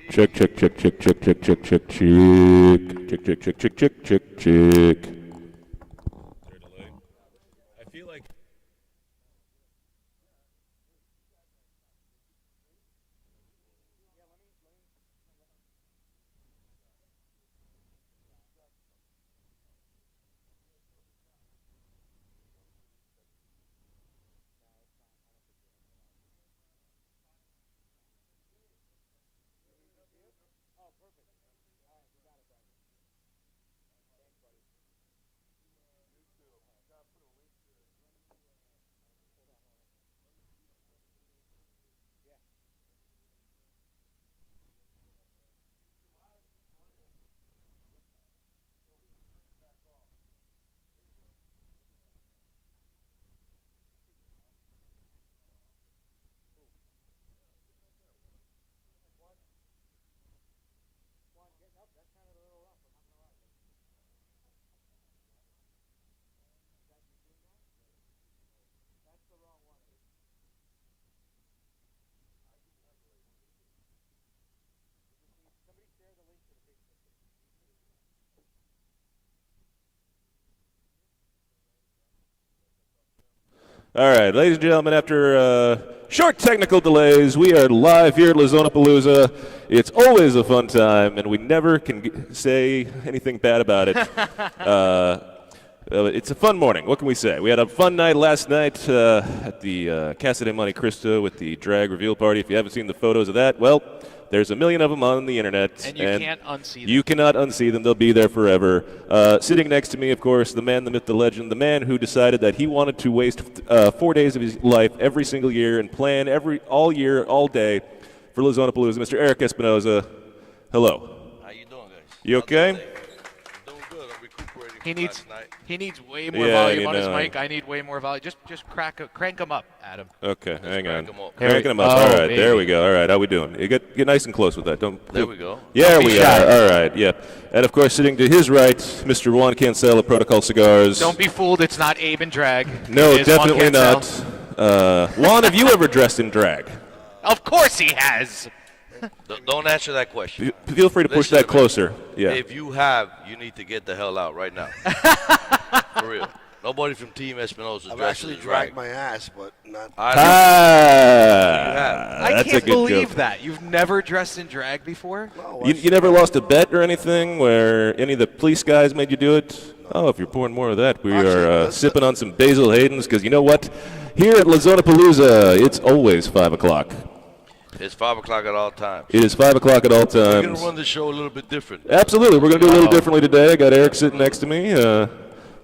Check, check, check, check, check, check, check, check, check. Check, check, check, check, check, check, check. I feel like all right, ladies and gentlemen, after short technical delays, we are live here at Lazonapalooza. It's always a fun time, and we never can say anything bad about it. It's a fun morning. What can we say? We had a fun night last night at the Casa de Monte Cristo with the drag reveal party. If you haven't seen the photos of that, well, there's a million of them on the internet. And you can't unsee them. You cannot unsee them. They'll be there forever. Sitting next to me, of course, the man, the myth, the legend, the man who decided that he wanted to waste 4 days of his life every single year and plan all year, all day for Lazonapalooza, Mr. Eric Espinoza. Hello. How you doing, guys? You okay? I'm doing good. I'm recuperating from last night. He needs way more volume on his mic. I need way more volume. Just crank him up, Adam. Okay, hang on. Crank him up. All right, there we go. All right, how we doing? You get nice and close with that. There we go. Yeah, we are. All right, yeah. And of course, sitting to his right, Mr. Juan Cancel of Protocol Cigars. Don't be fooled. It's not Abe in drag. No, definitely not. Juan, have you ever dressed in drag? Of course he has. Don't answer that question. Feel free to push that closer. Yeah. If you have, you need to get the hell out right now. For real. Nobody from Team Espinosa is I've dressed actually in drag. dragged my ass, but not. I That's a can't good believe joke. that. You've never dressed in drag before? No, You never lost a bet or anything where any of the police guys made you do it? Oh, if you're pouring more of that, we are sipping on some Basil Hayden's because you know what? Here at Lazonapalooza, it's always 5 o'clock. It's 5 o'clock at all times. It is 5 o'clock at all We're times. going to run the show a little bit different. Absolutely. We're going to do a little differently today. I got Eric sitting next to me.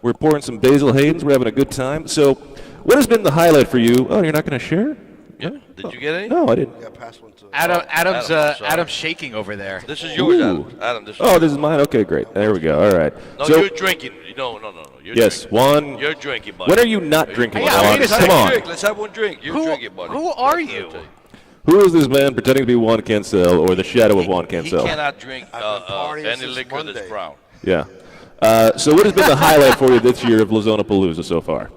We're pouring some Basil Hayden's. We're having a good time. So what has been the highlight for you? Oh, you're not going to share? Yeah. Did you get any? No, I didn't. I got past one too. Adam's shaking over there. This is yours, Adam. Adam, this is Oh, yours. this is mine? Okay, great. There we go. All right. No, So, you're drinking. No. You're yes, drinking. Juan. You're drinking, buddy. When are you not drinking, Yeah, Juan? wait a Come second. on. Drink. Let's have one drink. You're drinking, buddy. Who are you? Who is this man pretending to be Juan Cancel or the shadow of Juan He Cancel? cannot drink I've been partying any since liquor that's Monday. brown. Yeah. So what has been the highlight for you this year of Lazonapalooza so far?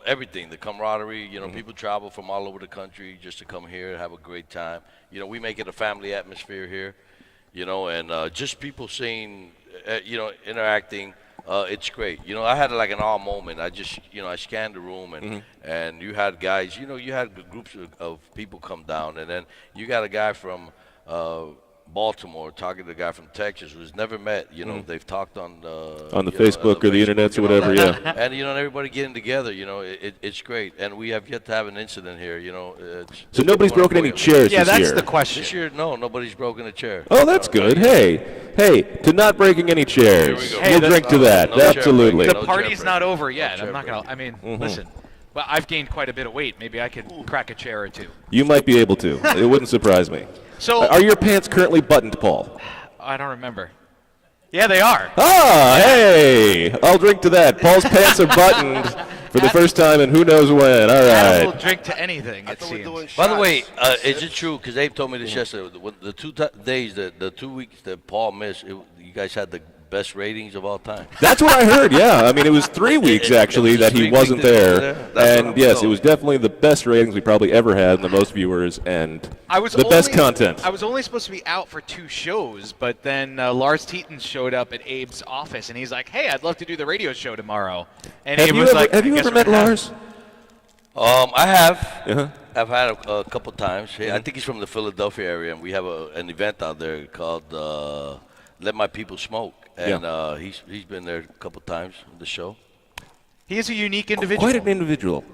Everything, the camaraderie, people travel from all over the country just to come here and have a great time. We make it a family atmosphere here, and just people seeing, interacting. It's great. I had like an awe moment. I just, I scanned the room and you had guys, you had groups of people come down, and then you got a guy from Baltimore talking to a guy from Texas who's never met. They've talked on the Facebook or the internet or whatever. Yeah. And everybody getting together. It's great, and we have yet to have an incident here. So nobody's broken any chairs Yeah, this that's year? the question. This year, no, nobody's broken a chair. Oh, that's good. Hey, to not breaking any chairs. Here we go. Hey, We'll the- drink to that. no chair Absolutely. breaking. The No party's chair not break. over yet. chair I'm not break. going to, listen. Well, I've gained quite a bit of weight. Maybe I could crack a chair or two. You might be able to. It wouldn't surprise me. So, Are your pants currently buttoned, Paul? I don't remember. Yeah, they are. Ah, hey! I'll drink to that. Paul's pants are buttoned for the first time in who knows when. All Adam will right. drink to anything, I it thought we're seems. doing By the way, shots. is it true? Because Abe told me this yesterday. The 2 days, the 2 weeks that Paul missed, you guys had the best ratings of all time. That's what I heard, yeah. I mean, it was 3 weeks, actually, that he wasn't there. And, yes, it was definitely the best ratings we probably ever had and the most viewers and the best content. I was only supposed to be out for 2 shows, but then Lars Teton showed up at Abe's office, and he's like, hey, I'd love to do the radio show tomorrow. And Abe was like, have you ever met Lars? I have. Uh-huh. I've had a couple times. I think he's from the Philadelphia area, and we have an event out there called Let My People Smoke. And he's been there a couple times on the show. He is a unique individual. Quite an individual.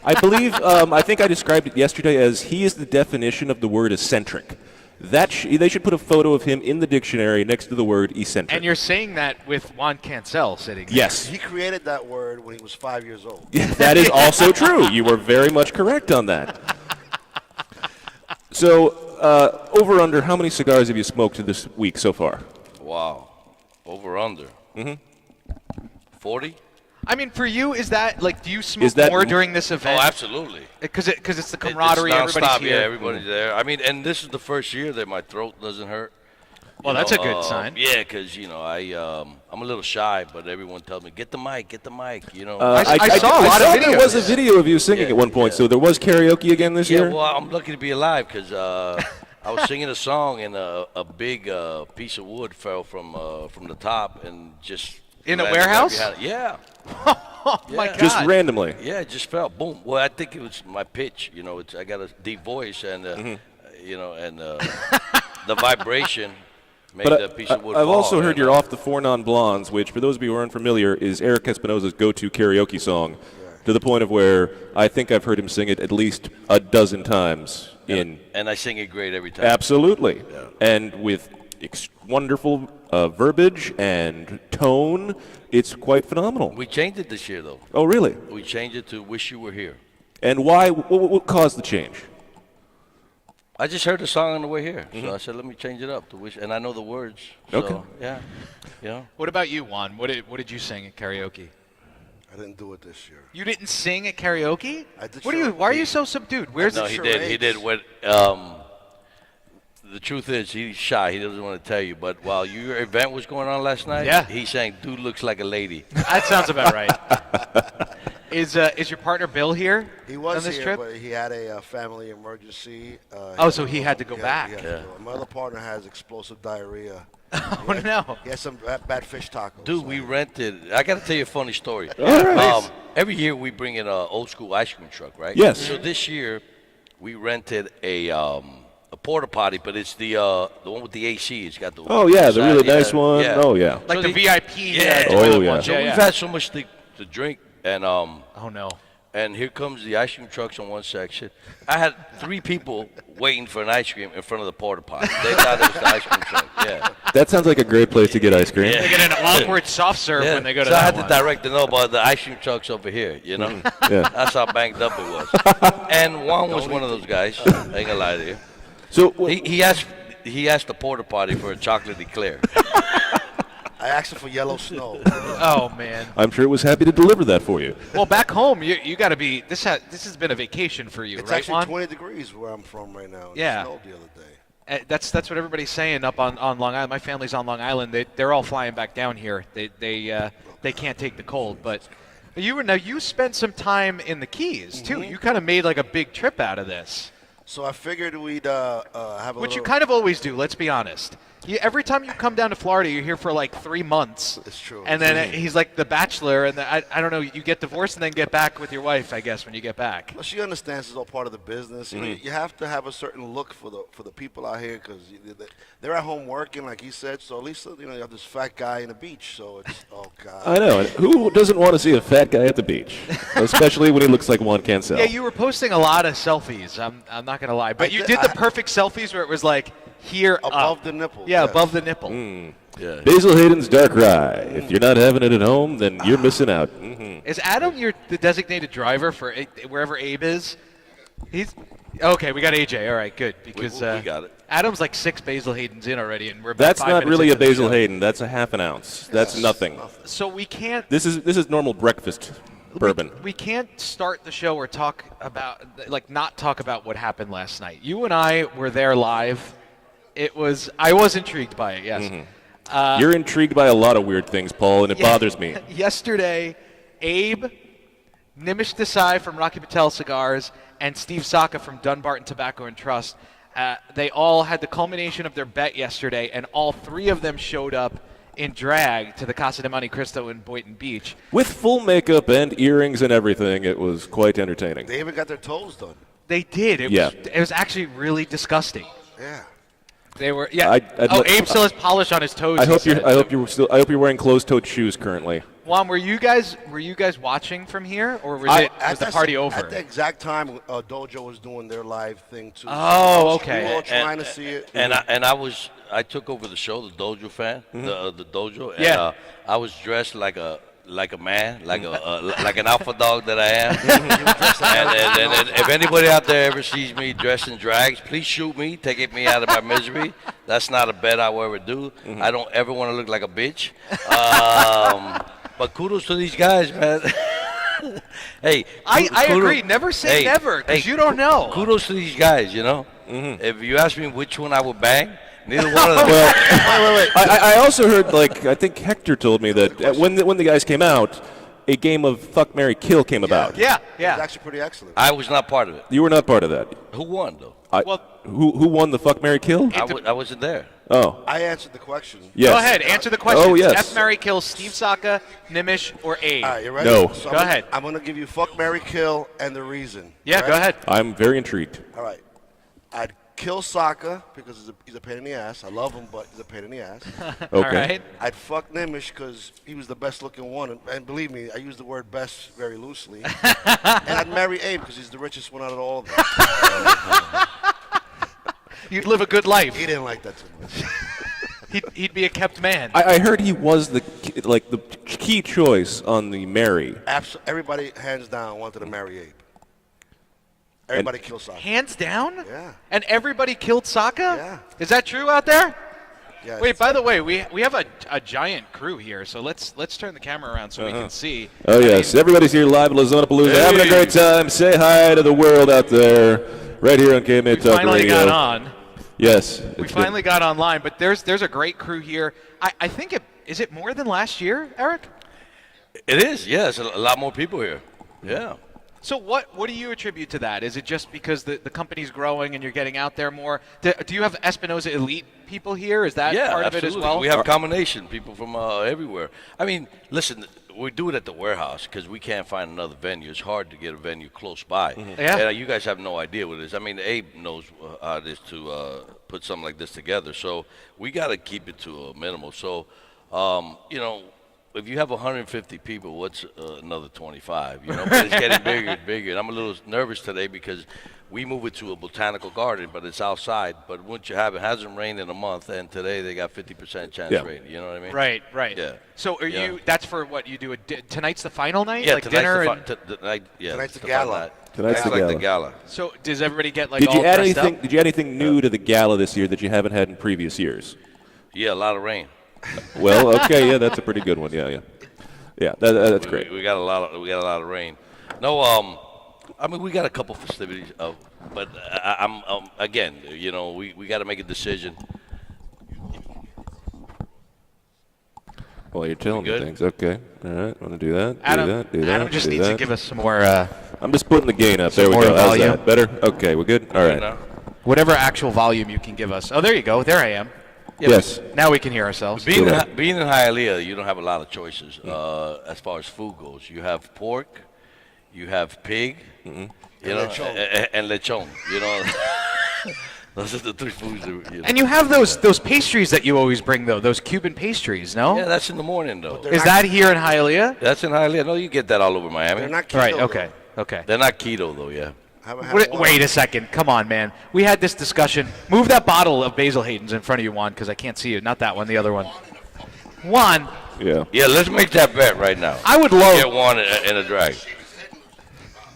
I believe, I think I described it yesterday as he is the definition of the word eccentric. They should put a photo of him in the dictionary next to the word eccentric. And you're saying that with Juan Cancel sitting there. Yes. He created that word when he was 5 years old. That is also true. You were very much correct on that. So, over under, how many cigars have you smoked this week so far? Wow. Over under. 40? I mean, for you, is that, like, do you smoke Is that more during this event? Oh, absolutely. Because it's the camaraderie, It's everybody's nonstop, here. yeah, everybody's there. I mean, and this is the first year that my throat doesn't hurt. Well, that's a good sign. Yeah, because, I'm a little shy, but everyone tells me, get the mic, I saw a lot of There was a videos. video of you singing at one point, so there was karaoke again this year? Yeah, well, I'm lucky to be alive because I was singing a song and a big piece of wood fell from the top and just In a landed right warehouse? behind it. Yeah. Oh, my God. Just randomly? Yeah, it just fell. Boom. Well, I think it was my pitch. I got a deep voice and, and the vibration made the piece of wood I've fall. also heard and, you're off the Four Non-Blondes, which, for those of you who aren't familiar, is Eric Espinosa's go-to karaoke song, to the point of where I think I've heard him sing it at least a dozen times. And I sing it great every time. Absolutely. Yeah. And with wonderful verbiage and tone, it's quite phenomenal. We changed it this year, though. Oh, really? We changed it to Wish You Were Here. And why? What caused the change? I just heard the song on the way here, so I said, let me change it up to Wish, and I know the words. So, Okay. Yeah. What about you, Juan? What did you sing at karaoke? I didn't do it this year. You didn't sing at karaoke? I did. Why are you so subdued? Where's No, the he did. He did. What? The truth is, he's shy. He doesn't want to tell you. But while your event was going on last night, he sang "Dude Looks Like a Lady." That sounds about right. Is your partner Bill here? He was on this here, trip? but he had a family emergency. So he had to go back. My other partner has explosive diarrhea. Oh, no. He has some bad fish tacos. Dude, we rented. I got to tell you a funny story. All right. Every year we bring in an old school ice cream truck, right? Yes. So this year we rented a porta potty, but it's the one with the AC. It's got the the really nice one. Yeah. Oh yeah. Like So the VIP. Oh, yeah. So we've had so much to drink, and Oh, no. and here comes the ice cream trucks on one section. I had 3 people waiting for an ice cream in front of the porta potty. They thought it was the ice cream truck. Yeah. That sounds like a great place to get ice cream. They get an awkward soft serve when they go to so I that had one. to direct them about the ice cream trucks over here, Yeah. That's how banged up it was. And Juan was one of those guys. I ain't gonna lie to you. So He asked the porta potty for a chocolate eclair. I asked him for yellow snow. Oh, man. I'm sure it was happy to deliver that for you. Well, back home, you got to be. This has been a vacation for you, It's right, actually Juan? 20 degrees where I'm from right now. It Yeah. snowed the other day. That's what everybody's saying up on Long Island. My family's on Long Island. They're all flying back down here. They can't take the cold. But you spent some time in the Keys too. You kind of made like a big trip out of this. So I figured we'd have a Which you little. kind of always do. Let's be honest. Every time you come down to Florida, you're here for like 3 months. It's true. And then he's like the Bachelor, and I don't know. You get divorced and then get back with your wife, I guess, when you get back. Well, she understands it's all part of the business. You know, you have to have a certain look for the people out here because they're at home working, like he said. So at least you have this fat guy in the beach. So it's God. I know. And who doesn't want to see a fat guy at the beach, especially when he looks like Juan Cancel? Yeah, you were posting a lot of selfies. I'm not gonna lie, but you did the perfect selfies where it was like here above up. the nipple. Yeah, yes. above the nipple. Yeah. Basil Hayden's Dark Rye. If you're not having it at home, then you're missing out. Is Adam the designated driver for wherever Abe is? He's okay. We got AJ. All right, good because we got it. Adam's like 6 Basil Haydens in already, and we're about That's 5 not minutes really a into the Basil show. Hayden. That's a half an ounce. That's nothing. So we can't. This is normal breakfast bourbon. We can't start the show or talk about not talk about what happened last night. You and I were there live. I was intrigued by it. Yes. You're intrigued by a lot of weird things, Paul, and it bothers me. Yesterday, Abe, Nimish Desai from Rocky Patel Cigars, and Steve Saka from Dunbarton Tobacco and Trust, they all had the culmination of their bet yesterday, and all three of them showed up in drag to the Casa de Monte Cristo in Boynton Beach. With full makeup and earrings and everything, it was quite entertaining. They even got their toes done. They did. It was actually really disgusting. Yeah. They were. Yeah. I'd Abe still has polish on his toes. I hope you're wearing closed-toed shoes currently. Juan, were you guys watching from here, or was the party over? At the exact time, Dojo was doing their live thing too. Oh, okay. We were all trying to see it. And I took over the show, the Dojo fan, the Dojo. And, Yeah. I was dressed like a man, like an alpha dog that I am. and if anybody out there ever sees me dressed in drags, please shoot me, take me out of my misery. That's not a bet I will ever do. I don't ever want to look like a bitch. But kudos to these guys, man. Hey, I agree. Never say never, because you don't know. Kudos to these guys, you know. If you ask me which one I would bang, neither one of them. Well, wait. I also heard, I think Hector told me that when the guys came out, a game of Fuck, Marry, Kill came about. Yeah. It was actually pretty excellent. I was not part of it. You were not part of that. Who won, though? Who won the Fuck, Marry, Kill? I wasn't there. Oh. I answered the question. Yes. Go ahead, answer the question. Oh, yes. F, Marry, Kill, Steve Saka, Nimish, or Abe. All right, you ready? No. So Go ahead. I'm going to give you Fuck, Marry, Kill, and the reason. Yeah, Ready? go ahead. I'm very intrigued. All right. I'd kill Saka because he's a pain in the ass. I love him, but he's a pain in the ass. Okay. All right. I'd fuck Nimish because he was the best looking one. And believe me, I use the word best very loosely. And I'd marry Abe because he's the richest one out of all of them. You'd live a good life. He didn't like that too much. He'd be a kept man. I heard he was the key choice on the Marry. Everybody, hands down, wanted to marry Abe. Everybody killed Saka. Hands down? Yeah. And everybody killed Saka? Yeah. Is that true out there? Yeah, Wait, by the way, we have a giant crew here, so let's turn the camera around so we can see. Oh, yes. Everybody's here live at Lazonapalooza, having a great time. Say hi to the world out there, right here on KMA We Talk finally Radio. got on. Yes. We finally got online, but there's a great crew here. I think is it more than last year, Eric? It is, yes. A lot more people here. Yeah. So what do you attribute to that? Is it just because the company's growing and you're getting out there more? Do you have Espinosa Elite people here? Is that part of it as well? We have a combination, people from everywhere. I mean, listen, we do it at the warehouse because we can't find another venue. It's hard to get a venue close by. Yeah. And, you guys have no idea what it is. I mean, Abe knows how it is to put something like this together. So we got to keep it to a minimal. So, if you have 150 people, what's another 25? But it's getting bigger and bigger. And I'm a little nervous today because we move it to a botanical garden, but it's outside. But once you have it, hasn't rained in a month, and today they got 50% chance rain. You know what I mean? Right. Yeah. So are you? That's for what you do. Tonight's the final night, Yeah, like tonight's dinner. Tonight's the gala. Tonight's the like gala. the gala. So does everybody get Did all you add dressed anything? up? Did you add anything new to the gala this year that you haven't had in previous years? Yeah, a lot of rain. Well, okay, yeah, that's a pretty good one. Yeah. That's great. We got a lot of rain. No, I mean we got a couple festivities, but I'm again, we got to make a decision. Well, you're telling me good? things. Okay. All right. Want to do that? Adam, do that. Adam just do needs that. to give us some more. I'm just putting the gain up. There we more go. How's volume. that? Better? Okay, we're good? All right. Whatever actual volume you can give us. Oh, there you go. There I am. Yeah, Yes. Now we can hear ourselves. Being Cool. in Hialeah, you don't have a lot of choices as far as food goes. You have pork, you have pig, and lechon. Those are the three foods. And you have those pastries that you always bring, though. Those Cuban pastries, no? Yeah, that's in the morning though. Is that here in Hialeah? That's in Hialeah. No, you get that all over Miami. They're not keto, Right. though. Okay. They're not keto though. Yeah. Haven't had one. Wait a second. Come on, man. We had this discussion. Move that bottle of Basil Hayden's in front of you, Juan, because I can't see it. Not that one, the other one. Juan, Yeah. Yeah, let's make that bet right now. I would love. Get one in a drag.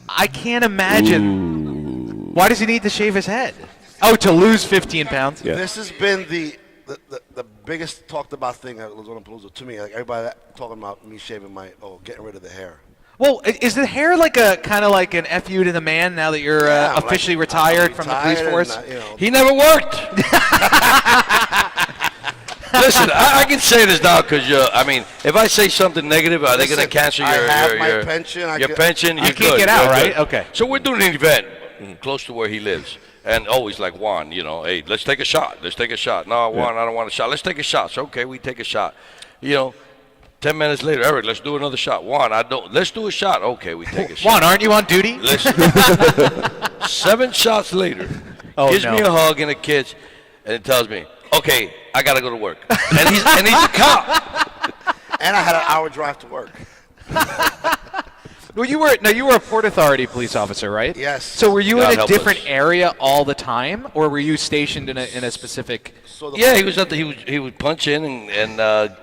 I can't imagine. Why does he need to shave his head? Oh, to lose 15 pounds? Yeah. This has been the biggest talked about thing at Lazonapalooza to me. Like everybody talking about me shaving getting rid of the hair. Well, is the hair like a kind of like an FU to the man now that you're Yeah, I'm officially like, retired I'm from the police retired force? and, He never worked. Listen, I can say this now because I mean, if I say something negative, are they going to cancel I have your my pension. your pension? You You're can't good, get out, you're right? good. Okay. So we're doing an event close to where he lives, and always like Juan, hey, let's take a shot. Let's take a shot. No, Juan, I don't want a shot. Let's take a shot. So okay, we take a shot. 10 minutes later, Eric, let's do another shot. Juan, I don't. Let's do a shot. Okay, we take a shot. Juan, aren't you on duty? Listen, 7 shots later, gives me a hug and a kiss, and it tells me, okay, I gotta go to work. And he's a cop. And I had an hour drive to work. Well, you were a Port Authority police officer, right? Yes. So were you God in a help different us. area all the time, or were you stationed in a specific? So Yeah, he would punch in and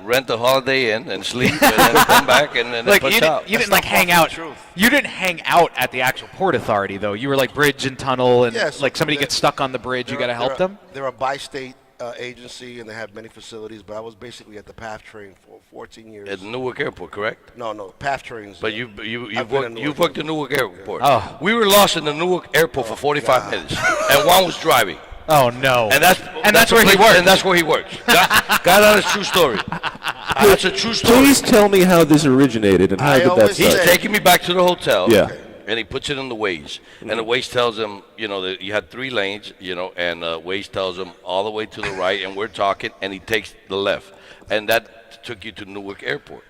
rent the Holiday Inn and sleep and then come back and then Like punch you out. didn't, you didn't That's like not hang fucking out. the truth. You didn't hang out at the actual Port Authority though. You were like bridge and tunnel, and Yeah, so like somebody they're- gets stuck on the bridge, you got to help them. They're a bi-state agency, and they have many facilities. But I was basically at the PATH train for 14 years. At Newark Airport, correct? No, PATH trains. But I've you've been worked in Newark. you've worked at Newark Airport. Oh. We were lost in the Newark Airport for 45 minutes, and Juan was driving. Oh no. And that's where he works. And that's where he works. Got that is a true story. That's a true story. Please tell me how this originated and how I did that always He's start? say- taking me back to the hotel. Yeah. And he puts it in the Waze. And the Waze tells him, that you had 3 lanes, and Waze tells him all the way to the right, and we're talking, and he takes the left. And that took you to Newark Airport.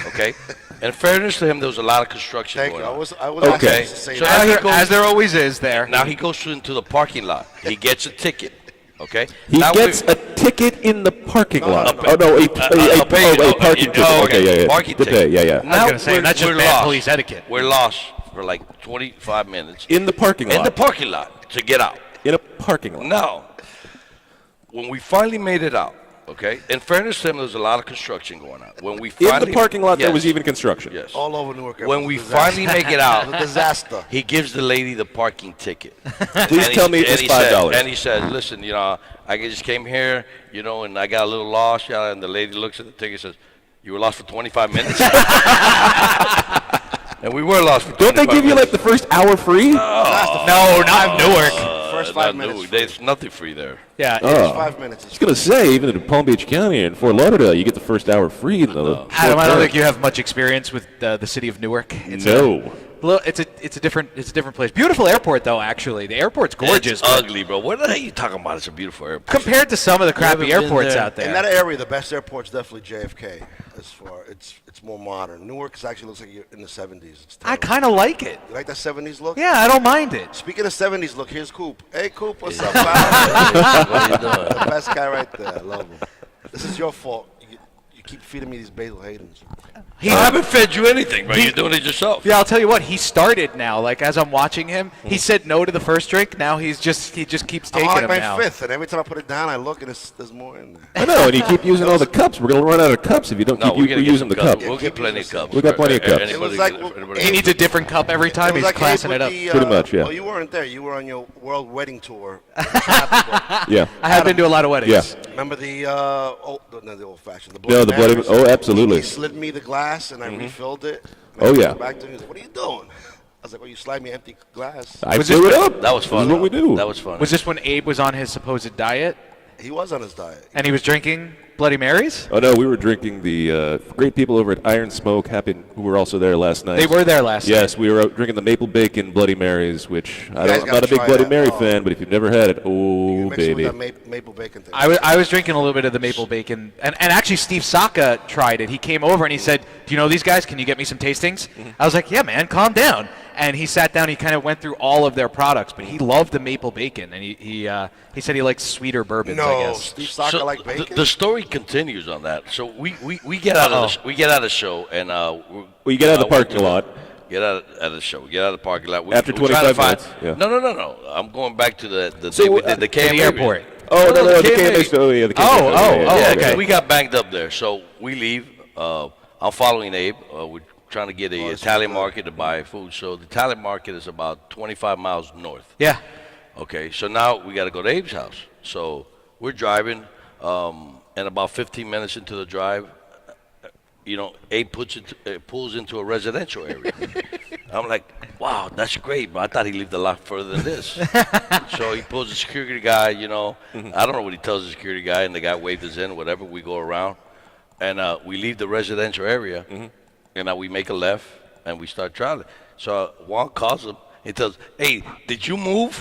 Okay? In fairness to him, there was a lot of construction Thank going you. I on. was Okay. asked to say So that. now he goes- As there always is there. Now he goes into the parking lot. He gets a ticket. Okay? He Now gets we- a ticket in the parking lot. no. Oh no, a parking ticket. okay, Okay, yeah. parking The ticket. pay, yeah. I was Now gonna say, that's just we're bad lost. police etiquette. We're lost for like 25 minutes In the parking lot. in the parking lot to get out. In a parking lot. Now, when we finally made it out, okay, in fairness to him, there was a lot of construction going on. When we In finally, the parking lot, there Yes, was even construction. yes. All over Newark. When we Disaster. finally make it out, It was a disaster. he gives the lady the parking ticket. Please tell me it was $5. And he says, listen, I just came here, and I got a little lost. Yeah, and the lady looks at the ticket and says, you were lost for 25 minutes? And we were lost for 25 Don't they give you minutes. like the first hour free? No, not Newark. First Not 5 minutes. Newark. free. There's nothing free there. Yeah. Oh. 5 minutes. I was gonna say, even in Palm Beach County and Fort Lauderdale, you get the first hour free. In the Adam, I don't think you have much experience with the city of Newark. It's No. it's a different place. Beautiful airport though. Actually, the airport's gorgeous. It's but ugly, bro. What the hell are you talking about? It's a beautiful airport. compared to some of the crappy been airports there? out In there. that area, the best airport's definitely JFK. As far it's more modern. Newark actually looks like you're in the 70s. It's I terrible. kind of like it. You like that 70s look? Yeah, I don't mind it. Speaking of 70s look, here's Coop. Hey, Coop, what's up, What pal? are you doing? The best guy right there. I love him. This is your fault. You keep feeding me these Basil Haydens. I haven't fed you anything, bro. You're doing it yourself. Yeah, I'll tell you what. He started now. Like as I'm watching him, he said no to the first drink. Now he just keeps I'm taking on like them my now. 5th, and every time I put it down, I look, and there's more in there. I know, and you keep using all the cups. We're gonna run out of cups if you don't No, we're keep gonna get using some the cup. We'll get plenty of cups. We got plenty of cups. It was like- He needs a different cup every time. It was He's like classing Abe it up. with the, Pretty much, yeah. Well, you weren't there. You were on your world wedding tour. Yeah. I have been to a lot of weddings. Yeah. Remember the the old fashioned, the No, the Bloody- Marys? oh, absolutely. He slid me the glass, and I refilled it. Oh, yeah. Back to him. He said, "What are you doing?" I was like, "Well, you slide me an empty glass." I Was fill this- it up. That was This fun. is what we do. That was fun. Was this when Abe was on his supposed diet He was on his diet. and he was drinking Bloody Marys? Oh no, we were drinking the great people over at Iron Smoke, who were also there last night. They were there last night. Yes, we were out drinking the maple bacon Bloody Marys, which guys I'm gotta not a big try Bloody that. Mary Oh. fan, but if you've never had it, You oh mix it baby. with that maple bacon thing. I was drinking a little bit of the maple bacon, and actually Steve Saka tried it. He came over and he said, "Do you know these guys? Can you get me some tastings?" I was like, "Yeah, man, calm down." And he sat down. He kind of went through all of their products, but he loved the maple bacon, and he said he likes sweeter bourbons. I no, guess. Steve Saka So like bacon. the story continues on that. So we get out of the show and Well, you get out of the parking lot. Get out of the show. Get out of the parking lot. After we're trying to 25 find- minutes, yeah. No. I'm going back to the So, day we did the to KMA the airport. Oh no, the the KMA. KMA. Oh yeah, the KMA. Oh, Yeah, okay. 'cause we got banged up there. So we leave. I'm following Abe. We're trying to get a that's Italian good. market to buy food. So the Italian market is about 25 miles north. Yeah. Okay, so now we got to go to Abe's house. So we're driving, and about 15 minutes into the drive, Abe pulls into a residential area. I'm like, wow, that's great, but I thought he lived a lot further than this. So he pulls the security guy, I don't know what he tells the security guy, and the guy waved us in, whatever. We go around, and we leave the residential area, and we make a left, and we start traveling. So Juan calls him. He tells, hey, did you move?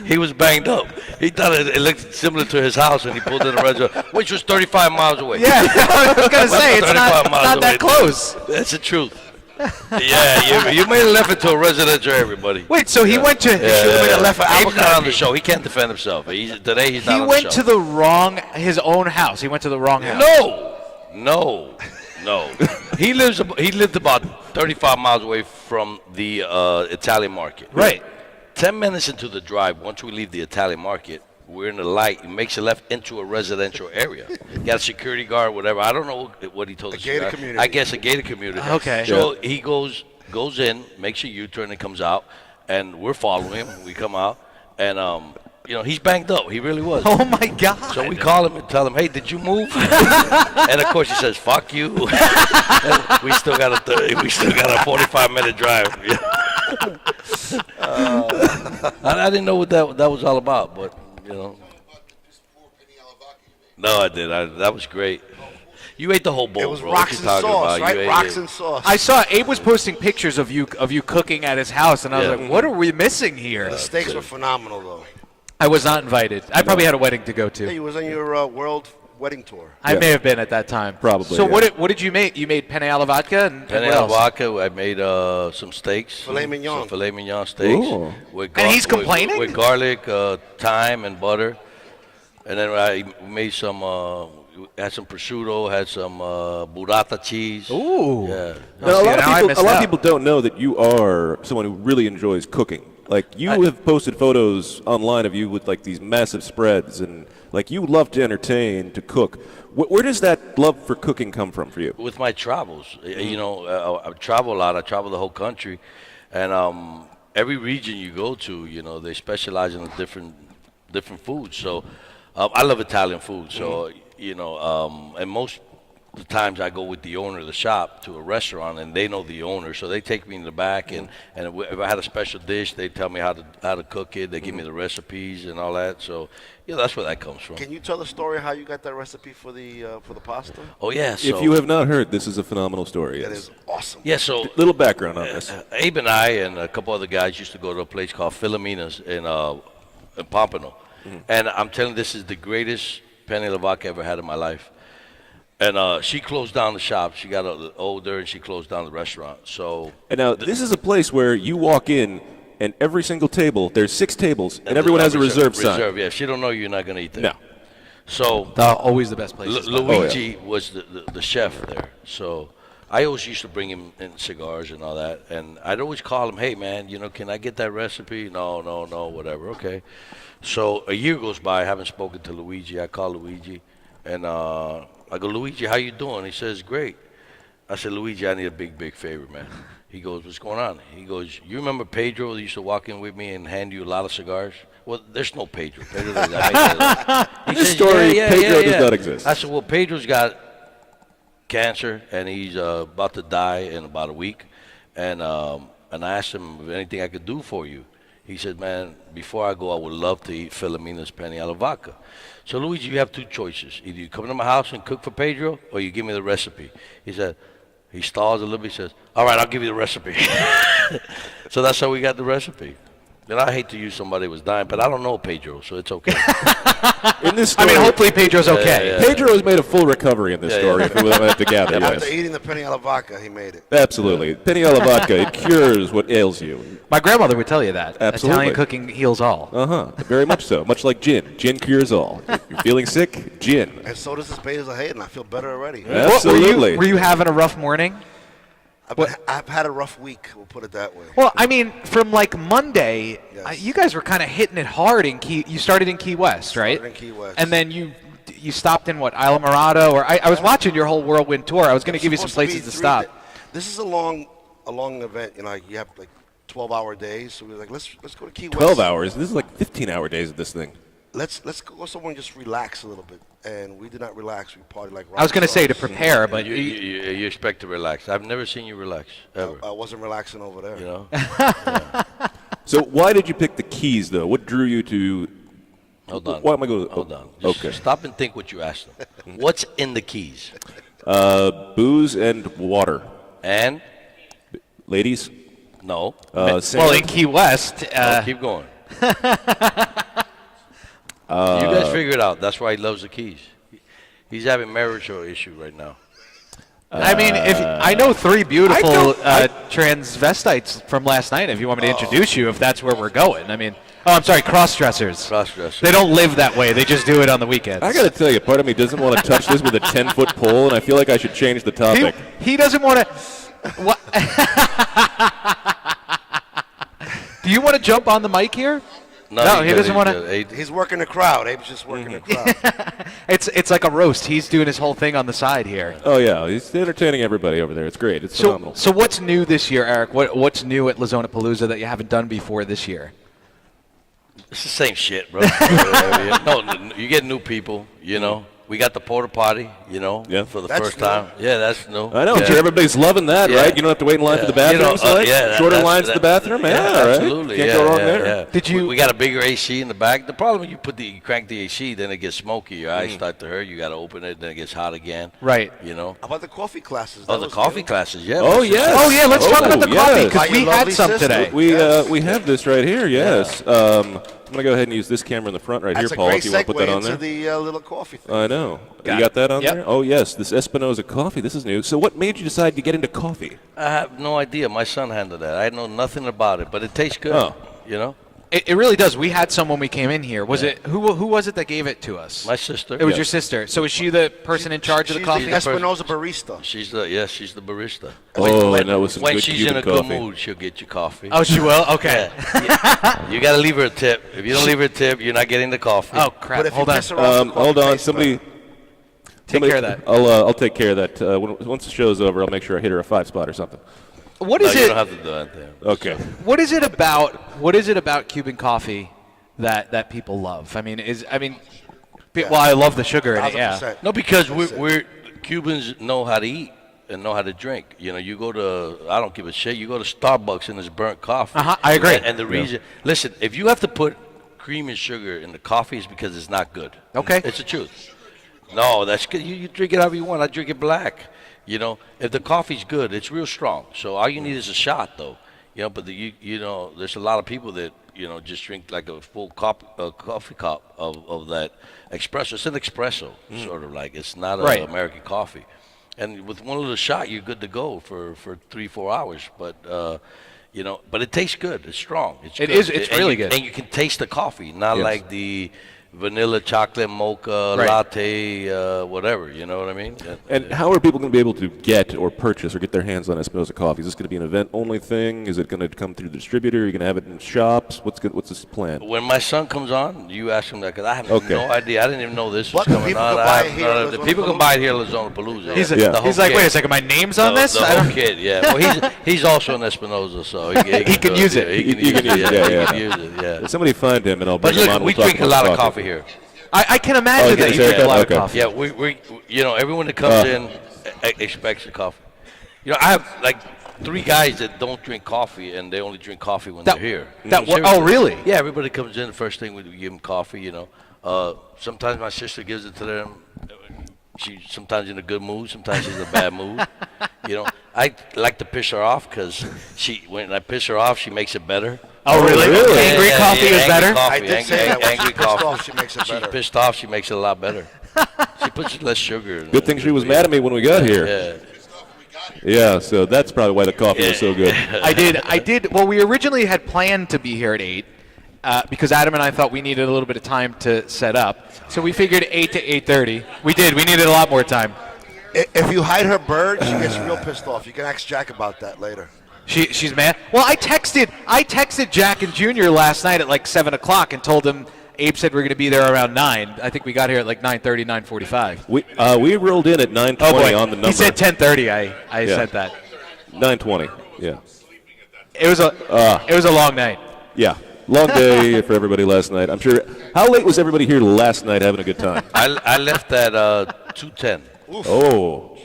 He was banged up. He thought it looked similar to his house, and he pulled in the reservoir, which was 35 miles away. Yeah, I was going to say, it's not that close. That's the truth. Yeah, you made a left into a residential area, buddy. Wait, so he went to... Abe's not on the show. He can't defend himself. Today he's not on the show. He went to his own house. He went to the wrong house. No. He lived about 35 miles away from the Italian market. Right. 10 minutes into the drive, once we leave the Italian market, we're in the light. He makes a left into a residential area. Got a security guard, whatever. I don't know what he told us. A gated community. I guess a gated community. Okay. So he goes in, makes a U-turn, and comes out, and we're following him. We come out, and he's banged up. He really was. Oh my God. So we call him and tell him, hey, did you move? And of course he says, fuck you. And we still got a 45-minute drive. I didn't know what that was all about, but No, I did. That was great. You ate the whole bowl. It was bro. rocks and sauce, right? Rocks and sauce. I saw Abe was posting pictures of you cooking at his house, and I was like, what are we missing here? The steaks were phenomenal, though. I was not invited. I probably had a wedding to go to. Hey, you was on your world wedding tour. I may have been at that time. Probably. So what did you make? You made penne alla vodka and Penne what alla else? vodka. I made some steaks. Filet mignon. Some filet mignon steaks. Ooh. And he's complaining? With garlic, thyme, and butter. And then I made had some prosciutto, had some burrata cheese. Ooh. Yeah. Now, a lot out. of people don't know that you are someone who really enjoys cooking. Like, you have posted photos online of you with, like, these massive spreads, and, like, you love to entertain, to cook. Where does that love for cooking come from for you? With my travels. I travel a lot. I travel the whole country. And every region you go to, they specialize in different foods. So I love Italian food. So, and most of the times I go with the owner of the shop to a restaurant, and they know the owner, so they take me in the back, and if I had a special dish, they tell me how to cook it. They give me the recipes and all that. So, that's where that comes from. Can you tell the story how you got that recipe for the pasta? Oh yeah. So, If you have not heard, this is a phenomenal story. That Yes. is awesome. Yeah. So Little background on this. Abe and I and a couple other guys used to go to a place called Filomena's in Pompano, and I'm telling you, this is the greatest penne alla vodka I ever had in my life. And she closed down the shop. She got older, and she closed down the restaurant. So. And now, this is a place where you walk in, and every single table, there's 6 tables, and everyone has a reserve sign. Yeah. If she don't know you're not going to eat there. No. So. Always the best place. Luigi was the chef there. So I always used to bring him in cigars and all that. And I'd always call him, hey, man, can I get that recipe? No, whatever. Okay. So a year goes by. I haven't spoken to Luigi. I call Luigi, and I go, Luigi, how you doing? He says, great. I said, Luigi, I need a big favor, man. He goes, what's going on? He goes, you remember Pedro that used to walk in with me and hand you a lot of cigars? Well, there's no Pedro. Pedro doesn't In this story, Pedro does not exist. I said, well, Pedro's got cancer, and he's about to die in about a week. And I asked him if anything I could do for you. He said, man, before I go, I would love to eat Filomena's penne alla vodka. So, Luigi, you have 2 choices. Either you come to my house and cook for Pedro, or you give me the recipe. He said, he stalls a little bit. He says, all right, I'll give you the recipe. So that's how we got the recipe. And I hate to use somebody who was dying, but I don't know Pedro, so it's okay. In this story, hopefully Pedro's okay. Yeah. Pedro has made a full recovery in this story, if we have to gather. After Yes. eating the penne alla vodka, he made it. Absolutely. Penne alla vodka, it cures what ails you. My grandmother would tell you that. Absolutely. Italian cooking heals all. Very much so. Much like gin. Gin cures all. If you're feeling sick, gin. And so does this Betas of Hayden. I feel better already. Absolutely. Were you having a rough morning? I've had a rough week. We'll put it that way. Well, I mean, from like Monday, Yes. you guys were kind of hitting it hard in Key. You started in Key West, right? Started in Key West. And then you stopped in what, Isla Morada? Or I was watching your whole whirlwind tour. I was going to give you some places to stop. This is a long event. You have like 12-hour days. So we were like, let's go to Key West. 12 hours. This is like 15-hour days of this thing. let's go somewhere and just relax a little bit. And we did not relax. We partied like rock I was going to say to stars. prepare, but You expect to relax. I've never seen you relax, ever. I wasn't relaxing over there. You know? So why did you pick the Keys, though? What drew you to? Hold on. Why am I going? Hold on. Just Okay. stop and think what you asked them. What's in the Keys? Booze and water, And? ladies. No. well, Sand. in Key West, Keep going. You guys figure it out. That's why he loves the Keys. He's having marital issue right now. I mean, if I know three beautiful transvestites from last night. If you want me to introduce you, if that's where we're going. I mean, I'm sorry, cross-dressers. Cross-dresser. They don't live that way. They just do it on the weekends. I got to tell you, part of me doesn't want to touch this with a 10-foot pole, and I feel like I should change the topic. He doesn't want to. What? Do you want to jump on the mic here? No, he doesn't want to. He's working the crowd. Abe's just working the crowd. It's like a roast. He's doing his whole thing on the side here. Oh yeah, he's entertaining everybody over there. It's great. It's phenomenal. So what's new this year, Eric? What's new at Lazonapalooza that you haven't done before this year? It's the same shit, bro. No, you get new people, you know. We got the porta potty, you know, Yeah. for the That's first new. time. Yeah, that's new. I know. I'm Yeah. sure everybody's loving that, Yeah. right? You don't have to wait in line for the bathroom. Shorter lines to the bathroom. Yeah, right. Absolutely. Can't yeah, go wrong yeah, there. yeah. Did you- We got a bigger AC in the back. The problem is you crank the AC, then it gets smoky. Your eyes start to hurt. You got to open it, then it gets hot again. Right. You know. How about the coffee classes? Oh, That the was coffee good. classes. Yeah. Oh my sister- yes. Oh yeah, let's talk about the coffee yes. because By we your had lovely some sister. today. We have this right here. Yes. I'm gonna go ahead and use this camera in the front right That's here, a Paul. great If you want to segue put that on into there. the little coffee thing. I know. Got You it. got that on Yep. there? Oh yes, this Espinosa coffee. This is new. So what made you decide to get into coffee? I have no idea. My son handled that. I know nothing about it, but it tastes good. Oh. You know. It really does. We had some when we came in here. Was it who was it that gave it to us? My sister. It was Yeah. your sister. So is she the person in charge of the She's coffee? the Espinosa barista. She's the barista. Oh, and that was some When good she's Cuban in a good coffee. mood, she'll get you coffee. Oh, she will. Okay. You got to leave her a tip. If you don't leave her a tip, you're not getting the coffee. Oh crap! But if Hold you on. piss her off, the coffee Hold on, tastes somebody. better. Take care of that. I'll take care of that. Once the show's over, I'll make sure I hit her a 5-spot or something. What No, is you it? don't have to do that there. Okay. What is it about Cuban coffee that people love? Well, I love the sugar in it. Yeah. 1,000%. No, because we're Cubans know how to eat and know how to drink. You know, you go to, I don't give a shit, you go to Starbucks and there's burnt coffee. I agree. And the reason, listen, if you have to put cream and sugar in the coffee, it's because it's not good. Okay. It's the truth. No, that's good. You drink it however you want. I drink it black. You know, if the coffee's good, it's real strong. So all you need is a shot, though. You know, but you know, there's a lot of people that, you know, just drink like a full coffee cup of that espresso. It's an espresso, sort of like. It's not Right. American coffee. And with one little shot, you're good to go for 3-4 hours. But, you know, but it tastes good. It's strong. It's It good. is. It's And really you- good. And you can taste the coffee, not Yes. like the vanilla chocolate mocha Right. latte, whatever. You know what I mean? And how are people going to be able to get or purchase or get their hands on Espinosa coffee? Is this going to be an event-only thing? Is it going to come through the distributor? Are you going to have it in shops? What's this plan? When my son comes on, you ask him that because I have Okay. no idea. I didn't even know this was But the coming people on. can buy it here at The people can buy it here at Lazonapalooza. He's, Yeah. The whole he's like, kit. wait a second, my name's on this? The I whole don't. kit, yeah. Well, he's also an Espinosa, so he He can do use it. Yeah, He can use it, yeah, He yeah. can use it, yeah. Somebody find him, and I'll But bring him look, on. we We'll talk drink a about lot of coffee here. I can imagine you that get you a drink a lot of haircut? coffee. Yeah, we you know, everyone that comes in expects the coffee. You know, I have like 3 guys that don't drink coffee, and they only drink coffee when That- they're here. that wa- Seriously. oh, really? Yeah, everybody comes in. The first thing we give them coffee. You know, sometimes my sister gives it to them. She's sometimes in a good mood, sometimes she's in a bad mood. You know, I like to piss her off because when I piss her off, she makes it better. Oh, really? really? Angry coffee is angry better? Coffee, I did say that. When angry she's pissed coffee. off, she makes it She's better. pissed off, she makes it a lot better. She puts less sugar. Good thing she was mad at me when we got here. Yeah. Yeah, so that's probably why the coffee was so good. I did. Well, we originally had planned to be here at 8 because Adam and I thought we needed a little bit of time to set up. So we figured 8 to 8:30. We did. We needed a lot more time. If you hide her bird, she gets real pissed off. You can ask Jack about that later. She's mad. Well, I texted Jack and Junior last night at like 7 o'clock and told them Abe said we're going to be there around 9. I think we got here at like 9:30, 9:45. We rolled in at 9:20 Oh boy, on the number. he said 10:30. I Yeah. said that. 9:20. Yeah. It was a long night. Yeah. Long day for everybody last night. I'm sure. How late was everybody here last night having a good time? I left at 2:10. Oh.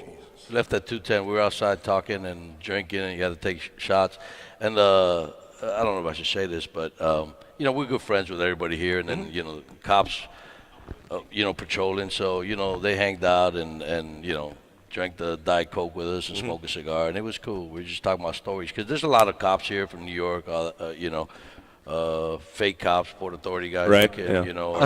Left at 2:10. We were outside talking and drinking, and you had to take shots. And I don't know if I should say this, but we're good friends with everybody here. And then cops, patrolling. So they hanged out and drank the Diet Coke with us and smoked a cigar, and it was cool. We were just talking about stories because there's a lot of cops here from New York. Fake cops, Port Authority guys. Right.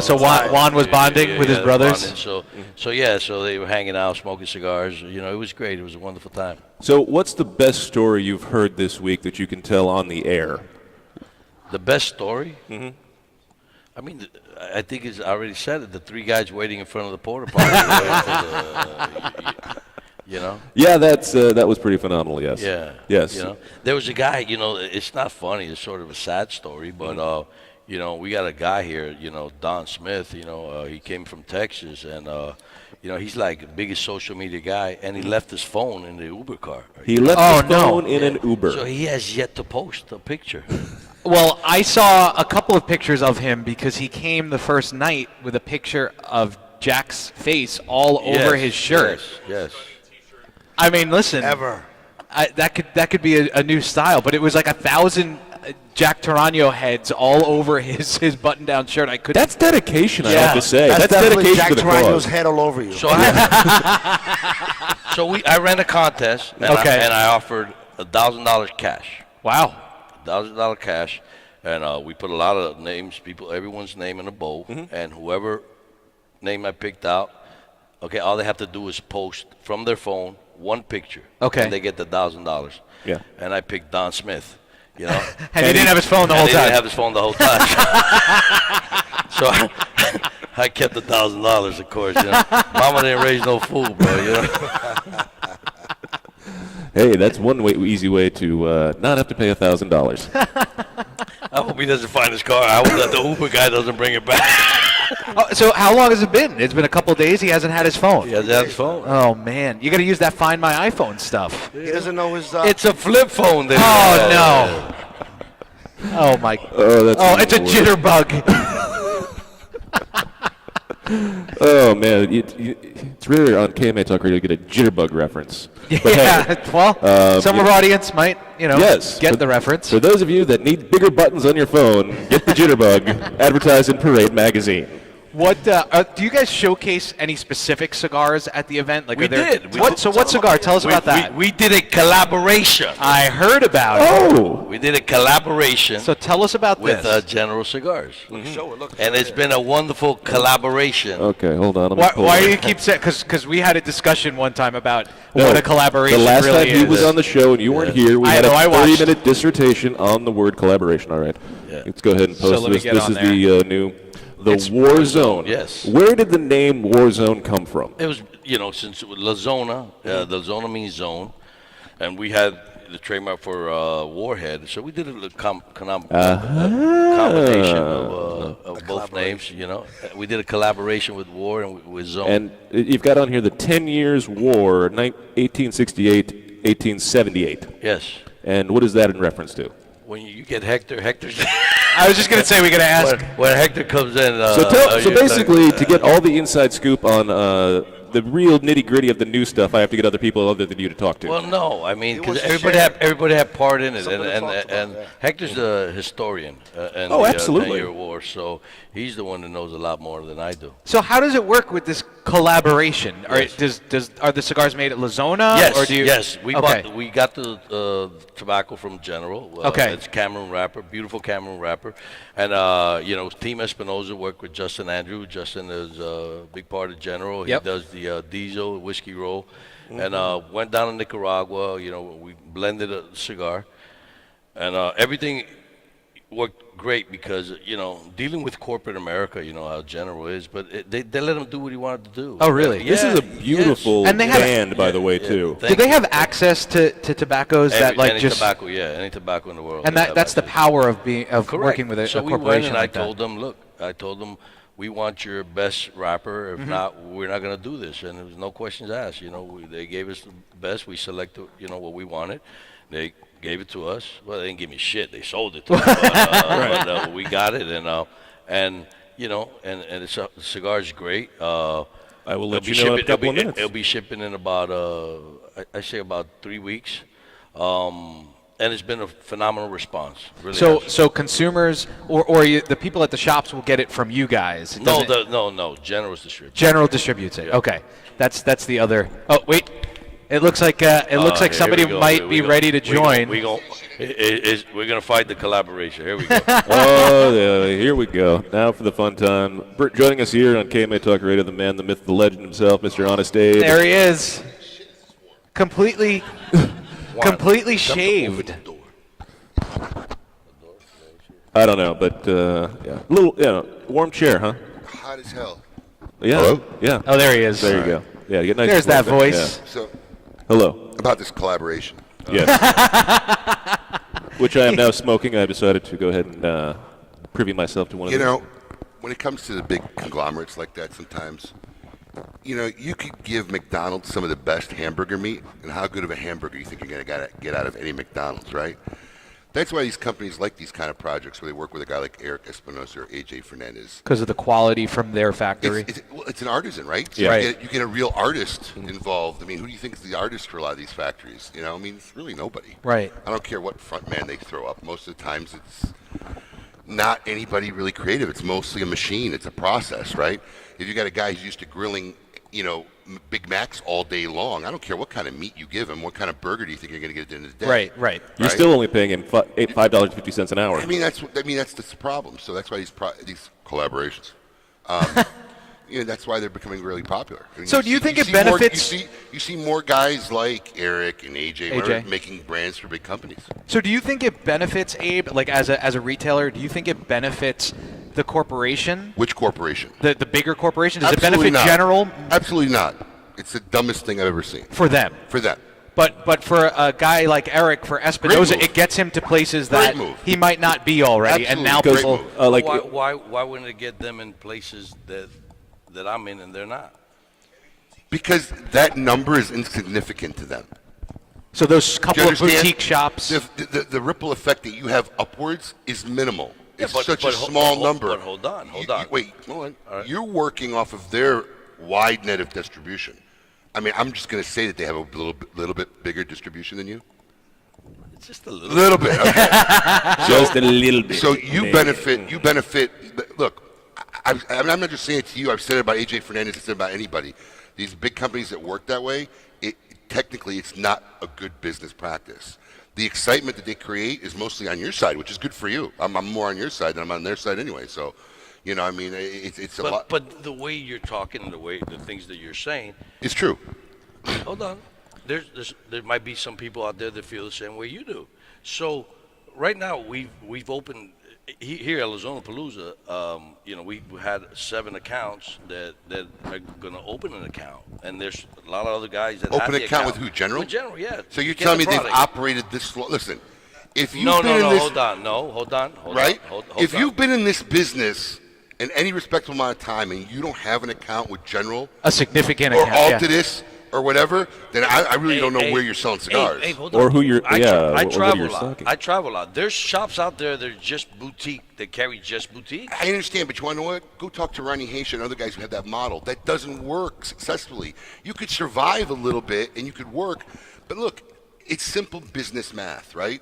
So Juan was bonding with his brothers. Bonding. So they were hanging out, smoking cigars. It was great. It was a wonderful time. So what's the best story you've heard this week that you can tell on the air? The best story? Mm-hmm. I mean, I think I already said it. The three guys waiting in front of the porta potty. Yeah, that was pretty phenomenal. Yes. Yeah. Yes. There was a guy. It's not funny. It's sort of a sad story, but we got a guy here. Don Smith. He came from Texas, and he's like the biggest social media guy, and he left his phone in the Uber car. He left his phone in an Uber. So he has yet to post a picture. Well, I saw a couple of pictures of him because he came the first night with a picture of Jack's face all over his shirt. Yes. I mean, listen. Ever. That could be a new style, but it was like 1,000 Jack Tarano heads all over his button-down shirt. That's dedication, I have to say. That's dedication Jack to the Tarano's cause. head all over you. So I ran a contest, and I offered $1,000 cash. Wow. $1,000 cash, and we put a lot of names, everyone's name in a bowl, and whoever name I picked out, all they have to do is post from their phone one picture. Okay. And they get the $1,000. Yeah. And I picked Don Smith. And he didn't have his phone the whole time. He didn't have his phone the whole time. So I kept the $1,000, of course. Mama didn't raise no fool, bro. Hey, that's one easy way to not have to pay $1,000. I hope he doesn't find his car. I hope that the Uber guy doesn't bring it back. So how long has it been? It's been a couple days. He hasn't had his phone. He hasn't had his phone. Oh man, you got to use that Find My iPhone stuff. He doesn't know his. It's a flip phone. No. Oh my. It's a jitterbug. Oh man, it's rare on KMA Talk Radio to get a jitterbug reference. Well, some of our audience might, get the reference. For those of you that need bigger buttons on your phone, get the jitterbug. Advertised in Parade magazine. What do you guys showcase any specific cigars at the event? Like, we did. What cigar? Tell us about that. We did a collaboration. I heard about it. We did a collaboration. So tell us about with this. General Cigars. Show it. Look. And it's been a wonderful collaboration. Okay, hold on. Why do you keep saying? Because we had a discussion one time about what a collaboration the last really time he was on the show and you weren't here, we had a 30-minute dissertation on the word collaboration. All right. Yeah. Let's go ahead and post this. This is the new. It's War Zone. Yes. Where did the name War Zone come from? It was, since it was Lazona, Lazona means zone, and we had the trademark for Warhead, so we did a combination of both names. We did a collaboration with War and with Zone. And you've got on here the 10 Years War, 1868, 1878. Yes. And what is that in reference to? When you get Hector's. I was just going to say, we got to ask. When Hector comes in. So basically, to get all the inside scoop on the real nitty-gritty of the new stuff, I have to get other people other than you to talk to. Well, no. I mean, because everybody had part in it. And Hector's a historian in the absolutely. 10-Year War, so he's the one that knows a lot more than I do. So how does it work with this collaboration? Yes. Are the cigars made at Lazona? Yes, or do you, yes. We got the tobacco from General. It's Cameroon wrapper, beautiful Cameroon wrapper. And, Team Espinosa worked with Justin Andrew. Justin is a big part of General. He does the diesel whiskey roll. And went down to Nicaragua. We blended a cigar. And everything worked great because, dealing with corporate America, how General is, but they let him do what he wanted to do. Oh, really? This is a beautiful band, by the way, too. Do they have access to tobaccos any tobacco, any tobacco in the world. And that's the power of working with a corporation. We went and I told them, we want your best rapper. If not, we're not going to do this. And there was no questions asked. They gave us the best. We selected, what we wanted. They gave it to us. Well, they didn't give me shit. They sold it to us. But we got it, and you know, and the cigar is great. I will let you know in a couple of minutes. It'll be shipping in about, I say about 3 weeks. And it's been a phenomenal response. Really So consumers or the people at the shops will get it from you guys. No. General's distributor. General distributes it. Yeah. Okay, that's the other. Oh wait, it looks like somebody might be ready to join. We're gonna fight the collaboration. Here we go. Oh, here we go. Now for the fun time. Joining us here on KMA Talk Radio, the man, the myth, the legend himself, Mr. Honest Abe. There he is, completely shaved. I don't know, but yeah, a little, warm chair, huh? Hot as hell. Yeah. Hello? Yeah. Oh, there he is. There you go. Yeah, get nice. There's and that warm there. voice. Yeah. So, Hello. about this collaboration. Yes. Which I am now smoking. I've decided to go ahead and privy myself to one of You these. know, when it comes to the big conglomerates like that sometimes, you know, you could give McDonald's some of the best hamburger meat, and how good of a hamburger you think you're going to get out of any McDonald's, right? That's why these companies like these kind of projects where they work with a guy like Eric Espinosa or AJ Fernandez. Because of the quality from their factory. It's an artisan, right? So Yeah. you get a real artist involved. I mean, who do you think is the artist for a lot of these factories? You know, I mean, it's really nobody. Right. I don't care what front man they throw up. Most of the times it's not anybody really creative. It's mostly a machine. It's a process, right? If you got a guy who's used to grilling, you know, Big Macs all day long, I don't care what kind of meat you give him. What kind of burger do you think you're going to get at the end of the day? Right. You're still only paying him $5.50 an hour. I mean, that's the problem. So that's why these collaborations. You know, that's why they're becoming really popular. I mean, So do you think it see benefits- you see more guys like Eric and AJ. making brands for big companies. So do you think it benefits, Abe, like as a retailer, do you think it benefits the corporation? Which corporation? The bigger corporation? Does Absolutely it benefit not. General Absolutely not. It's the dumbest thing I've ever seen. for them? For them. But for a guy like Eric, for Espinosa, move. it gets him to places Great that move. he might not be already. And now Absolutely. people, Great move. Why wouldn't it get them in places that I'm in and they're not? Because that number is insignificant to them. so those couple Do you of understand? boutique shops. The ripple effect that you have upwards is minimal. It's but- such but a ho- small ho- number. but hold on. Wait, hold on. All right. You're working off of their wide net of distribution. I mean, I'm just going to say that they have a little bit bigger distribution than you. It's just a A little bit. Okay. Just a little bit. So you benefit. You benefit. Look, I'm not just saying it to you. I've said it about AJ Fernandez. I've said it about anybody. These big companies that work that way, technically it's not a good business practice. The excitement that they create is mostly on your side, which is good for you. I'm more on your side than I'm on their side anyway. So, you know, I mean, it's a lot. But the way you're talking, the things that you're saying, It's true. hold on. There might be some people out there that feel the same way you do. So right now we've opened here at Lazonapalooza. You know, we had 7 accounts that are going to open an account, and there's a lot of other guys that Open have an the account with who? General? With General, yeah. So you're Get telling me the they've product. operated this slow? Listen, if you've No, been in this, hold on. No, hold on. right? Hold If on. you've been in this business in any respectable amount of time and you don't have an account with General a significant or account. Yeah. Altadis or whatever, then I really don't know Hey, where you're selling cigars. Hey, hold Or on. who you're- I or what travel you're a lot. stocking. I travel a lot. There's shops out there that are just boutique, that carry just boutique. I understand, but you want to know what? Go talk to Ronnie Haitian and other guys who have that model. That doesn't work successfully. You could survive a little bit and you could work, but look, it's simple business math, right?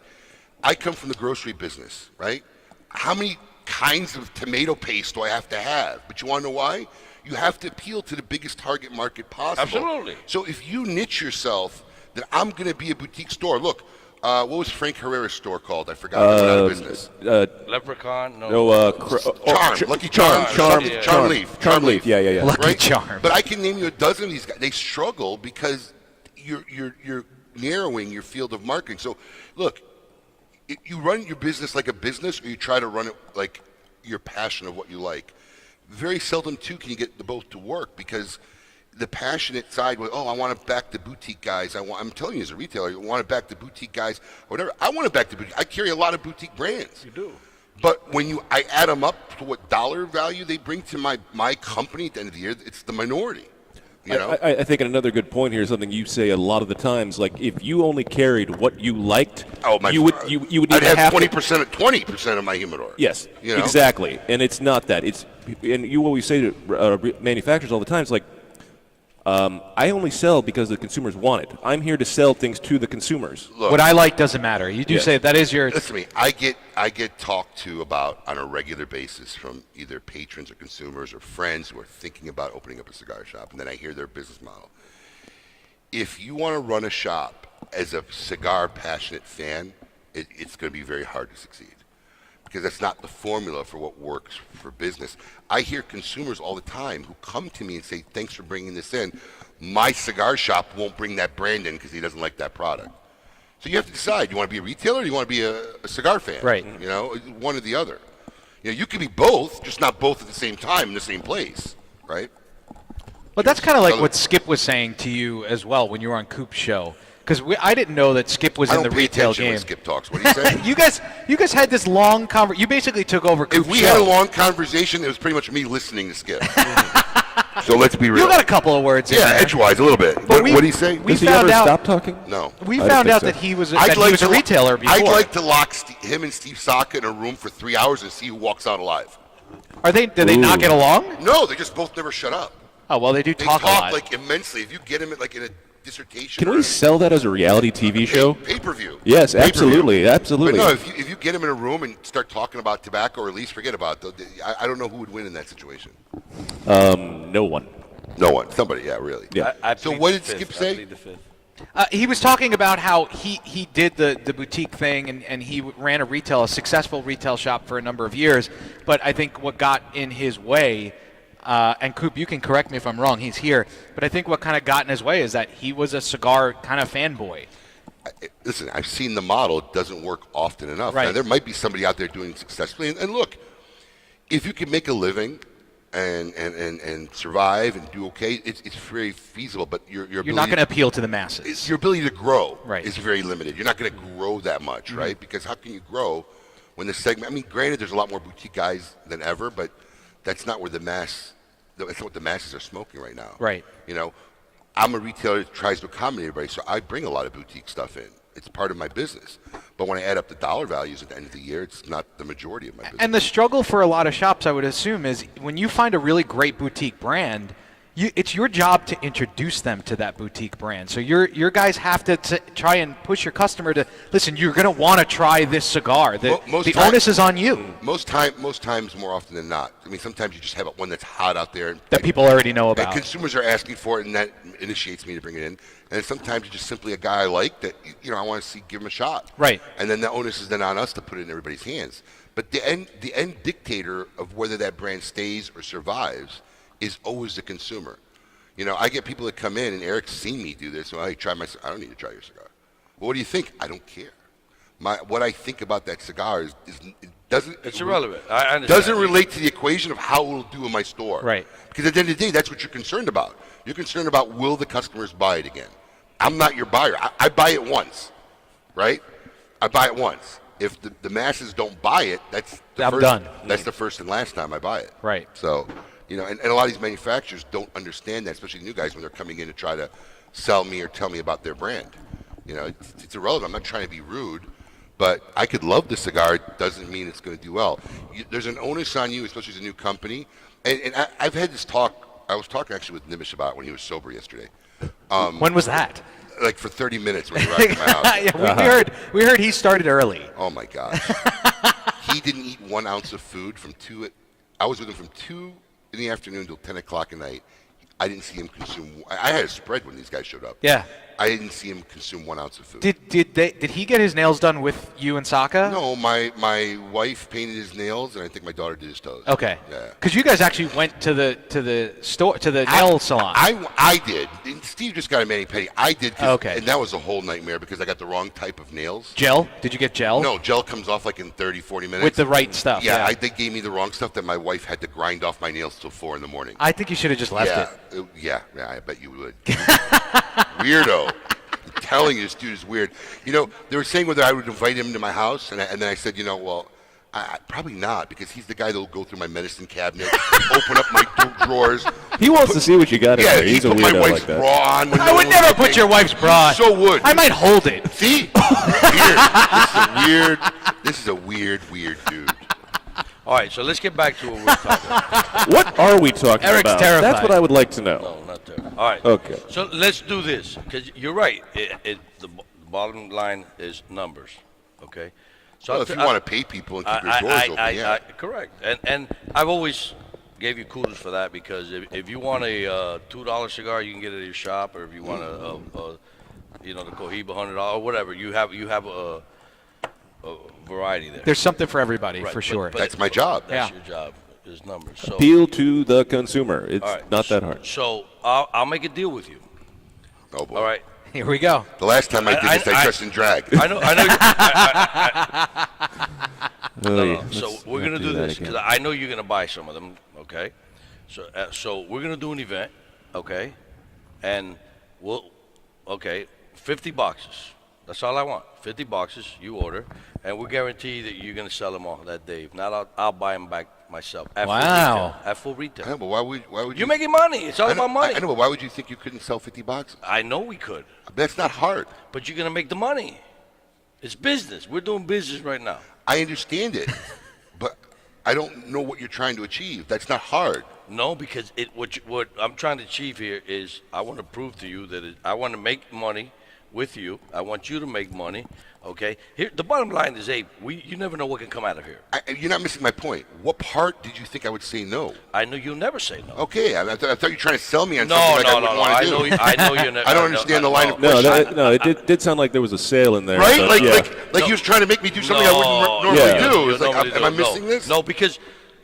I come from the grocery business, right? How many kinds of tomato paste do I have to have? But you want to know why? You have to appeal to the biggest target market possible. Absolutely. So if you niche yourself, then I'm going to be a boutique store. Look, what was Frank Herrera's store called? I forgot. It went out of business. Leprechaun, no. Charm, Lucky Charm, Charm Leaf, Charm Leaf. Yeah. Lucky right? Charm. But I can name you a dozen of these guys. They struggle because you're narrowing your field of marketing. So, look, you run your business like a business, or you try to run it like your passion of what you like. Very seldom, too, can you get the both to work because the passionate side with, I want to back the boutique guys. I'm telling you as a retailer, you want to back the boutique guys, or whatever. I want to back the boutique. I carry a lot of boutique brands. You do. But when I add them up to what dollar value they bring to my company at the end of the year, it's the minority. You know? I think another good point here is something you say a lot of the times. Like, if you only carried what you liked, you would need I'd to have have 20% of my humidor. Yes, You know? exactly. And it's not that. And you always say to manufacturers all the time, it's like, I only sell because the consumers want it. I'm here to sell things to the consumers. Look, What I like doesn't matter. You do Yes. say that is your. listen to me. I get talked to about on a regular basis from either patrons or consumers or friends who are thinking about opening up a cigar shop, and then I hear their business model. If you want to run a shop as a cigar passionate fan, it's going to be very hard to succeed because that's not the formula for what works for business. I hear consumers all the time who come to me and say, "Thanks for bringing this in. My cigar shop won't bring that brand in because he doesn't like that product." So you have to decide: you want to be a retailer, or you want to be a cigar fan? Right. You know, one or the other. You know, you can be both, just not both at the same time in the same place, right? But that's kind of like Other- what Skip was saying to you as well when you were on Coop's show. Because I didn't know that Skip was I in don't the pay retail attention game. when Skip talks. What do you say? You guys had this long conversation. You basically took over Coop's If we show. had a long conversation, it was pretty much me listening to Skip. So let's be real. You got a couple of words. in Yeah, there. edgewise a little bit. What we- did he say? we Does he found ever out- stop talking? No. We I don't found think out so. that he was a retailer before. I'd like to lock him and Steve Saka in a room for 3 hours and see who walks out alive. Did they not Ooh. get along? No, they just both never shut up. Oh well, they do They talk talk, a lot. like immensely. If you get him like in a dissertation, Can or we sell that as a reality TV show? pay-per-view? Yes, Pay-per-view. absolutely, absolutely. But no, if you get him in a room and start talking about tobacco or lease, forget about it. I don't know who would win in that situation. No one. No one. Somebody. Yeah, really. Yeah. I So plead what the did fifth. Skip I say? plead the fifth. He was talking about how he did the boutique thing and he ran a successful retail shop for a number of years. But I think what got in his way, and Coop, you can correct me if I'm wrong, he's here, but I think what kind of got in his way is that he was a cigar kind of fanboy. Listen, I've seen the model. It doesn't work often enough. Right. Now, there might be somebody out there doing it successfully. And look, if you can make a living and survive and do okay, it's very feasible. But your You're ability not going to appeal to the masses. your ability to grow Right. is very limited. You're not going to grow that much, right? Because how can you grow when the segment? I mean, granted, there's a lot more boutique guys than ever, but that's not where that's not what the masses are smoking right now. Right. You know, I'm a retailer that tries to accommodate everybody, so I bring a lot of boutique stuff in. It's part of my business. But when I add up the dollar values at the end of the year, it's not the majority of my business. And the struggle for a lot of shops, I would assume, is when you find a really great boutique brand, it's your job to introduce them to that boutique brand. So your guys have to try and push your customer to, listen, you're going to want to try this cigar. The onus is on you. Most times, more often than not. I mean, sometimes you just have one that's hot out there. That people already know And about. consumers are asking for it, and that initiates me to bring it in. And sometimes it's just simply a guy I like that, I want to give him a shot. Right. And then the onus is then on us to put it in everybody's hands. But the end dictator of whether that brand stays or survives is always the consumer. I get people that come in, and Eric's seen me do this. Well, I don't need to try your cigar. Well, what do you think? I don't care. What I think about that cigar is it doesn't. It's irrelevant. I understand. Doesn't relate to the equation of how it will do in my store. Right. Because at the end of the day, that's what you're concerned about. You're concerned about will the customers buy it again. I'm not your buyer. I buy it once, right? I buy it once. If the masses don't buy it, that's the I'm first, done. That's the first and last time I buy it. Right. So, and a lot of these manufacturers don't understand that, especially new guys when they're coming in to try to sell me or tell me about their brand. It's irrelevant. I'm not trying to be rude, but I could love the cigar. It doesn't mean it's going to do well. There's an onus on you, especially as a new company. And I've had this talk. I was talking actually with Nimish about it when he was sober yesterday. When was that? Like for 30 minutes when he arrived at my house. Yeah, we heard he started early. Oh my gosh. He didn't eat 1 ounce of food from 2. I was with him from 2 in the afternoon till 10 o'clock at night. I didn't see him consume. I had a spread when these guys showed up. Yeah. I didn't see him consume 1 ounce of food. Did he get his nails done with you and Saka? No, my wife painted his nails, and I think my daughter did his toes. Okay. Yeah. Because you guys actually went to the store, to the nail salon. I did. And Steve just got a mani-pedi. I did. Okay. And that was a whole nightmare because I got the wrong type of nails. Gel? Did you get gel? No, gel comes off like in 30, 40 minutes. With the right stuff. Yeah, they gave me the wrong stuff that my wife had to grind off my nails till 4 in the morning. I think you should have just left it. Yeah, I bet you would. Weirdo. I'm telling you, this dude is weird. They were saying whether I would invite him to my house, and then I said, well, Probably not, because he's the guy that will go through my medicine cabinet, open up my drawers. He wants to see what you got in Yeah, there. he He's a put my weirdo wife's like that. bra on. When I no would one never was put looking. your wife's bra on. So would. I might hold it. See? Weird. This is a weird dude. All right, so let's get back to what we're talking about. What are we talking Eric's about? terrified. That's what I would like to know. No, not there. All right. Okay. So let's do this, because you're right. The bottom line is numbers, okay? So Well, if you want to pay people and keep your doors open, yeah. correct. And I've always gave you kudos for that, because if you want a $2 cigar, you can get it at your shop, or if you want the Cohiba $100 or whatever, you have a variety there. There's something for everybody, Right, for sure. That's my job. That's Yeah. your job, is numbers. So, Appeal to the consumer. It's all right, not that hard. So I'll make a deal with you. Oh, boy. All right. Here we go. The last time I did this, I trust and drag. I know. No. So Let's we're not gonna do that this, because again. I know you're gonna buy some of them. Okay. So we're gonna do an event. Okay. And we'll. Okay. 50 boxes. That's all I want. 50 boxes. You order, and we guarantee that you're gonna sell them all that day. If not, I'll buy them back myself. At Wow. Full retail. At full I retail. know, but why would you? You're making money. It's all I know, about money. I know, but why would you think you couldn't sell 50 boxes? I know we could, That's not hard. but you're gonna make the money. It's business. We're doing business right now. I understand it, but I don't know what you're trying to achieve. That's not hard. No, because what I'm trying to achieve here is I want to prove to you that I want to make money with you. I want you to make money. Okay. Here, the bottom line is, Abe, you never know what can come out of here. You're not missing my point. What part did you think I would say no? I know you'll never say no. Okay, I thought you were trying to sell me on No, something like I no, wouldn't no, no. want I to do. know, I know you're never. I don't understand the line of No, question. it did sound like there was a sale in there. Right? but Like, yeah. like he was trying to make me do something I wouldn't normally Yeah. do. It's like, Normally am I do. missing this? No, because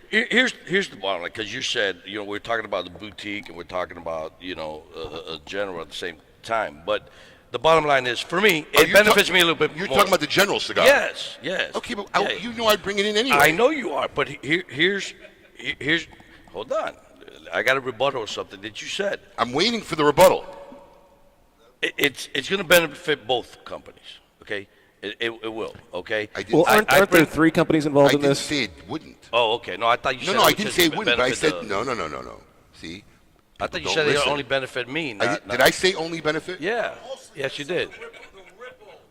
here's the bottom line. Because you said, we're talking about the boutique and we're talking about a general at the same time, but. The bottom line is, for me, it benefits me a little bit You're more. talking about the general cigar. Yes. Okay, but Yeah. you know I'd bring it in anyway. I know you are, but here's. Hold on, I got a rebuttal or something that you said. I'm waiting for the rebuttal. It's going to benefit both companies. Okay, it will. Okay. I didn't, Well, I, aren't there bring- three companies I involved in didn't this? say it wouldn't. Oh, okay. No, I thought you said. No, I it didn't would say it wouldn't, but I benefit said the- no. See? I thought you People said don't it listen. only benefit me. Did I say only benefit? Yeah. Yes, you did.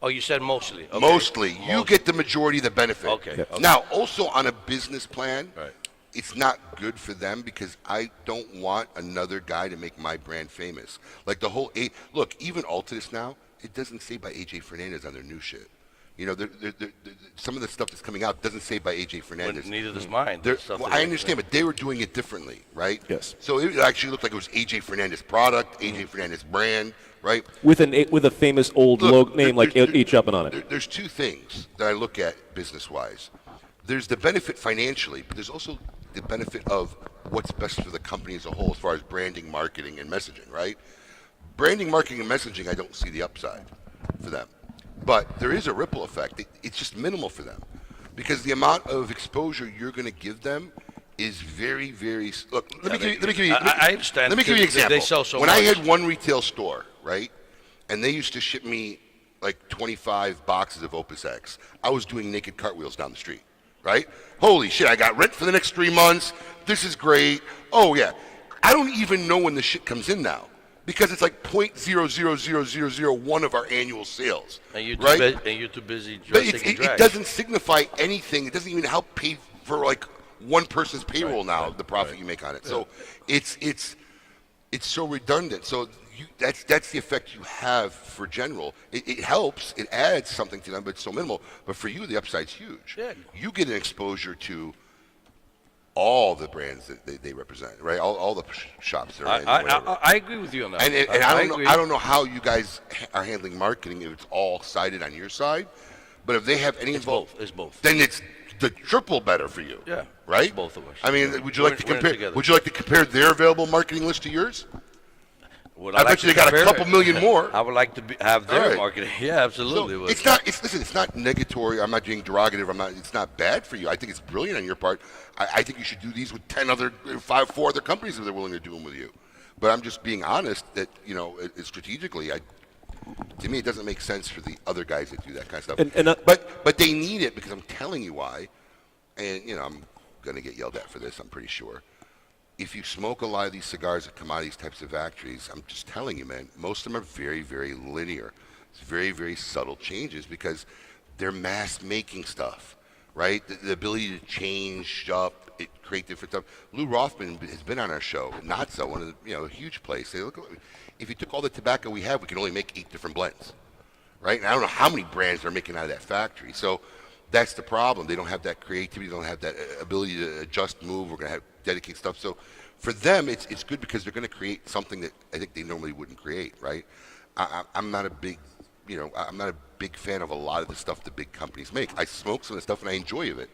Oh, you said mostly. Okay. Mostly. You get the majority of the benefit. Okay. Okay. Now, also on a business plan, Right. it's not good for them because I don't want another guy to make my brand famous. Like the whole look, even Altus now, it doesn't say by AJ Fernandez on their new shit. Some of the stuff that's coming out doesn't say by AJ Fernandez. But neither does mine. I understand, but they were doing it differently, right? Yes. So it actually looked like it was AJ Fernandez product, AJ Fernandez brand, right? With a famous old Look, name like H. Up and on it. There's two things that I look at business-wise. There's the benefit financially, but there's also the benefit of what's best for the company as a whole as far as branding, marketing, and messaging, right? Branding, marketing, and messaging, I don't see the upside for them. But there is a ripple effect. It's just minimal for them because the amount of exposure you're going to give them is very, very. Look, let me give you. I understand. Let me give you an because example. They sell so when much. I had one retail store, right, and they used to ship me like 25 boxes of Opus X, I was doing naked cartwheels down the street, right? Holy shit! I got rent for the next 3 months. This is great. Oh yeah, I don't even know when the shit comes in now. Because it's like 0.00001 of our annual sales, and you're too busy But dressing and it doesn't signify anything. It doesn't even help pay for like one person's payroll now. The profit you make on it. So it's so redundant. So that's the effect you have for general. It helps. It adds something to them, but it's so minimal. But for you, the upside's huge. Yeah. You get an exposure to all the brands that they represent, right? All the shops they're in. I agree with you on that. And I don't know how you guys are handling marketing if it's all sided on your side, but if they have any involvement, it's both. Then it's the triple better for you. Yeah, right. it's both of us. I mean, would you like to We're in it compare? together. Would you like to compare their available marketing list to yours? Would I bet you they got a couple million more. I would like to have their All right. marketing. Yeah, absolutely. So it's not. It's not negatory. I'm not being derogative. It's not bad for you. I think it's brilliant on your part. I think you should do these with 4 other companies if they're willing to do them with you. But I'm just being honest that strategically, to me, it doesn't make sense for the other guys that do that kind of stuff. And but they need it because I'm telling you why. and I'm going to get yelled at for this, I'm pretty sure. If you smoke a lot of these cigars that come out of these types of factories, I'm just telling you, man, most of them are very, very linear. It's very, very subtle changes because they're mass making stuff, right? The ability to change up, create different stuff. Lou Rothman has been on our show. Not so, one of the, a huge place. They look, if you took all the tobacco we have, we can only make 8 different blends, right? And I don't know how many brands they're making out of that factory. So that's the problem. They don't have that creativity. They don't have that ability to adjust, move. We're going to have dedicate stuff. So for them, it's good because they're going to create something that I think they normally wouldn't create, right? I'm not a big, I'm not a big fan of a lot of the stuff the big companies make. I smoke some of the stuff and I enjoy it,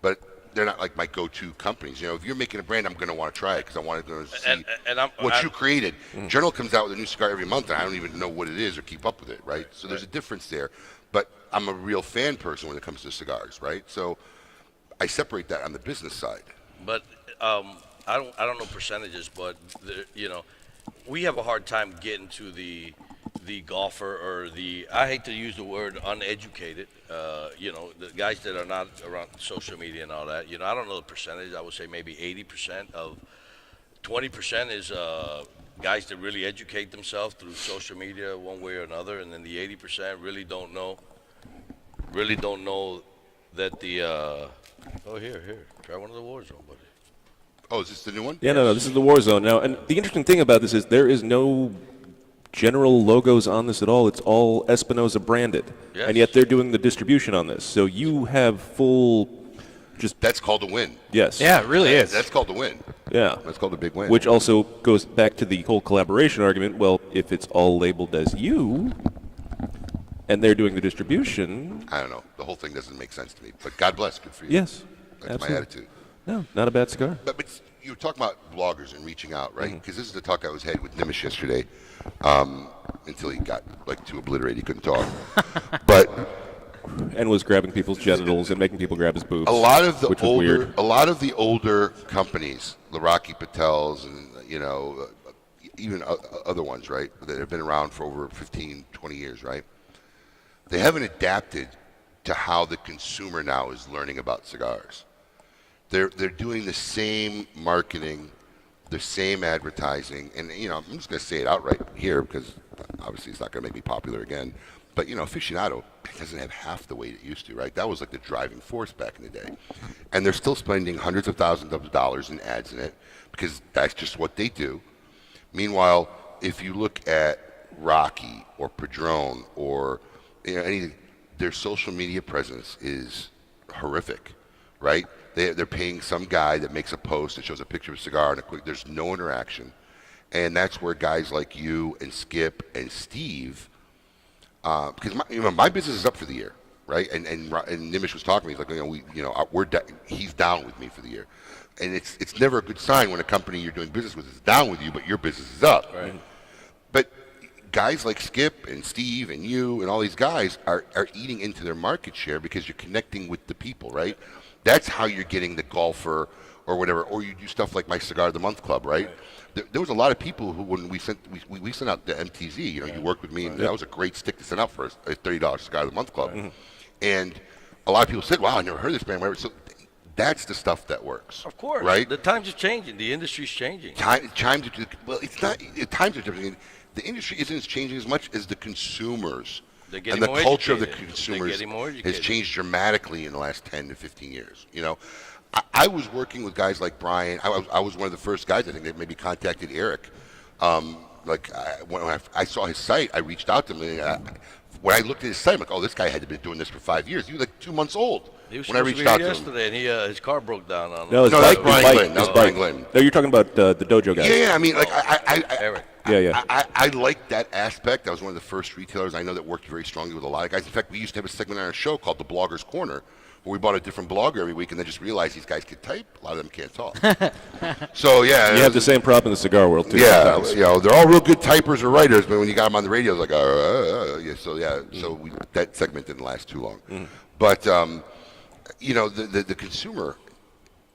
but they're not like my go-to companies. If you're making a brand, I'm going to want to try it because I want to see what you created. Journal comes out with a new cigar every month, and I don't even know what it is or keep up with it, right? So there's a difference there. But I'm a real fan person when it comes to cigars, right? So I separate that on the business side. But I don't know percentages, but we have a hard time getting to the golfer or I hate to use the word uneducated, the guys that are not around social media and all that. I don't know the percentage. I would say maybe 80% of 20% is guys that really educate themselves through social media one way or another, and then the 80% really don't know that here, try one of the Warzone, buddy. Oh, is this the new one? Yeah, no, this is the Warzone now. And the interesting thing about this is there is no general logos on this at all. It's all Espinosa branded. Yes. And yet they're doing the distribution on this. So you have full That's called a win. Yes. Yeah, it really is. That's called a win. Yeah. That's called a big win. Which also goes back to the whole collaboration argument. Well, if it's all labeled as you and they're doing the distribution. I don't know. The whole thing doesn't make sense to me. But God bless. Good for you. Yes. That's absolutely. my attitude. No, not a bad cigar. But you were talking about bloggers and reaching out, right? Because this is the talk I was had with Nimish yesterday, until he got too obliterated he couldn't talk. But And was grabbing people's genitals and making people grab his boobs. a lot of the which was weird. older companies, the Rocky Patels and even other ones, right, that have been around for over 15, 20 years, right? They haven't adapted to how the consumer now is learning about cigars. They're doing the same marketing, the same advertising, and I'm just going to say it outright here because obviously it's not going to make me popular again. But aficionado doesn't have half the weight it used to, right? That was like the driving force back in the day, and they're still spending hundreds of thousands of dollars in ads in it because that's just what they do. Meanwhile, if you look at Rocky or Padron or anything, their social media presence is horrific, right? They're paying some guy that makes a post that shows a picture of a cigar and there's no interaction. And that's where guys like you and Skip and Steve, because my business is up for the year, right? And Nimish was talking to me, he's like, he's down with me for the year. And it's never a good sign when a company you're doing business with is down with you, but your business is up. Right. But guys like Skip and Steve and you and all these guys are eating into their market share because you're connecting with the people, right? That's how you're getting the golfer or whatever, or you do stuff like my Cigar of the Month Club, right? There was a lot of people who, when we sent out the MTZ, you worked with me, and that was a great stick to send out for a $30 Cigar of the Month Club. Right. And a lot of people said, wow, I never heard of this band, whatever. So that's the stuff that works. Of course. Right? The times are changing. The industry's changing. Times are different. The industry isn't changing as much as the consumers. And the culture of the consumers has changed dramatically in the last 10 to 15 years. I was working with guys like Brian. I was one of the first guys, I think, that maybe contacted Eric. When I saw his site, I reached out to him. And when I looked at his site, I'm like, oh, this guy had been doing this for 5 years. He was like 2 months old when I reached out to him. Yesterday, and his car broke down on him. No, that's Brian Glenn. That was Brian Glenn. No, you're talking about the dojo guy. Yeah, I mean, Eric. I like that aspect. I was one of the first retailers I know that worked very strongly with a lot of guys. In fact, we used to have a segment on our show called The Blogger's Corner, where we bought a different blogger every week and then just realized these guys could type. A lot of them can't talk. So, yeah. You have the same problem in the cigar world, too. Yeah, they're all real good typers or writers, but when you got them on the radio, it's like, So that segment didn't last too long. But, the consumer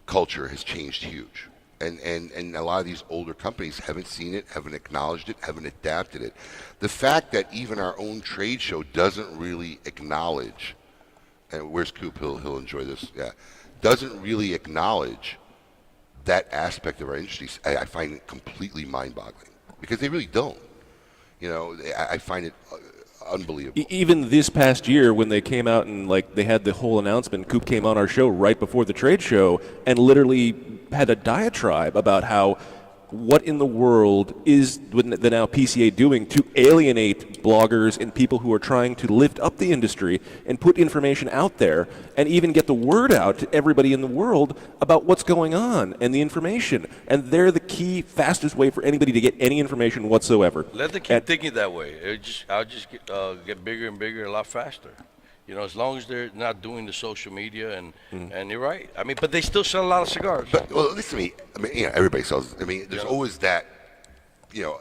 culture has changed huge. And a lot of these older companies haven't seen it, haven't acknowledged it, haven't adapted it. The fact that even our own trade show doesn't really acknowledge and where's Coop? He'll enjoy this. Yeah, doesn't really acknowledge that aspect of our industry. I find it completely mind-boggling because they really don't. You know, I find it unbelievable. Even this past year, when they came out and like they had the whole announcement, Coop came on our show right before the trade show and literally had a diatribe about how what in the world is the now PCA doing to alienate bloggers and people who are trying to lift up the industry and put information out there and even get the word out to everybody in the world about what's going on and the information. And they're the key, fastest way for anybody to get any information whatsoever. Let them keep thinking that way. I'll just get bigger and bigger a lot faster. You know, as long as they're not doing the social media and you're right. I mean, but they still sell a lot of cigars. But well, listen to me. I mean, you know, everybody sells. I mean, there's always that. You know,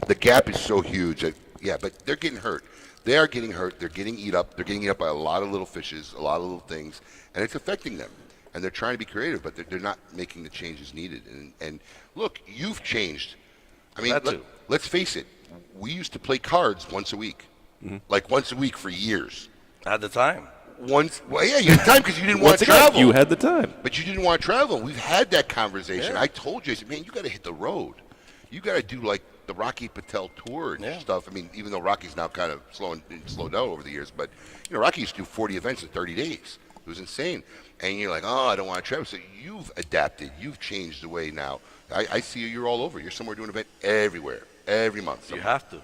the gap is so huge that but they're getting hurt. They are getting hurt. They're getting eat up. They're getting eat up by a lot of little fishes, a lot of little things, and it's affecting them. And they're trying to be creative, but they're not making the changes needed. And look, you've changed. I mean, let's face it. We used to play cards once a week, like once a week for years. At the time. Well, yeah, you had time because you didn't want to travel. You had the time. But you didn't want to travel. We've had that conversation. I told you, I said, man, you got to hit the road. You got to do like the Rocky Patel tour and stuff. I mean, even though Rocky's now kind of slowed down over the years, but you know, Rocky used to do 40 events in 30 days. It was insane. And you're like, oh, I don't want to travel. So you've adapted. You've changed the way now. I see you're all over. You're somewhere doing an event everywhere, every month. You have to.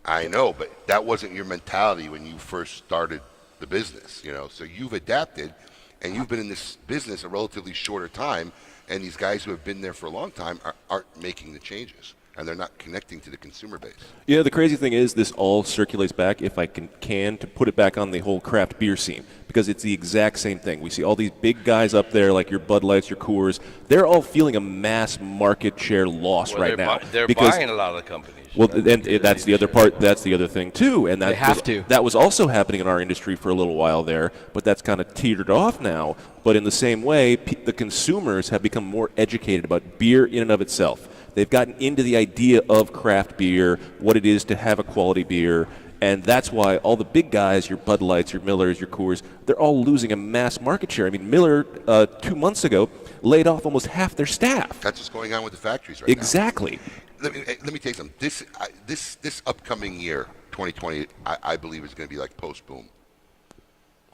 I know, but that wasn't your mentality when you first started the business, you know. So you've adapted, and you've been in this business a relatively shorter time, and these guys who have been there for a long time aren't making the changes, and they're not connecting to the consumer base. Yeah, the crazy thing is this all circulates back, if I can to put it back on the whole craft beer scene, because it's the exact same thing. We see all these big guys up there, like your Bud Lights, your Coors. They're all feeling a mass market share loss right now. They're buying a lot of companies. Well, and that's the other part. That's the other thing too, and that was also happening in our industry for a little while there, but that's kind of teetered off now. But in the same way, the consumers have become more educated about beer in and of itself. They've gotten into the idea of craft beer, what it is to have a quality beer, and that's why all the big guys, your Bud Lights, your Millers, your Coors, they're all losing a mass market share. I mean, Miller 2 months ago laid off almost half their staff. That's what's going on with the factories right now. Exactly. Let me tell you something. This upcoming year, 2020, I believe is going to be like post-boom.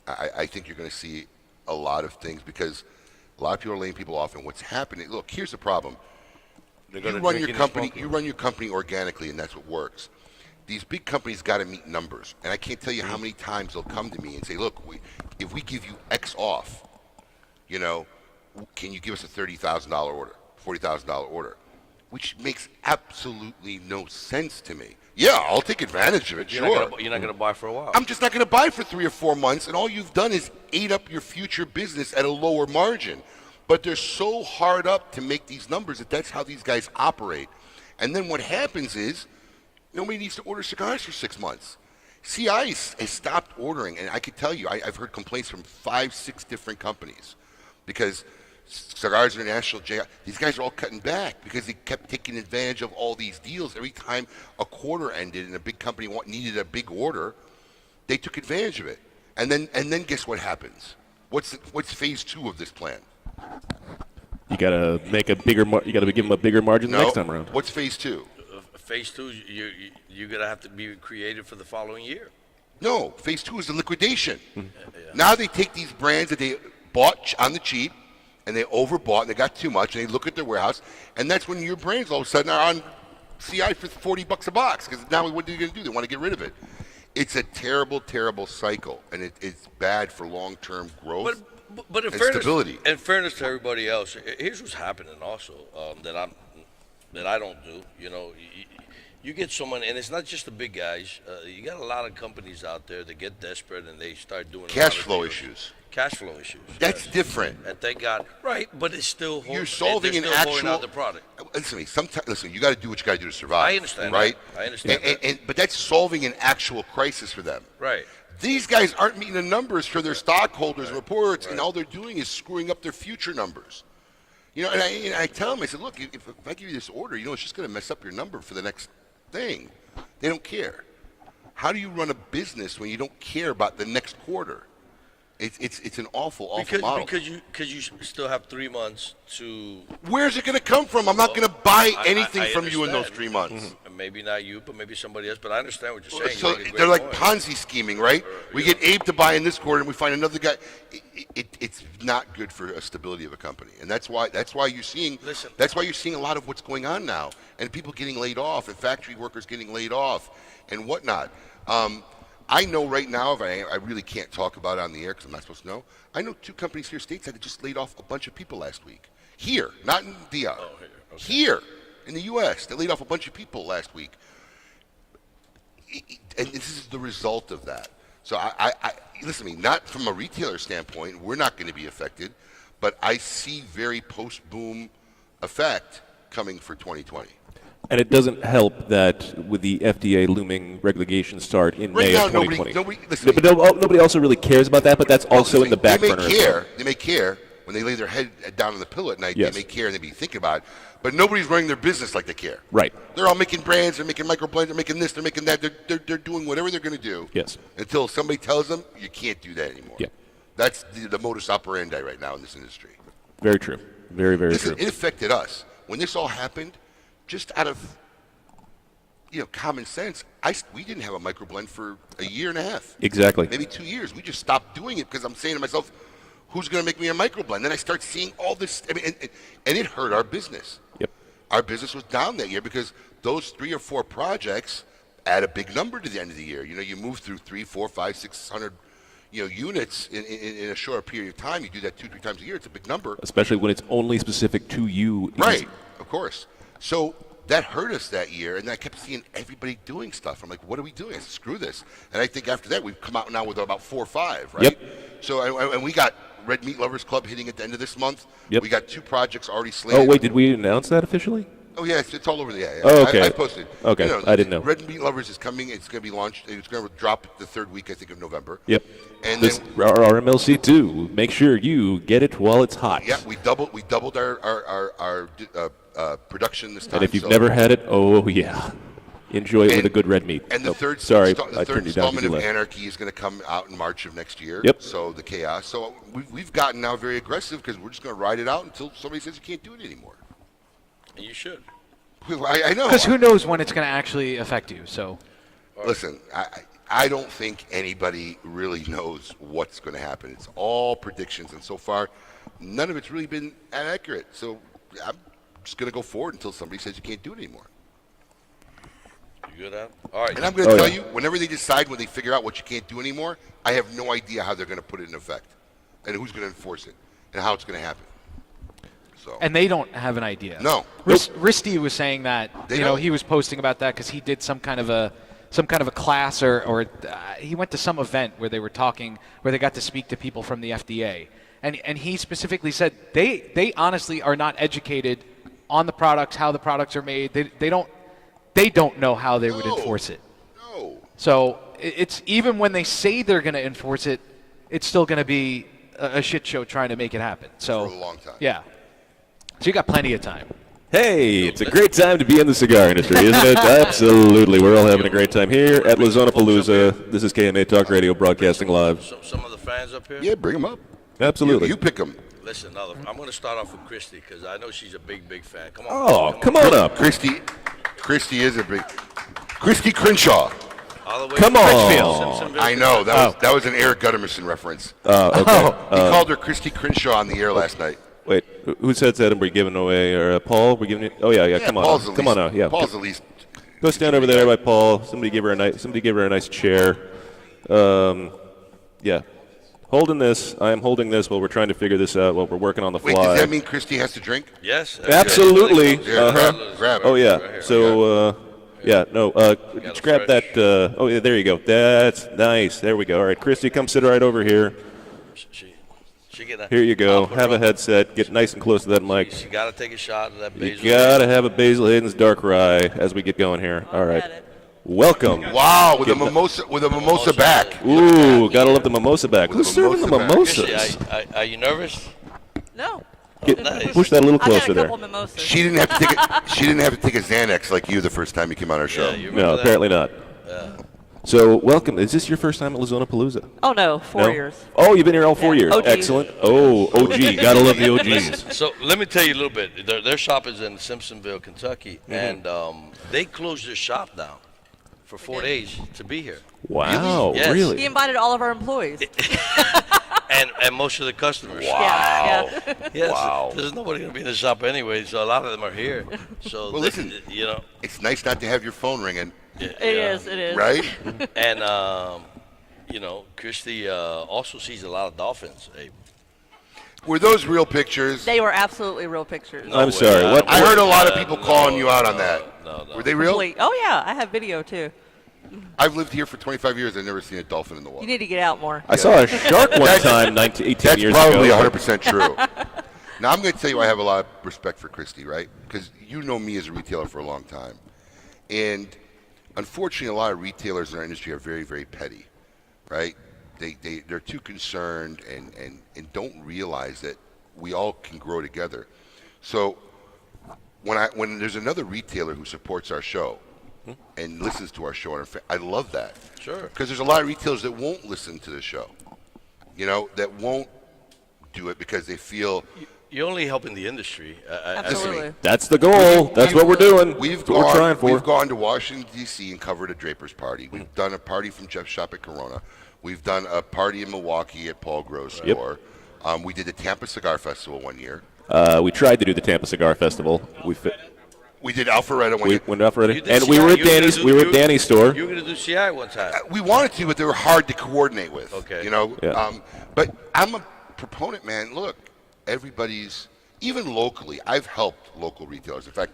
I think you're going to see a lot of things because a lot of people are laying people off. And what's happening? Look, here's the problem. You run your company organically, and that's what works. These big companies got to meet numbers, and I can't tell you how many times they'll come to me and say, "Look, if we give you X off, you know, can you give us a $30,000 order, $40,000 order?" Which makes absolutely no sense to me. Yeah, I'll take advantage of it, you're sure. You're not going to buy for a while. I'm just not going to buy for 3 or 4 months, and all you've done is ate up your future business at a lower margin. But they're so hard up to make these numbers that's how these guys operate. And then what happens is nobody needs to order cigars for 6 months. CI has stopped ordering, and I can tell you, I've heard complaints from 5, 6 different companies because Cigars International, these guys are all cutting back because they kept taking advantage of all these deals. Every time a quarter ended and a big company needed a big order, they took advantage of it. And then guess what happens? What's phase 2 of this plan? You gotta make a bigger. You gotta give them a bigger margin the next time around. What's phase 2? Phase 2, you're gonna have to be creative for the following year. No, phase 2 is the liquidation. Now they take these brands that they bought on the cheap, and they overbought, and they got too much, and they look at their warehouse, and that's when your brands all of a sudden are on CI for $40 a box, because now what are you going to do? They want to get rid of it. It's a terrible, terrible cycle, and it's bad for long-term growth but in and fairness, stability. In fairness to everybody else, here's what's happening also that I don't do. You know, you get someone, and it's not just the big guys. You got a lot of companies out there that get desperate, and they start doing cash flow issues. Cash flow issues. That's different. And thank God. Right, but it's still you're solving an actual out the product. Listen to me. Listen, you got to do what you got to do to survive. I understand. Right. I understand. But that's solving an actual crisis for them. Right. These guys aren't meeting the numbers for their stockholders reports, and all they're doing is screwing up their future numbers. You know, and I tell them, I said, look, if I give you this order, you know, it's just going to mess up your number for the next thing. They don't care. How do you run a business when you don't care about the next quarter? It's an awful because model. because you still have 3 months to. Where's it going to come from? I'm not going to buy I- anything I from you in those understand. 3 months. Maybe not you, but maybe somebody else. But I understand what you're saying. So You make a great they're like point. Ponzi scheming, right? We get Abe to buy in this quarter, and we find another guy. It's not good for a stability of a company, and that's why you're seeing. Listen. That's why you're seeing a lot of what's going on now, and people getting laid off, and factory workers getting laid off, and whatnot. I know right now, if I really can't talk about it on the air because I'm not supposed to know. I know 2 companies here stateside that just laid off a bunch of people last week. Here, not in DR. Oh, here. Okay. Here in the U.S., they laid off a bunch of people last week. And this is the result of that. So I listen to me, not from a retailer standpoint, we're not going to be affected, but I see very post-boom effect coming for 2020. And it doesn't help that with the FDA looming regulation start in Right May now, of 2020. listen to But me. nobody also really cares about that, but that's also in the back they burner. may as well. care. They may care when they lay their head down on the pillow at night. Yes. They may care and they be thinking about it. But nobody's running their business like they care. Right. They're all making brands. They're making microblends. They're making this. They're making that. They're doing whatever they're going to do. Yes. Until somebody tells them you can't do that anymore. Yeah. That's the modus operandi right now in this industry. Very true. Very, very Listen, true. it affected us when this all happened. Just out of common sense, we didn't have a microblend for a year and a half. Exactly. Maybe 2 years. We just stopped doing it because I'm saying to myself, who's going to make me a microblend? Then I start seeing all this. I mean, and it hurt our business. Yep. Our business was down that year because those 3 or 4 projects add a big number to the end of the year. You move through 3, 4, 5, 600, units in a short period of time. You do that 2-3 times a year. It's a big number. Especially when it's only specific to you. Right. Of course. So that hurt us that year, and I kept seeing everybody doing stuff. I'm like, what are we doing? I said, screw this. And I think after that, we've come out now with about 4 or 5, right? Yep. So, and we got Red Meat Lovers Club hitting at the end of this month. Yep. We got 2 projects already slated. Oh, wait, did we announce that officially? Oh, yeah, it's all over the yeah. Oh, okay. I posted. Okay, I didn't know. Red Meat Lovers is coming. It's going to be launched. It's going to drop the 3rd week, I think, of November. Yep. And This then, RMLC 2. Make sure you get it while it's hot. yeah, we doubled our production this time. And if you've so- never had it, oh, yeah. Enjoy it with a good red meat. And the Oh, third, sorry, the I third turned you down installment because you of left. Anarchy is going to come out in March of next year. Yep. So the Chaos. So we've gotten now very aggressive because we're just going to ride it out until somebody says you can't do it anymore. And you should. I know. Because who knows when it's going to actually affect you? So Listen, I don't think anybody really knows what's going to happen. It's all predictions, and so far, none of it's really been accurate. So I'm just going to go forward until somebody says you can't do it anymore. You good, Al? All right. And I'm going to tell yeah. you, whenever they decide, when they figure out what you can't do anymore, I have no idea how they're going to put it in effect, and who's going to enforce it, and how it's going to happen. So. and they don't have an idea. No. Risty was saying that They don't. he was posting about that because he did some kind of a class or he went to some event where they were talking where they got to speak to people from the FDA, and he specifically said they honestly are not educated on the products, how the products are made. They don't know how they would No. enforce it. No. So it's even when they say they're going to enforce it, it's still going to be a shit show trying to make it happen. So For a long time. Yeah. So you got plenty of time. Hey, it's a great time to be in the cigar industry, isn't it? Absolutely. We're all having a great time here at Lazonapalooza. This is KMA Talk Radio broadcasting live. Some of the fans up here? Yeah, bring them up. Absolutely. You pick them. Listen, no, I'm going to start off with Christy because I know she's a big, big fan. Come on. Oh, come on up. Christy is a big. Christy Crenshaw. All the way Come from on. Simpsonville. I know that was an Eric Guttermison reference. Okay. He called her Christy Crenshaw on the air last night. Wait, who said that? And we're giving away, or Paul? We're giving it. Oh yeah. Come on, Paul's now. the Come least- on now. Yeah. Paul's the least. Go stand over there by Paul. Somebody give her a nice chair. Yeah. Holding this. I am holding this while we're trying to figure this out. While we're working on the Wait, fly. does that mean Christy has to drink? Yes. Absolutely. Yeah, Uh-huh. grab it. Oh yeah. Right here. So yeah. No. Just grab fresh. that. Oh yeah. There you go. That's nice. There we go. All right, Christy, come sit right over here. She get a, Here you go. I'll put her Have a up. headset. Get nice and close to that mic. She got to take a shot of that You basil. gotta have a Basil Hayden's Dark Rye as we get going here. All right. Welcome. Wow, with a Get- mimosa back. Ooh, gotta love the mimosa back. With Who's the serving the mimosa back. Christy, mimosas? are you nervous? No. Get- nice. Push that a little I've had closer a there. couple mimosas. She didn't have to take a Xanax like you the first time you came on our show. Yeah, you remember No, that? apparently not. So welcome. Is this your first time at Lazonapalooza? Oh no, 4 years. Oh, you've been here all 4 Yeah. years. OGs. Excellent. Oh, OG. Gotta love the OGs. So let me tell you a little bit. Their shop is in Simpsonville, Kentucky, and they closed their shop down for 4 days to be here. Wow, Yes. really? He invited all of our employees. And most of the customers. Yeah. Yes, Wow. there's nobody going to be in the shop anyway, so a lot of them are here. So, Well, listen. you know. It's nice not to have your phone ringing, It is. right? And, you know, Christy also sees a lot of dolphins. Abe. Were those real pictures? They were absolutely real pictures. No I'm way. sorry, what- I heard a lot of Uh, people no, calling you out on no, that. No. Were they real? Complete. Oh yeah, I have video too. I've lived here for 25 years. I've never seen a dolphin in the water. You need to get out more. I saw a shark one time 18 That's years probably ago. 100% true. Now, I'm going to tell you I have a lot of respect for Christy, right? Because you know me as a retailer for a long time. And unfortunately, a lot of retailers in our industry are very, very petty, right? They're too concerned and don't realize that we all can grow together. So when there's another retailer who supports our show and listens to our show, I love that. Sure. Because there's a lot of retailers that won't listen to the show, that won't do it because they feel. You're only helping the industry. Absolutely. That's the goal. That's what we're doing. We've That's what we're trying for. We've gone to Washington, D.C. and covered a Draper's party. We've done a party from Jeff's shop at Corona. We've done a party in Milwaukee at Paul Grove's Yep. store. We did the Tampa Cigar Festival one year. We tried to do the Tampa Cigar Festival. We did Alpharetta one We year. went up already, You did and we CI were at you were gonna Danny's. do- We were you- at Danny's store. You were going to do CI one time. We wanted to, but they were hard to coordinate with. Okay. Yeah. But I'm a proponent, man. Look, everybody's, even locally, I've helped local retailers. In fact,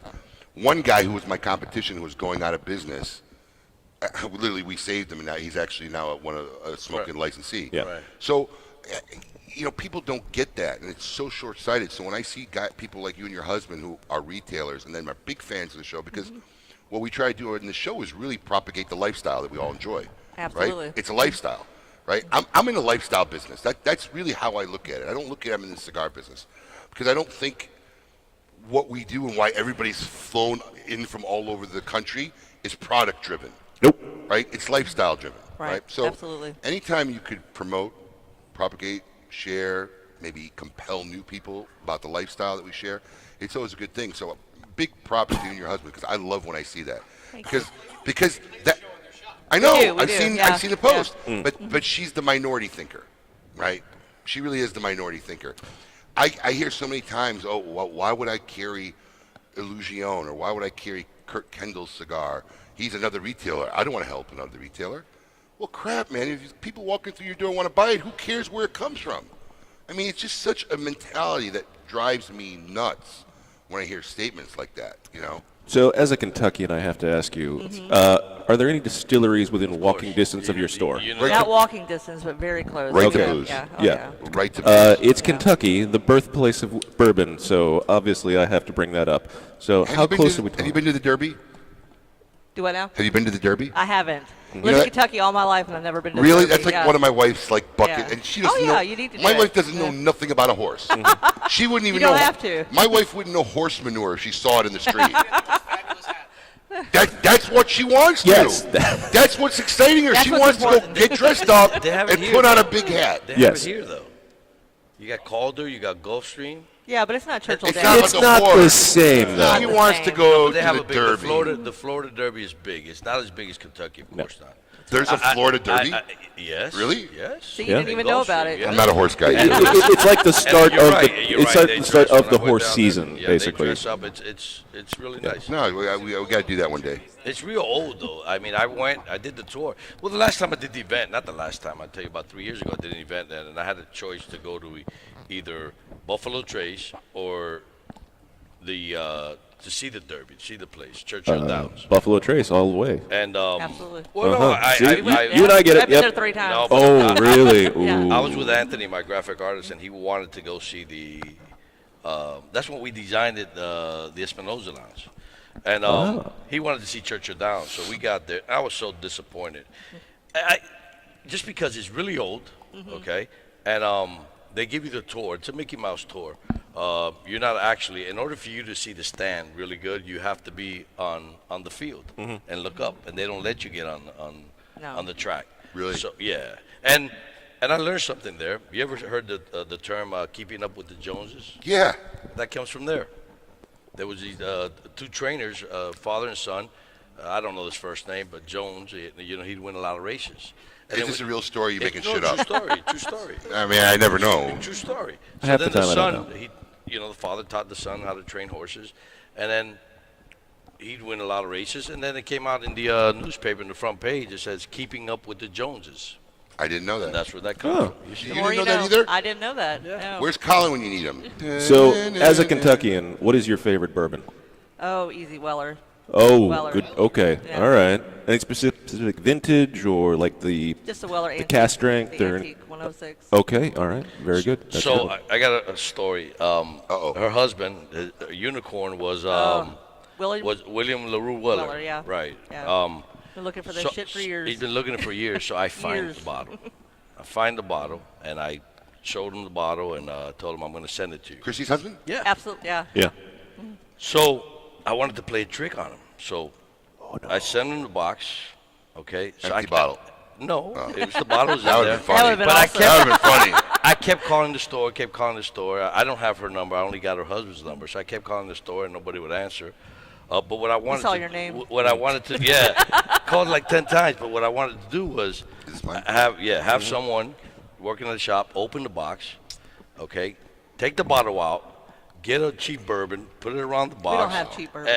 one guy who was my competition who was going out of business, literally we saved him, and now he's actually now one of a smoking licensee. Yeah. Right. So, people don't get that, and it's so short-sighted. So when I see people like you and your husband who are retailers, and then are big fans of the show, because what we try to do in the show is really propagate the lifestyle that we all enjoy. Absolutely. Right? It's a lifestyle, right? I'm in the lifestyle business. That's really how I look at it. I don't look at it in the cigar business, because I don't think what we do and why everybody's flown in from all over the country is product-driven. Nope. Right? It's lifestyle-driven. Right. So Absolutely. anytime you could promote, propagate, share, maybe compel new people about the lifestyle that we share, it's always a good thing. So big props to you and your husband, because I love when I see that. Because that, I know, We do, I've seen the post, yeah. but she's the minority thinker, right? She really is the minority thinker. I hear so many times, oh, well, why would I carry Illusion, or why would I carry Kurt Kendall's cigar? He's another retailer. I don't want to help another retailer. Well, crap, man. If people walking through your door want to buy it, who cares where it comes from? I mean, it's just such a mentality that drives me nuts when I hear statements like that, So, as a Kentuckian, I have to ask you: are there any distilleries within walking distance of your store? You know, Right. Not walking distance, but very close. Right to Yeah, booze. Yeah. Oh, Yeah. Right to It's Kentucky, the birthplace of bourbon. So, obviously, I have to bring that up. So, how close are we Have you talking? been to the Derby? Do I now? Have you been to the Derby? I haven't. Lived know in that- Kentucky all my life, and I've never been to Really? Derby. That's like Yeah. one of my wife's bucket, Yeah. and she doesn't Oh, yeah, know. you need to do my it. wife doesn't know Yeah. nothing about a horse. She wouldn't even You don't know. have to. My wife wouldn't know horse manure if she saw it in the street. That's what she wants to. Yes. That's what's exciting her. That's She what's wants to go important. get dressed up They have and it here. put on a big hat. They have Yes. it here, though. You got Calder, you got Gulfstream. Yeah, but it's not Churchill It's Downs. not It's the not the horse. same, She though. the wants to same. go They to have the a big. Derby. The Florida Derby is big. It's not as big as Kentucky, of course not. There's a Florida Derby. Yes. Really? Yes. See, you Yeah. didn't even know about it. Yeah. I'm not a horse guy. It's like the start You're of right, the. you're It's right. like They the start dress of the when I went horse down season, there. Yeah, basically. They dress up. It's really nice. No, we got to do that one day. It's real old though. I mean, I did the tour. Well, the last time I did the event, not the last time. I tell you, about 3 years ago, I did an event, and I had a choice to go to either Buffalo Trace or to see the Derby, to see the place, Churchill Downs. Buffalo Trace all the way. And Absolutely. Well, no, Uh-huh. See, I, you and I get it. I've been there Yep. 3 times. No, but Oh, really? Yeah. Ooh. I was with Anthony, my graphic artist, and he wanted to go see the. That's when we designed it, the Espinosa Lounge, and he wanted to see Churchill Downs. So we got there. I was so disappointed, just because it's really old, okay, and they give you the tour. It's a Mickey Mouse tour. You're not actually, in order for you to see the stand really good, you have to be on the field and look up, and they don't let you get on No. on the track. Really? So yeah, and I learned something there. You ever heard the term keeping up with the Joneses? Yeah. That comes from there. There was these two trainers, father and son. I don't know his first name, but Jones. He'd win a lot of races. And Is this a real story? You're making shit true up. story. True story. I mean, I never know. True story. So Half the then time I don't son, know. the father taught the son how to train horses, and then he'd win a lot of races. And then it came out in the newspaper in the front page. It says "Keeping Up with the Joneses," I didn't know and that. that's where that comes from. You see? You The more didn't know that either? I didn't know that. Yeah. No. Where's Colin when you need him? So, as a Kentuckian, what is your favorite bourbon? Oh, easy Weller. Oh, Weller. good. Okay, Yeah. all right. Any specific vintage or like the? Just a Weller antique. cast strength The or- antique 106. Okay, all right, very good. That's So good. I got a story. Uh-oh. Her husband, a unicorn, was William? William LaRue Weller. Weller, yeah. Right. Yeah. Been looking for this shit for years. He's been looking for years. So I find Years. the bottle. I find the bottle, and I showed him the bottle, and told him I'm going to send it to you. Chrissy's husband? Yeah. Absolutely, yeah. Yeah. So I wanted to play a trick on him. So I sent him the box. Okay. So Empty bottle. No, it was the bottle was in That would there. have been funny. would've been But I awesome. That would have been funny. I kept calling the store, I don't have her number. I only got her husband's number. So I kept calling the store, and nobody would answer. But what I wanted saw to, your name. What I wanted to, called like 10 times. But what I wanted to do was Is this mine? have someone working in the shop open the box, okay, take the bottle out, get a cheap bourbon, put it around the box. We don't have cheap bourbon.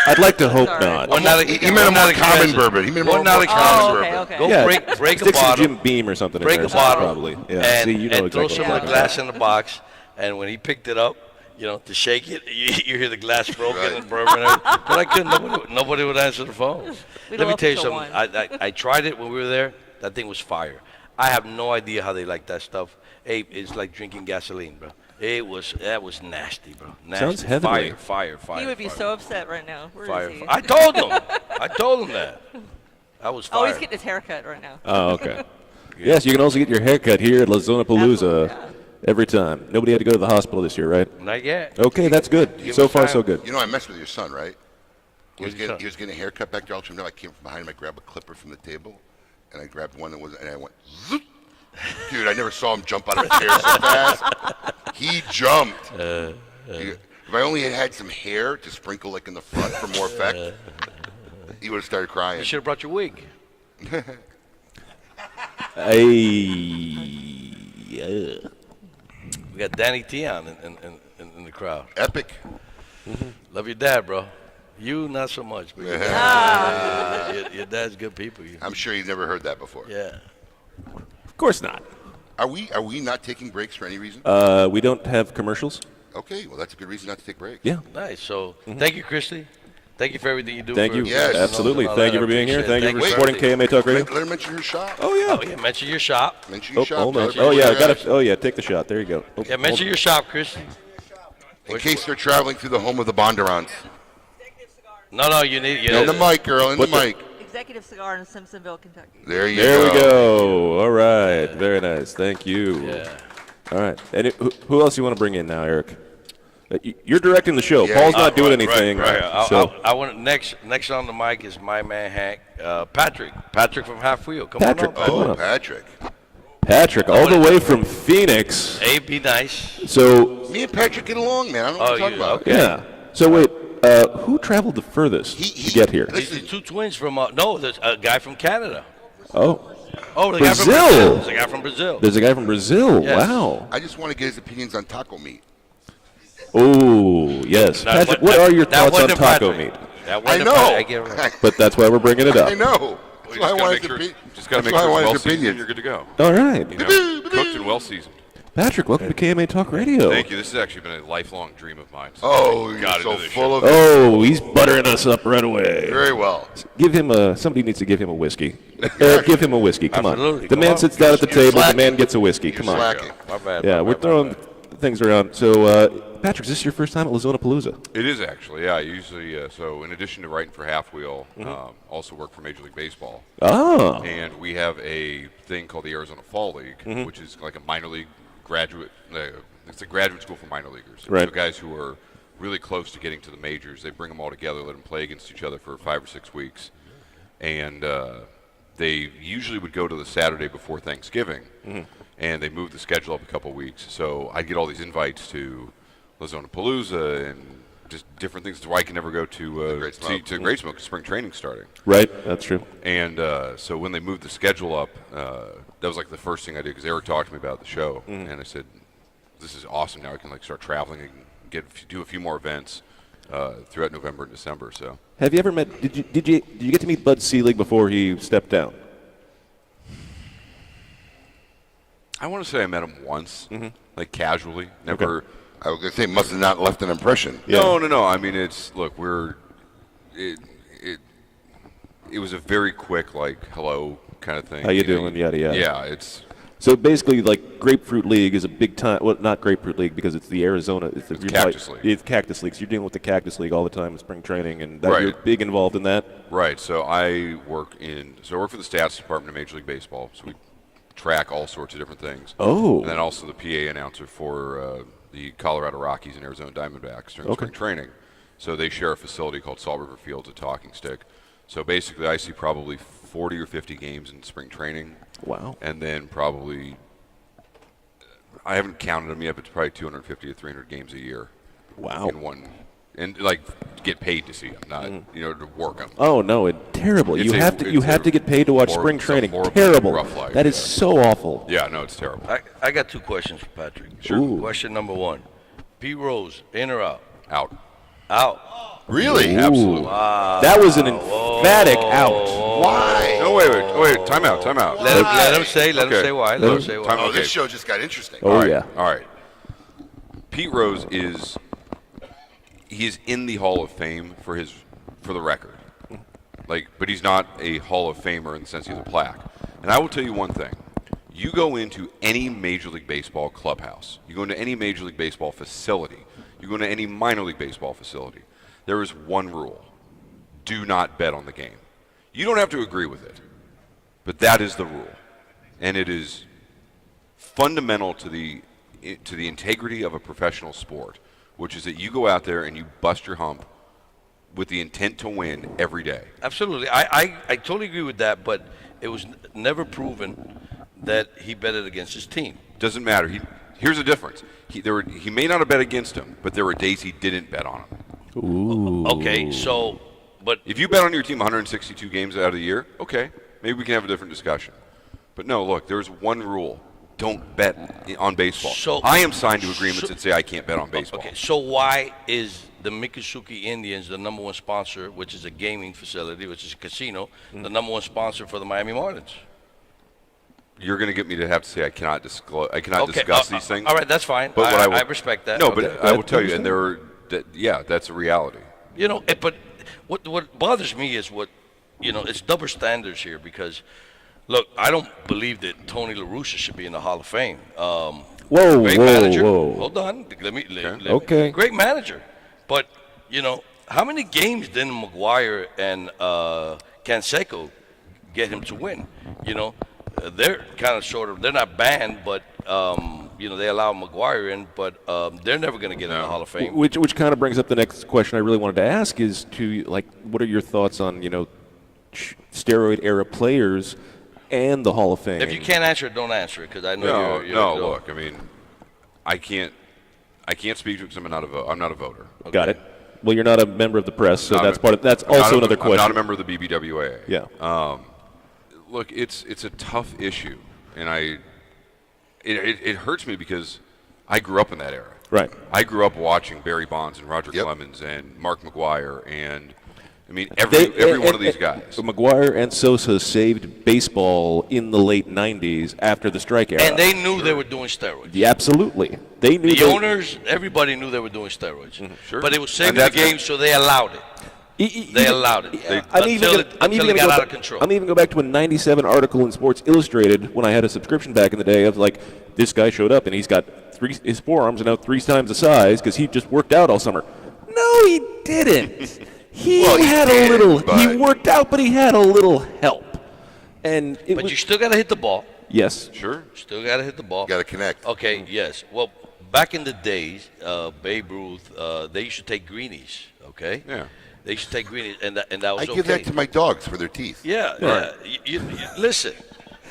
I'd like to hope Sorry. not. We're not, He meant a more common bourbon. He meant a We're more not common expensive. Oh, bourbon. okay, okay. Go Yeah, break a Stick some bottle. Jim Beam or something Break in a there. bottle, Probably. Yeah. and, See, you know and throw exactly some what of I'm the talking glass in the box. And when he picked it up, to shake it, you hear the glass broken Right. and bourbon. But I couldn't. Nobody would answer the phone. We Let me love tell you till something. one. I tried it when we were there. That thing was fire. I have no idea how they like that stuff. Hey, it's like drinking gasoline, bro. That was nasty, bro. Nasty. Sounds heavenly. Fire. He would be fire. so upset right now. Where is Fire. he? I told him that. I was fire. Oh, he's getting his hair cut right now. Oh, okay. Yes, you can also get your haircut here at Lazonapalooza Absolutely, yeah. every time. Nobody had to go to the hospital this year, right? Not yet. Okay, that's good. Give So us far, time. so good. You know, I messed with your son, right? He was What'd you say? getting a haircut back there. All of a sudden, I came from behind him. I grabbed a clipper from the table, and I grabbed one that was, and I went, zoop. Dude, I never saw him jump out of a chair so fast. He jumped. If I only had had some hair to sprinkle like in the front for more effect, he would have started crying. You should have brought your wig. Yeah. We got Danny T on in the crowd. Epic. Love your dad, bro. You not so much, but your dad's good people. I'm sure you've never heard that before. Yeah. Of course not. Are we not taking breaks for any reason? We don't have commercials. Okay, well that's a good reason not to take breaks. Yeah. Nice. So thank you, Christy. Thank you for everything you do. Thank for you. Yes. Absolutely. all Thank that. you for being here. I Thank you for appreciate it. supporting KMA Talk Radio. Let her mention her shop. Oh, yeah. Oh, yeah. Mention your shop. Mention your Oh, shop. hold on. tell Oh, yeah. everybody Got to. Oh, yeah. Take the shot. There you go. Oh, Yeah, mention hold- your shop, Christy. In case they're traveling through the home of the Bondurants. No, you need. In the mic, girl. In the What's the- mic. Executive Cigar in Simpsonville, Kentucky. There you There go. we go. All right. Very nice. Thank you. Yeah. All right. And who else you want to bring in now, Eric? You're directing the show. Yeah, Paul's not doing Right, anything. Right. So I want next on the mic is my man Hank, Patrick from Half Wheel. Come Patrick. on up. Come on Oh, up. Patrick. Patrick, all the way from Phoenix. Hey, be nice. So Me and Patrick get along, man. I don't know what you're talking about. okay. yeah. So wait, who traveled the furthest to get here? These are two twins from there's a guy from Canada. Oh, Oh, the guy from Brazil. Brazil. There's a guy from Brazil. there's a guy from Brazil. Yes. Wow. I just want to get his opinions on taco meat. Oh, yes. That Patrick, one- what that- are your that thoughts on wasn't taco Patrick. meat? That I wasn't know. Patrick. I give him- But that's why we're bringing it up. I know. That's why I wanted to be. Just got to That's make why I sure it's wanted well his seasoned. opinion. You're good to go. All right. You know, cooked and well seasoned. Patrick, welcome to KMA Talk Radio. Thank you. This has actually been a lifelong dream of mine. Oh, Got you're into so this full show. of it. Oh, he's buttering us up right away. Very well. Give him somebody needs to give him a whiskey. Eric, give him a whiskey. Come on. Absolutely. The Come man on. sits down at the You're table. The slacking. man gets a whiskey. Come You're on. slacking. My bad. Yeah, my we're bad, throwing my bad. things around. So, Patrick, is this your first time at Lazonapalooza? It is actually, yeah. I usually, so in addition to writing for Half Wheel, also work for Major League Baseball. Oh. And we have a thing called the Arizona Fall League, which is like a minor league graduate. It's a graduate school for minor leaguers. Right. So guys who are really close to getting to the majors, they bring them all together, let them play against each other for 5 or 6 weeks, and they usually would go to the Saturday before Thanksgiving, and they moved the schedule up a couple weeks. So I'd get all these invites to Lazonapalooza and just different things. That's why I can never go to Great Smoke, spring training starting. Right, that's true. And so when they moved the schedule up, that was like the first thing I did because Eric talked to me about the show, and I said, "This is awesome. Now I can like start traveling and do a few more events throughout November and December." So Have you ever met? Did you get to meet Bud Selig before he stepped down? I want to say I met him once, like casually. Never. Okay. I was going to say, must have not left an impression. Yeah. No. I mean, it was a very quick, like, hello kind of thing. How you doing? Yada yada. Yeah, it's So basically, like Grapefruit League is a big time. Well, not Grapefruit League because it's the Arizona. It's Cactus League. It's Cactus League. So you're dealing with the Cactus League all the time in spring training, and that Right. you're big involved in that. right. So I work for the stats department of Major League Baseball. So we track all sorts of different things. Oh. And then also the PA announcer for the Colorado Rockies and Arizona Diamondbacks during spring training. So they share a facility called Salt River Fields, a talking stick. So basically, I see probably 40 or 50 games in spring training. Wow. And then probably, I haven't counted them yet, but it's probably 250 to 300 games a year. Wow. In one, and like get paid to see them, not to work them. Oh no, terrible. It's You a- have to it's a get paid to watch horrible- spring it's a training. horrible, Terrible. rough life, That is yeah. so awful. Yeah, no, it's terrible. I got two questions for Patrick. Sure. Ooh. Question number one: Pete Rose, in or out? Out. Out. Really? Absolutely. That was an emphatic out. Why? No, wait. Time out. Let him say why. Let him say Time- why. Oh, okay. this show just got interesting. Oh, All right, yeah. All right. Pete Rose he's in the Hall of Fame for the record. But he's not a Hall of Famer in the sense he has a plaque. And I will tell you one thing. You go into any Major League Baseball clubhouse, you go into any Major League Baseball facility, you go into any minor league baseball facility, there is one rule. Do not bet on the game. You don't have to agree with it, but that is the rule. And it is fundamental to the integrity of a professional sport, which is that you go out there and you bust your hump with the intent to win every day. Absolutely. I totally agree with that, but it was never proven that he betted against his team. Doesn't matter. Here's the difference. He may not have bet against him, but there were days he didn't bet on him. Ooh. Okay, so, but If you bet on your team 162 games out of the year, okay, maybe we can have a different discussion. But no, look, there's one rule. Don't bet on baseball. So- I am signed to agreements that say I can't bet on baseball. okay, so why is the Miccosukee Indians the number one sponsor, which is a gaming facility, which is a casino, the number one sponsor for the Miami Marlins? You're going to get me to have to say I cannot discuss these things. All right, that's fine. But I respect that. No, but Okay. I will tell you, and that's a reality. You know, but what bothers me is it's double standards here because, look, I don't believe that Tony La Russa should be in the Hall of Fame. Whoa, Great whoa, manager. whoa. Hold on. Let me. Okay. Great manager, but how many games didn't McGuire and Canseco get him to win? They're kind of sort of. They're not banned, but they allow McGuire in, but they're never going to get in the Hall of Fame. Which kind of brings up the next question I really wanted to ask is what are your thoughts on steroid era players and the Hall of Fame? If you can't answer it, don't answer it because I know you're Look, I mean, I can't speak to it because I'm not a voter. Okay. Got it. Well, you're not a member of the press, so Not that's a- that's I'm not also a- another question. I'm not a member of the BBWAA. Yeah. Look, it's a tough issue, and it hurts me because I grew up in that era. Right. I grew up watching Barry Bonds and Roger Yep. Clemens and Mark McGuire and every one of these guys. McGuire and Sosa saved baseball in the late '90s after the strike era. And they knew they were doing steroids. Yeah, absolutely. They knew The owners, everybody knew they were doing steroids. Sure. But it was saving And the that's- game, so they allowed it. They allowed it. Until it got out of control. I'm even go back to a '97 article in Sports Illustrated when I had a subscription back in the day of this guy showed up and he's got his forearms are now 3 times the size because he just worked out all summer. No, he didn't. He worked out, but he had a little help. And But you still got to hit the ball. yes. Sure. Still got to hit the ball. Got to connect. Okay, yes. Well, back in the days, Babe Ruth, they used to take greenies, okay? Yeah. They used to take greenies, and that was I okay. give that to my dogs for their teeth. Yeah. You listen.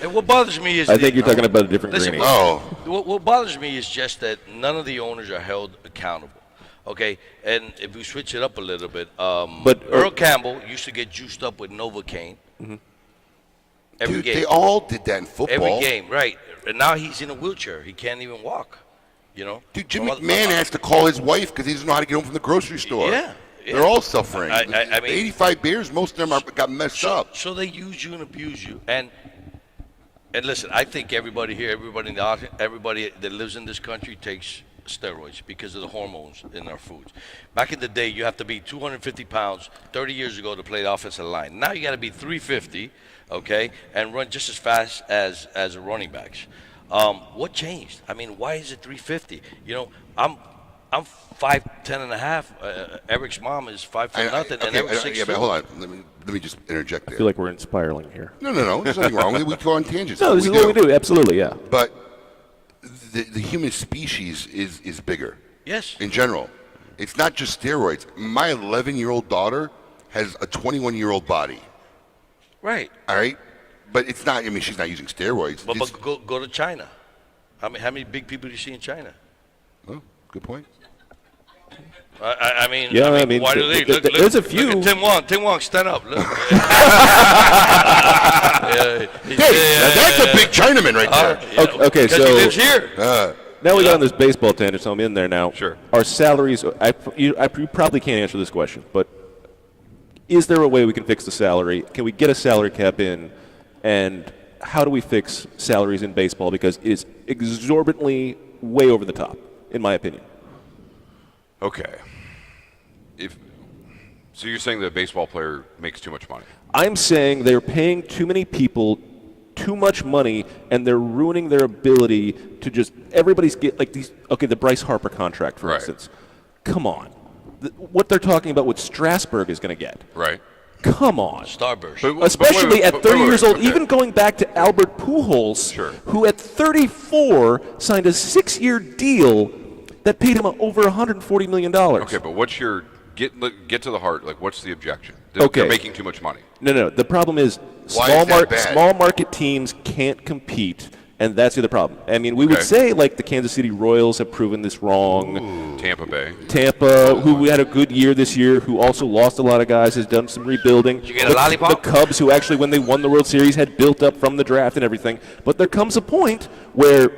And what bothers me is I think you're talking about a different listen, greenie. What bothers me is just that none of the owners are held accountable. Okay, and if we switch it up a little bit, Earl Campbell used to get juiced up with Novocaine every Dude, game. they all did that in football. Every game, right? And now he's in a wheelchair. He can't even walk. You know. Dude, Jim McMahon has to call his wife because he doesn't know how to get home from the grocery store. Yeah. They're all suffering. I mean, 85 beers, most of them got messed up. So they use you and abuse you. And listen, I think everybody here, everybody in the audience, everybody that lives in this country takes steroids because of the hormones in our foods. Back in the day, you have to be 250 pounds 30 years ago to play the offensive line. Now you got to be 350, okay, and run just as fast as the running backs. What changed? I mean, why is it 350? You know, I'm 5'10" and a half. Eric's mom is 5 foot nothing, and Eric's 6'2". But hold on. Let me just interject there. I feel like we're inspiraling here. No. There's nothing wrong with it. We go on tangents. No, this is what we do. Absolutely, yeah. But the human species is bigger. Yes. In general. It's not just steroids. My 11-year-old daughter has a 21-year-old body. Right. All right? But it's not, I mean, she's not using steroids. But go to China. I mean, how many big people do you see in China? Oh, good point. I mean, why do they? There's a few. Look at Tim Wong, stand up. Look. That's a big Chinaman right there. Okay, so he lives here. now we got on this baseball tangent, so I'm in there now. Sure. Our salaries, you probably can't answer this question, but is there a way we can fix the salary? Can we get a salary cap in? And how do we fix salaries in baseball? Because it's exorbitantly way over the top, in my opinion. Okay. So you're saying that a baseball player makes too much money? I'm saying they're paying too many people too much money, and they're ruining their ability to just everybody's get like these. Okay, the Bryce Harper contract, for instance. Come on, what they're talking about, what Strasburg is going to get. Right. Come on. Starburst. Especially at 30 years old, even going back to Albert Pujols, who at 34 signed a 6-year deal that paid him over $140 million. Okay, but what's your get to the heart? Like, what's the objection? They're making too much money. No. The problem is small market teams can't compete, and that's the other problem. I mean, we would say like the Kansas City Royals have proven this wrong. Ooh. Tampa, who had a good year this year, who also lost a lot of guys, has done some rebuilding. Did you get a lollipop? The Cubs, who actually, when they won the World Series, had built up from the draft and everything. But there comes a point where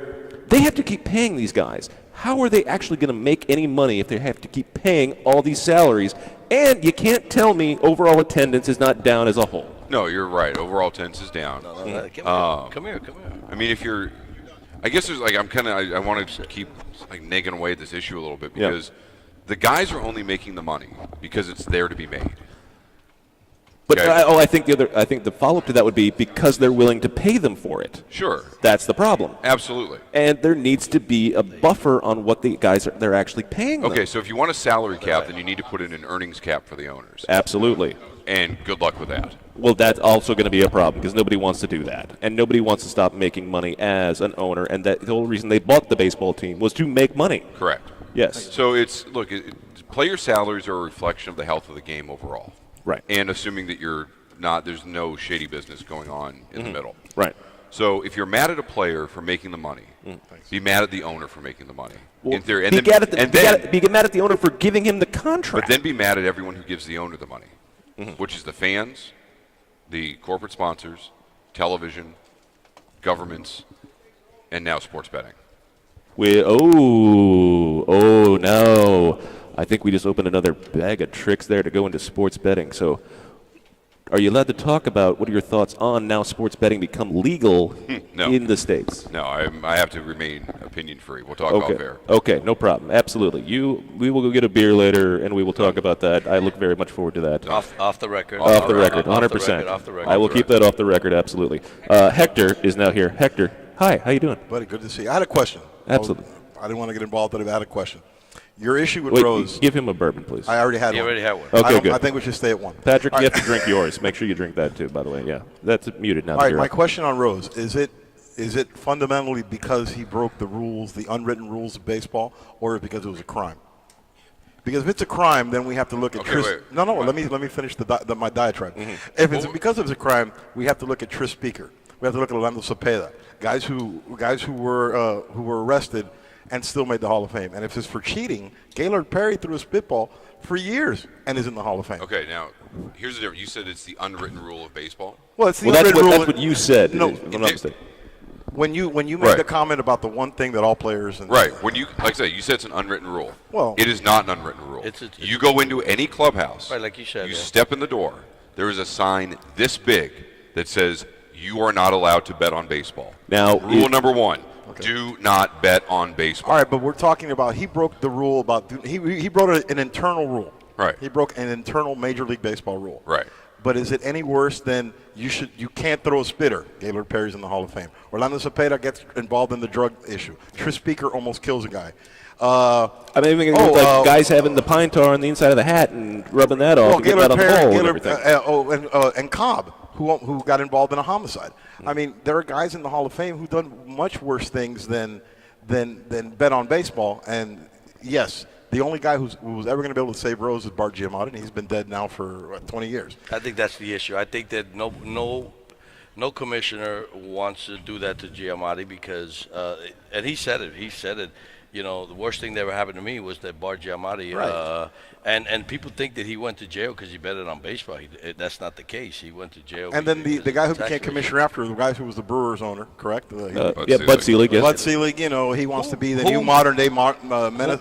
they have to keep paying these guys. How are they actually going to make any money if they have to keep paying all these salaries? And you can't tell me overall attendance is not down as a whole. No, you're right. Overall attendance is down. Come here. I mean, I guess there's like I want to keep like nagging away at this issue a little bit because the guys are only making the money because it's there to be made. But I think the follow-up to that would be because they're willing to pay them for it. Sure. That's the problem. Absolutely. And there needs to be a buffer on what the guys they're actually paying them. Okay, so if you want a salary cap, then you need to put in an earnings cap for the owners. Absolutely. And good luck with that. Well, that's also going to be a problem because nobody wants to do that. And nobody wants to stop making money as an owner. And that the whole reason they bought the baseball team was to make money. Correct. Yes. So player salaries are a reflection of the health of the game overall. Right. And assuming that there's no shady business going on in the middle. Right. So if you're mad at a player for making the money, be mad at the owner for making the money. Well, in theory. be mad at the owner for giving him the contract. But then be mad at everyone who gives the owner the money, which is the fans, the corporate sponsors, television, governments, and now sports betting. No. I think we just opened another bag of tricks there to go into sports betting. So are you allowed to talk about what are your thoughts on now sports betting become legal in the States? No, I have to remain opinion free. We'll talk off air. Okay, no problem. Absolutely. We will go get a beer later, and we will talk about that. I look very much forward to that. Off the record. Off the record, 100%. Off the record. I will keep that off the record, absolutely. Hector is now here. Hector, hi. How you doing? Buddy, good to see you. I had a question. Absolutely. I didn't want to get involved, but I had a question. Your issue with Wait, Rose. give him a bourbon, please. I already had You one. already had one. Okay, good. I think we should stay at one. Patrick, you have to drink yours. Make sure you drink that too, by the way. Yeah, that's muted now. All right, my question on Rose, is it fundamentally because he broke the rules, the unwritten rules of baseball, or because it was a crime? Because if it's a crime, then we have to look at Okay, Tris. wait. No, let me finish my diatribe. If it's because it's a crime, we have to look at Tris Speaker. We have to look at Orlando Cepeda, guys who were arrested and still made the Hall of Fame. And if it's for cheating, Gaylord Perry threw a spitball for years and is in the Hall of Fame. Okay, now here's the difference. You said it's the unwritten rule of baseball. Well, it's the Well, that's unwritten rule. what you said. No, if I'm not mistaken. when you made Right. the comment about the one thing that all players and Right. When you, like I said, you said it's an unwritten rule. Well- it is not an unwritten rule. It's you go into any clubhouse. Right, like you said, You yeah. step in the door. There is a sign this big that says you are not allowed to bet on baseball. Now, rule number one: do not bet on baseball. All right, but we're talking about he broke the rule about he broke an internal rule. Right. He broke an internal Major League Baseball rule. Right. But is it any worse than you can't throw a spitter? Gaylord Perry's in the Hall of Fame. Orlando Cepeda gets involved in the drug issue. Tris Speaker almost kills a guy. I mean, guys having the pine tar on the inside of the hat and rubbing that off and getting Gaylord out on the Perry, hole and everything. and Cobb, who got involved in a homicide. I mean, there are guys in the Hall of Fame who've done much worse things than bet on baseball. And yes, the only guy who was ever going to be able to save Rose is Bart Giamatti, and he's been dead now for 20 years. I think that's the issue. I think that no commissioner wants to do that to Giamatti because, and he said it. He said it. You know, the worst thing that ever happened to me was that Bart Giamatti, Right. and people think that he went to jail because he betted on baseball. That's not the case. He went to jail. And then the guy who because became of commissioner after, the guy who was the Brewers owner, correct? Bud Selig, yes. Bud Selig, he wants to be the new modern-day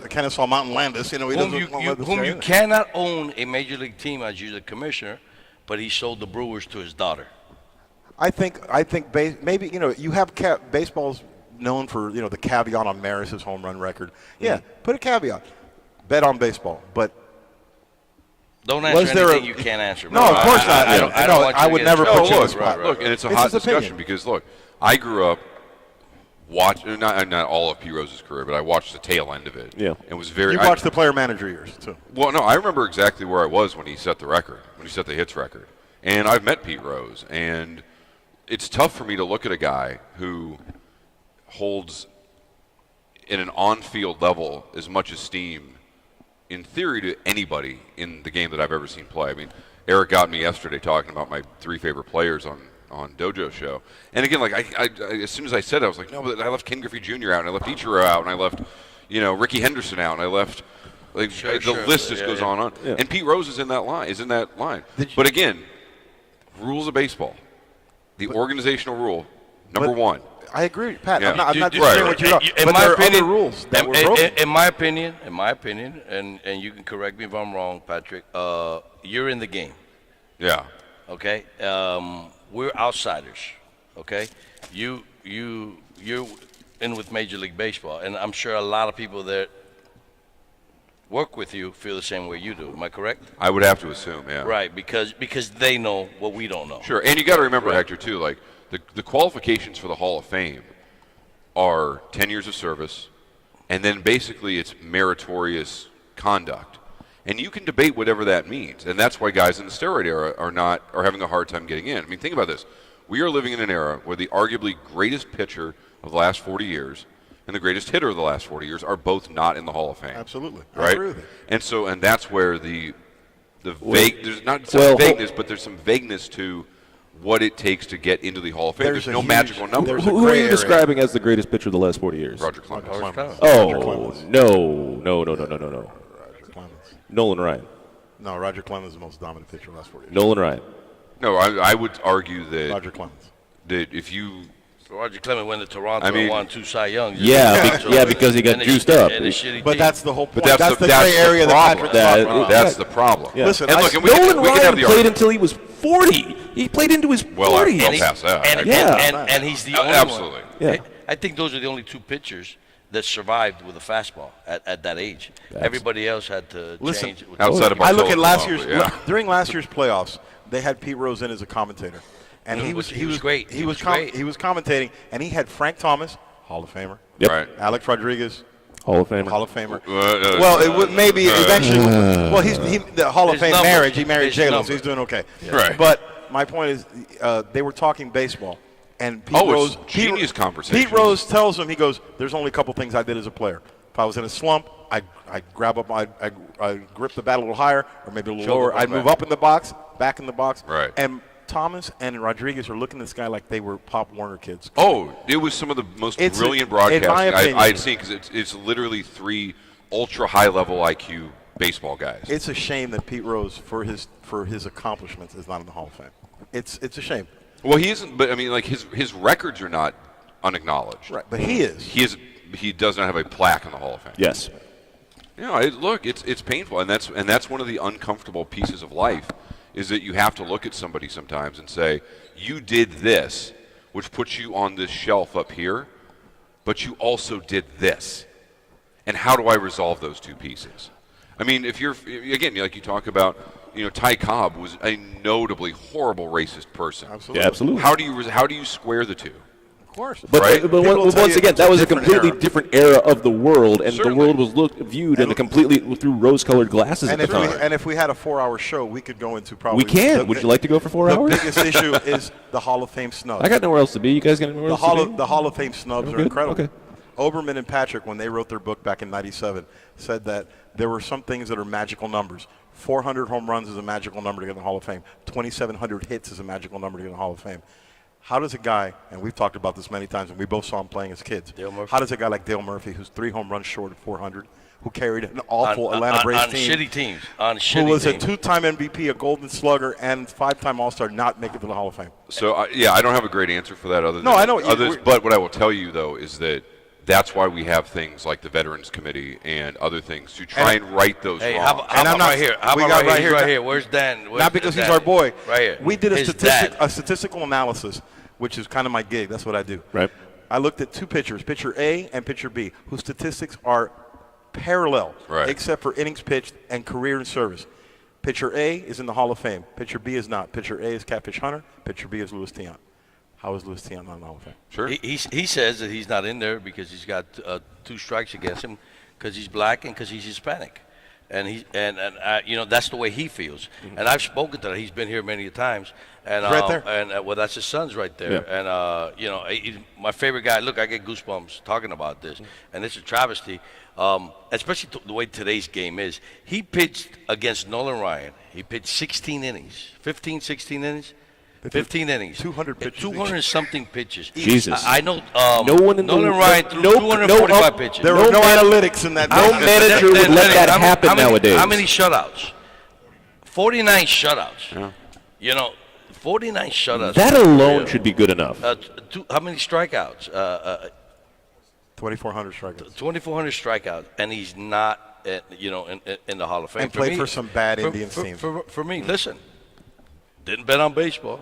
Kennesaw Mountain Landis. He doesn't want to let this whom guy you in. cannot own a major league team as you're the commissioner, but he sold the Brewers to his daughter. I think maybe you have baseball's known for the caveat on Maris's home run record. Yeah, put a caveat. Bet on baseball, but Don't Was answer there anything a- you can't answer. No, of course not. I don't want you I to would get never in trouble. put you on the look, spot. look, and it's a It's hot his opinion. discussion because look, I grew up watching not all of P. Rose's career, but I watched the tail end of it. Yeah. and was very. You watched the player-manager years too. Well, no, I remember exactly where I was when he set the record, when he set the hits record. And I've met Pete Rose, and it's tough for me to look at a guy who holds, in an on-field level, as much esteem, in theory, to anybody in the game that I've ever seen play. I mean, Eric got me yesterday talking about my 3 favorite players on Dojo Show. And again, like I as soon as I said it, I was like, no, but I left Ken Griffey Jr. out, and I left Ichiro out, and I left, Ricky Henderson out, and I left. Like the list just goes on. Yeah. And Pete Rose is in that line. But again, rules of baseball, the organizational rule, number one. I agree, Pat. Yeah. I'm not Dude, disagreeing right, with you, in but my there are opinion- other rules that were broken. In my opinion, and you can correct me if I'm wrong, Patrick. You're in the game, Yeah. okay? We're outsiders, okay? You're in with Major League Baseball, and I'm sure a lot of people that work with you feel the same way you do. Am I correct? I would have to assume, yeah. Right, because they know what we don't know. Sure, and you got to remember, Hector, too, like the qualifications for the Hall of Fame are 10 years of service, and then basically it's meritorious conduct. And you can debate whatever that means, and that's why guys in the steroid era are having a hard time getting in. I mean, think about this. We are living in an era where the arguably greatest pitcher of the last 40 years and the greatest hitter of the last 40 years are both not in the Hall of Fame. Absolutely. I Right? agree with you. And that's where the vague, there's not some vagueness, but there's some vagueness to what it takes to get into the Hall of Fame. There's a no huge- magical number. there's a Who are gray you area. describing as the greatest pitcher of the last 40 years? Roger Clemens. Roger Clemens. Roger Oh, Clemens. no. Roger Clemens. Nolan Ryan. No, Roger Clemens is the most dominant pitcher of the last 4 years. Nolan Ryan. No, I would argue that, Roger Clemens. that if you So Roger Clemens went to Toronto I mean- and won 2 Cy Youngs. Yeah, because he got And a juiced shitty- up. and a shitty But team. that's the whole point. But that's the gray area that problem. Patrick's That- talking about. That's the problem. Yeah. Listen, And I- look, and we can Nolan have Ryan the played argument. until he was 40. He played into his Well, 40s. I'll pass that. And, Yeah. and he's the only Absolutely. one. Yeah. I think those are the only 2 pitchers that survived with a fastball at that age. Everybody else had to Listen, change. With outside of I look at Bartolo last Colon, year's yeah. during last year's playoffs. They had Pete Rose in as a commentator, and He was great. He He was was great. He was commentating, and he had Frank Thomas, Hall of Famer, Yep. Right. Alex Rodriguez, Hall of Famer. Hall of Famer. Uh, Well, it would maybe eventually. Well, he's the Hall of His Fame numbers. marriage. He married His J-Lo, so numbers. he's doing okay. Right. But my point is, they were talking baseball, and Pete Oh, Rose. it's genius conversation. Pete Rose tells him, he goes, "There's only a couple things I did as a player: If I was in a slump, I grab up, I grip the bat a little higher or maybe a little Shoulder lower. I'd right. move up in the box, back in the box. Right. And Thomas and Rodriguez are looking at this guy like they were Pop Warner kids. Oh, it was some of the most It's brilliant in my broadcasting opinion- I'd seen because it's literally 3 ultra high level IQ baseball guys. It's a shame that Pete Rose, for his accomplishments, is not in the Hall of Fame. It's a shame. Well, he isn't, but I mean, like his records are not unacknowledged. Right, but he is. He does not have a plaque in the Hall of Fame. Yes. You know, look, it's painful, and that's one of the uncomfortable pieces of life, is that you have to look at somebody sometimes and say, you did this, which puts you on this shelf up here, but you also did this, and how do I resolve those two pieces? I mean, if you're again, like you talk about, Ty Cobb was a notably horrible racist person. Absolutely. Yeah, absolutely. How do you square the two? Of course. But, Right. but People will once tell you again, it's a that was a different completely era. different era of the world, and Certainly. the world was viewed in a completely through rose-colored glasses And at the time. if we had a 4-hour show, we could go into probably. We can. Would you like to go for 4 hours? The biggest issue is the Hall of Fame snubs. I got nowhere else to be. You guys got anywhere the else to be? Hall of Fame snubs I'm are good. incredible. Okay. Oberman and Patrick, when they wrote their book back in '97, said that there were some things that are magical numbers. 400 home runs is a magical number to get in the Hall of Fame. 2,700 hits is a magical number to get in the Hall of Fame. How does a guy, and we've talked about this many times, and we both saw him playing as kids. Dale Murphy. How does a guy like Dale Murphy, who's 3 home runs short of 400, who carried an awful Atlanta Braves on team, shitty teams, on shitty who was teams. a 2-time MVP, a Golden Slugger, and 5-time All-Star, not make it to the Hall of Fame? So I don't have a great answer for that. Other than No, I know. But what I will tell you though is that that's why we have things like the Veterans Committee and other things to try and right those Hey, wrongs. how about And I'm not- right here? How we about got right right here? here. Right here. Where's Dan? Where's Not because he's Dan? our boy. Right here. We did His dad. a statistical analysis, which is kind of my gig. That's what I do. Right. I looked at 2 pitchers, pitcher A and pitcher B, whose statistics are parallel, Right. except for innings pitched and career in service. Pitcher A is in the Hall of Fame. Pitcher B is not. Pitcher A is Catfish Hunter. Pitcher B is Louis Tiant. How is Louis Tiant not in the Hall of Fame? Sure. He says that he's not in there because he's got 2 strikes against him because he's black and because he's Hispanic, and that's the way he feels. And I've spoken to him. He's been here many times, and He's right there. And well, that's his son's right there. Yeah. And my favorite guy. Look, I get goosebumps talking about this, and it's a travesty. Especially the way today's game is. He pitched against Nolan Ryan. He pitched 16 innings, 15, 16 innings. 15 innings. 200 pitches 200 something pitches. Jesus. I know. No one in the Nolan Ryan threw no- 245 no- pitches. There were no analytics in that. No manager would let that happen nowadays. How many shutouts? 49 shutouts. Yeah. 49 shutouts. That alone should be good enough. How many strikeouts? 2,400 strikeouts. 2,400 strikeouts, and he's not, in the Hall of Fame. And played for some bad Indians teams. For me, listen, didn't bet on baseball,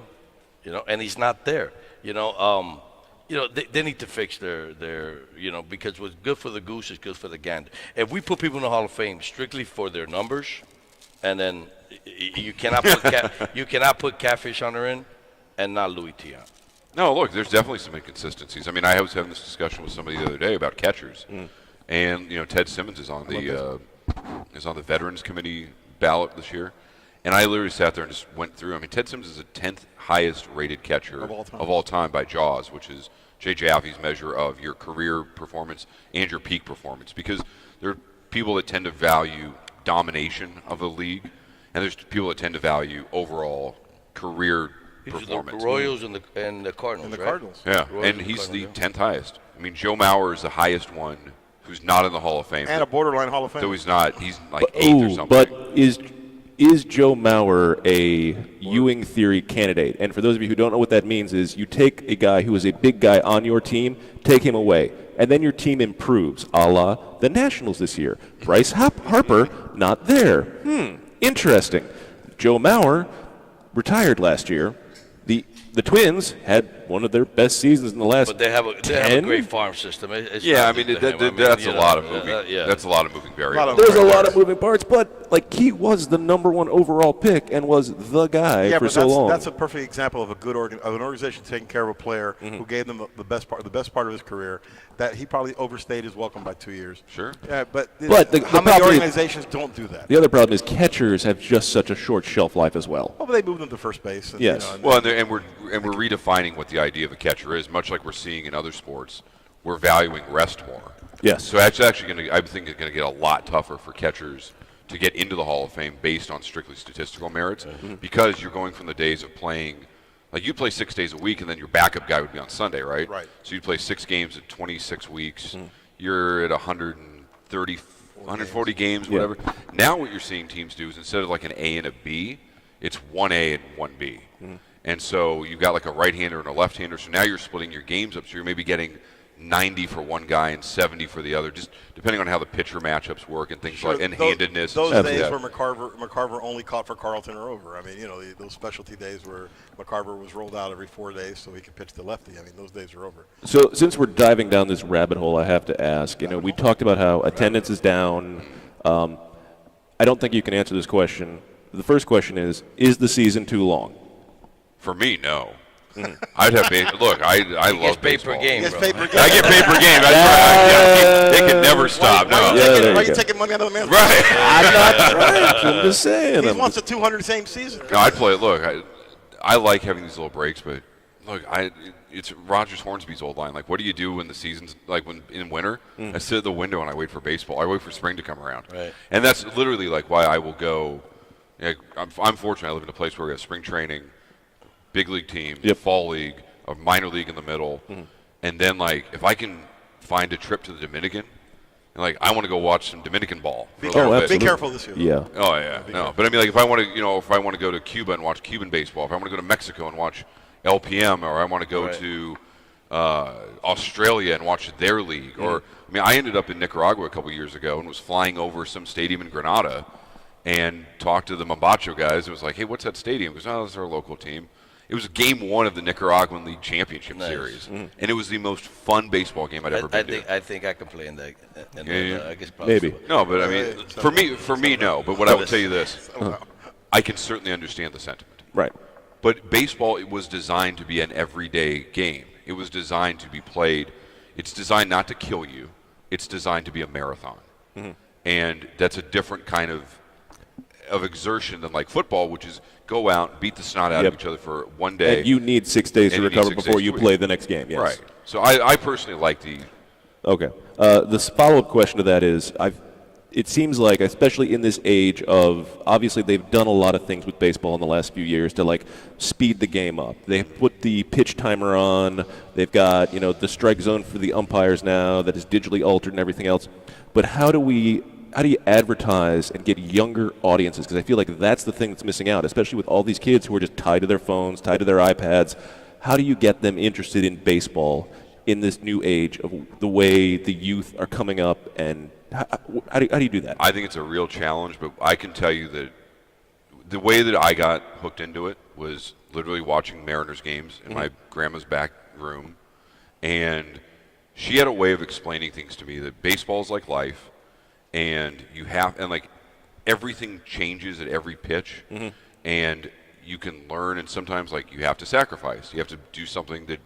and he's not there. They need to fix their because what's good for the goose is good for the gander. If we put people in the Hall of Fame strictly for their numbers, and then you cannot put Catfish Hunter in, and not Louis Tiant. No, look, there's definitely some inconsistencies. I mean, I was having this discussion with somebody the other day about catchers, and Ted Simmons is on the Veterans Committee ballot this year, and I literally sat there and just went through. I mean, Ted Simmons is the 10th highest rated catcher of all time. by JAWS, which is Jay Jaffe's measure of your career performance and your peak performance, because there are people that tend to value domination of a league, and there's people that tend to value overall career performance. The Royals and the Cardinals. And the right? Cardinals. Yeah, Royals and and he's the Cardinals, 10th highest. I mean, Joe Mauer is the highest one who's not in the Hall of Fame. And a borderline Hall of Fame. Though he's not. He's like 8th or something. But is Joe Mauer a Ewing theory candidate? And for those of you who don't know what that means, is you take a guy who is a big guy on your team, take him away, and then your team improves, a la the Nationals this year. Bryce Harper, not there. Interesting. Joe Mauer retired last year. The Twins had one of their best seasons in the last But they have a great farm system. It's yeah, I not mean, just to him. that's a lot of moving. yeah. That's a lot of moving variables. There's a lot of moving parts, but he was the number 1 overall pick and was the guy for so long. That's a perfect example of an organization taking care of a player who gave them the best part of his career. That he probably overstayed his welcome by 2 years. Sure. Yeah, but the how many problem is- organizations don't do that? The other problem is catchers have just such a short shelf life as well. Oh, but they moved them to first base. And, Yes. Well, and we're redefining what the idea of a catcher is, much like we're seeing in other sports. We're valuing rest more. Yes. So it's actually going to, I think it's going to get a lot tougher for catchers to get into the Hall of Fame based on strictly statistical merits, because you're going from the days of playing, like you play 6 days a week, and then your backup guy would be on Sunday, right? Right. So you play 6 games at 26 weeks. You're at 130, 140 games, whatever. Now what you're seeing teams do is instead of like an A and a B, it's 1A and 1B. And so you've got like a right-hander and a left-hander, so now you're splitting your games up, so you're maybe getting 90 for one guy and 70 for the other, just depending on how the pitcher matchups work and things like, and handedness. Those and days stuff like where McCarver only caught for Carlton or over. I mean, those specialty days where McCarver was rolled out every 4 days so he could pitch the lefty. I mean, those days are over. So since we're diving down this rabbit hole, I have to ask, we talked about how attendance is down. I don't think you can answer this question. The first question is the season too long? For me, no. I'd have look. I love paid baseball. per game, Yes, bro. paper game. I get paid per game. That's right. They can never stop. Why No. are you you taking money out of the man's Right. I'm not right. I'm just saying. He wants a 200 same season. No, I'd play. Look, I like having these little breaks, but look, it's Rogers Hornsby's old line. Like, what do you do when the season's like when in winter? I sit at the window and I wait for baseball. I wait for spring to come around. Right. And that's literally like why I will go. I'm fortunate. I live in a place where we have spring training, big league team, fall league, a minor league in the middle, and then like if I can find a trip to the Dominican, and like I want to go watch some Dominican ball. For a little bit. Be careful this year. Yeah. Oh yeah, no. But I mean, like if I want to, go to Cuba and watch Cuban baseball, if I want to go to Mexico and watch LPM, or I want to go to Australia and watch their league, or I mean, I ended up in Nicaragua a couple years ago and was flying over some stadium in Granada, and talked to the Mambacho guys. It was like, hey, what's that stadium? Because oh, that's our local team. It was game 1 of the Nicaraguan League Championship Series, and it was the most fun baseball game I'd ever been to. I think I can play in that. I guess Maybe. No, but I mean, for me, no. But what I will tell you this, I can certainly understand the sentiment. Right. But baseball, it was designed to be an everyday game. It was designed to be played. It's designed not to kill you. It's designed to be a marathon, and that's a different kind of exertion than like football, which is go out, beat the snot out of each other for one day. And you need 6 days to And you need recover 6 before days you to play the next game. Yes. Right. So I personally like the. Okay. The follow-up question to that is, it seems like, especially in this age of, obviously they've done a lot of things with baseball in the last few years to like speed the game up. They've put the pitch timer on. They've got the strike zone for the umpires now that is digitally altered and everything else. But how do you advertise and get younger audiences? Because I feel like that's the thing that's missing out, especially with all these kids who are just tied to their phones, tied to their iPads. How do you get them interested in baseball in this new age of the way the youth are coming up, and how do you do that? I think it's a real challenge, but I can tell you that the way that I got hooked into it was literally watching Mariners games in my grandma's back room, and she had a way of explaining things to me that baseball is like life, and like everything changes at every pitch, and you can learn, and sometimes like you have to sacrifice. You have to do something that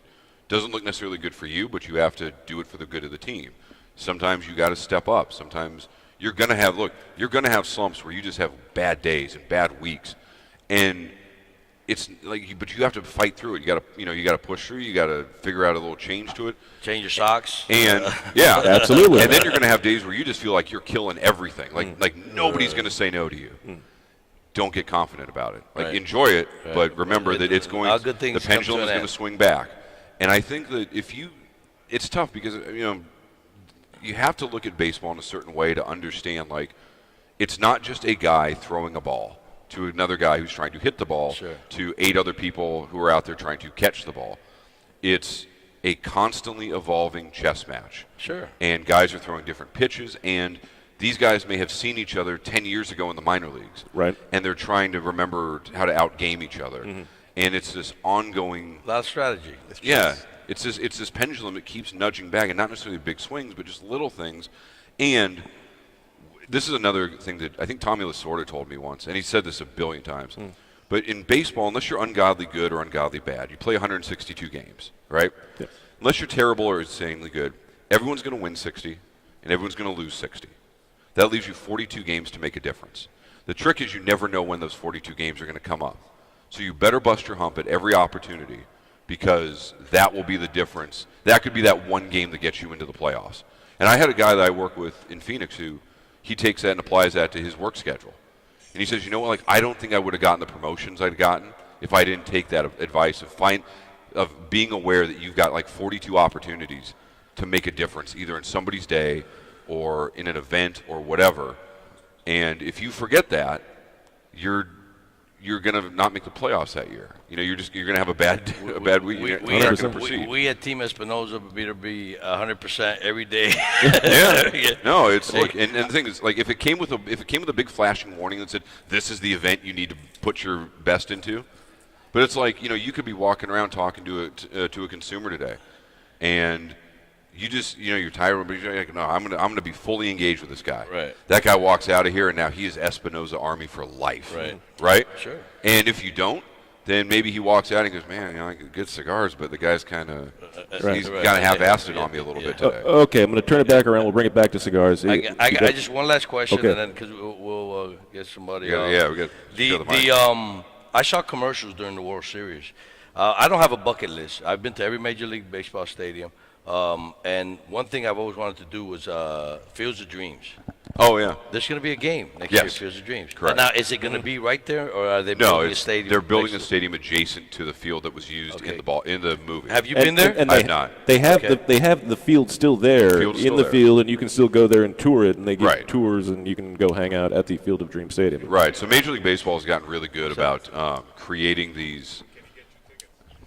doesn't look necessarily good for you, but you have to do it for the good of the team. Sometimes you got to step up. Sometimes you're going to have slumps where you just have bad days and bad weeks, and it's like, but you have to fight through it. You got to push through. You got to figure out a little change to it. Change your socks. And yeah, Absolutely. And then you're going to have days where you just feel like you're killing everything. Like nobody's going to say no to you. Don't get confident about it. Like enjoy it, but remember that it's going. The pendulum is going to swing back. And I think that it's tough because you have to look at baseball in a certain way to understand, like, it's not just a guy throwing a ball to another guy who's trying to hit the ball to 8 other people who are out there trying to catch the ball. It's a constantly evolving chess match. Sure. And guys are throwing different pitches, and these guys may have seen each other 10 years ago in the minor leagues. Right. And they're trying to remember how to outgame each other. And it's this ongoing A lot of strategy. It's this pendulum that keeps nudging back, and not necessarily big swings, but just little things. And this is another thing that I think Tommy Lasorda told me once, and he said this a billion times. But in baseball, unless you're ungodly good or ungodly bad, you play 162 games, right? Yes. Unless you're terrible or insanely good, everyone's going to win 60, and everyone's going to lose 60. That leaves you 42 games to make a difference. The trick is you never know when those 42 games are going to come up. So you better bust your hump at every opportunity, because that will be the difference. That could be that one game that gets you into the playoffs. And I had a guy that I work with in Phoenix who he takes that and applies that to his work schedule. And he says, you know what, like, I don't think I would have gotten the promotions I'd gotten if I didn't take that advice of being aware that you've got like 42 opportunities to make a difference, either in somebody's day or in an event or whatever. And if you forget that, you're going to not make the playoffs that year. You know, you're going to have a bad week. You're not going to proceed. We at Team Espinoza better be 100% every day. Yeah. No, it's like, and the thing is, like, if it came with a big flashing warning that said this is the event you need to put your best into, but it's like, you know, you could be walking around talking to a consumer today, and you just, you know, you're tired, but you're like, no, I'm gonna be fully engaged with this guy. Right. That guy walks out of here, and now he is Espinoza Army for life. Right. Right. Sure. And if you don't, then maybe he walks out and goes, man, you know, I get good cigars, but the guy's kind of he's kind of half-assed it on me a little bit today. Okay, I'm going to turn it back around. We'll bring it back to cigars. I just one last question, Okay. and then because we'll get somebody. We got the mic. I saw commercials during the World Series. I don't have a bucket list. I've been to every Major League Baseball stadium, and one thing I've always wanted to do was Fields of Dreams. Oh yeah. There's going to be a game next Yes. year, Fields of Dreams. Correct. Now, is it going to be right there, or are they No, building a stadium? they're building a next to it? stadium adjacent to the field that was used in the movie. Have you been there? And I've not. They have Okay. they have the field still there Field's in still the there. field, and you can still go there and tour it, and they give Right. tours, and you can go hang out at the Field of Dreams Stadium. Right. So Major League Baseball has gotten really good about creating these.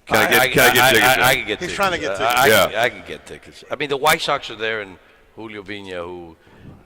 Can I get tickets? I can get He's tickets. trying to get tickets. I can get tickets. I mean, the White Sox are there, and Julio Vina, who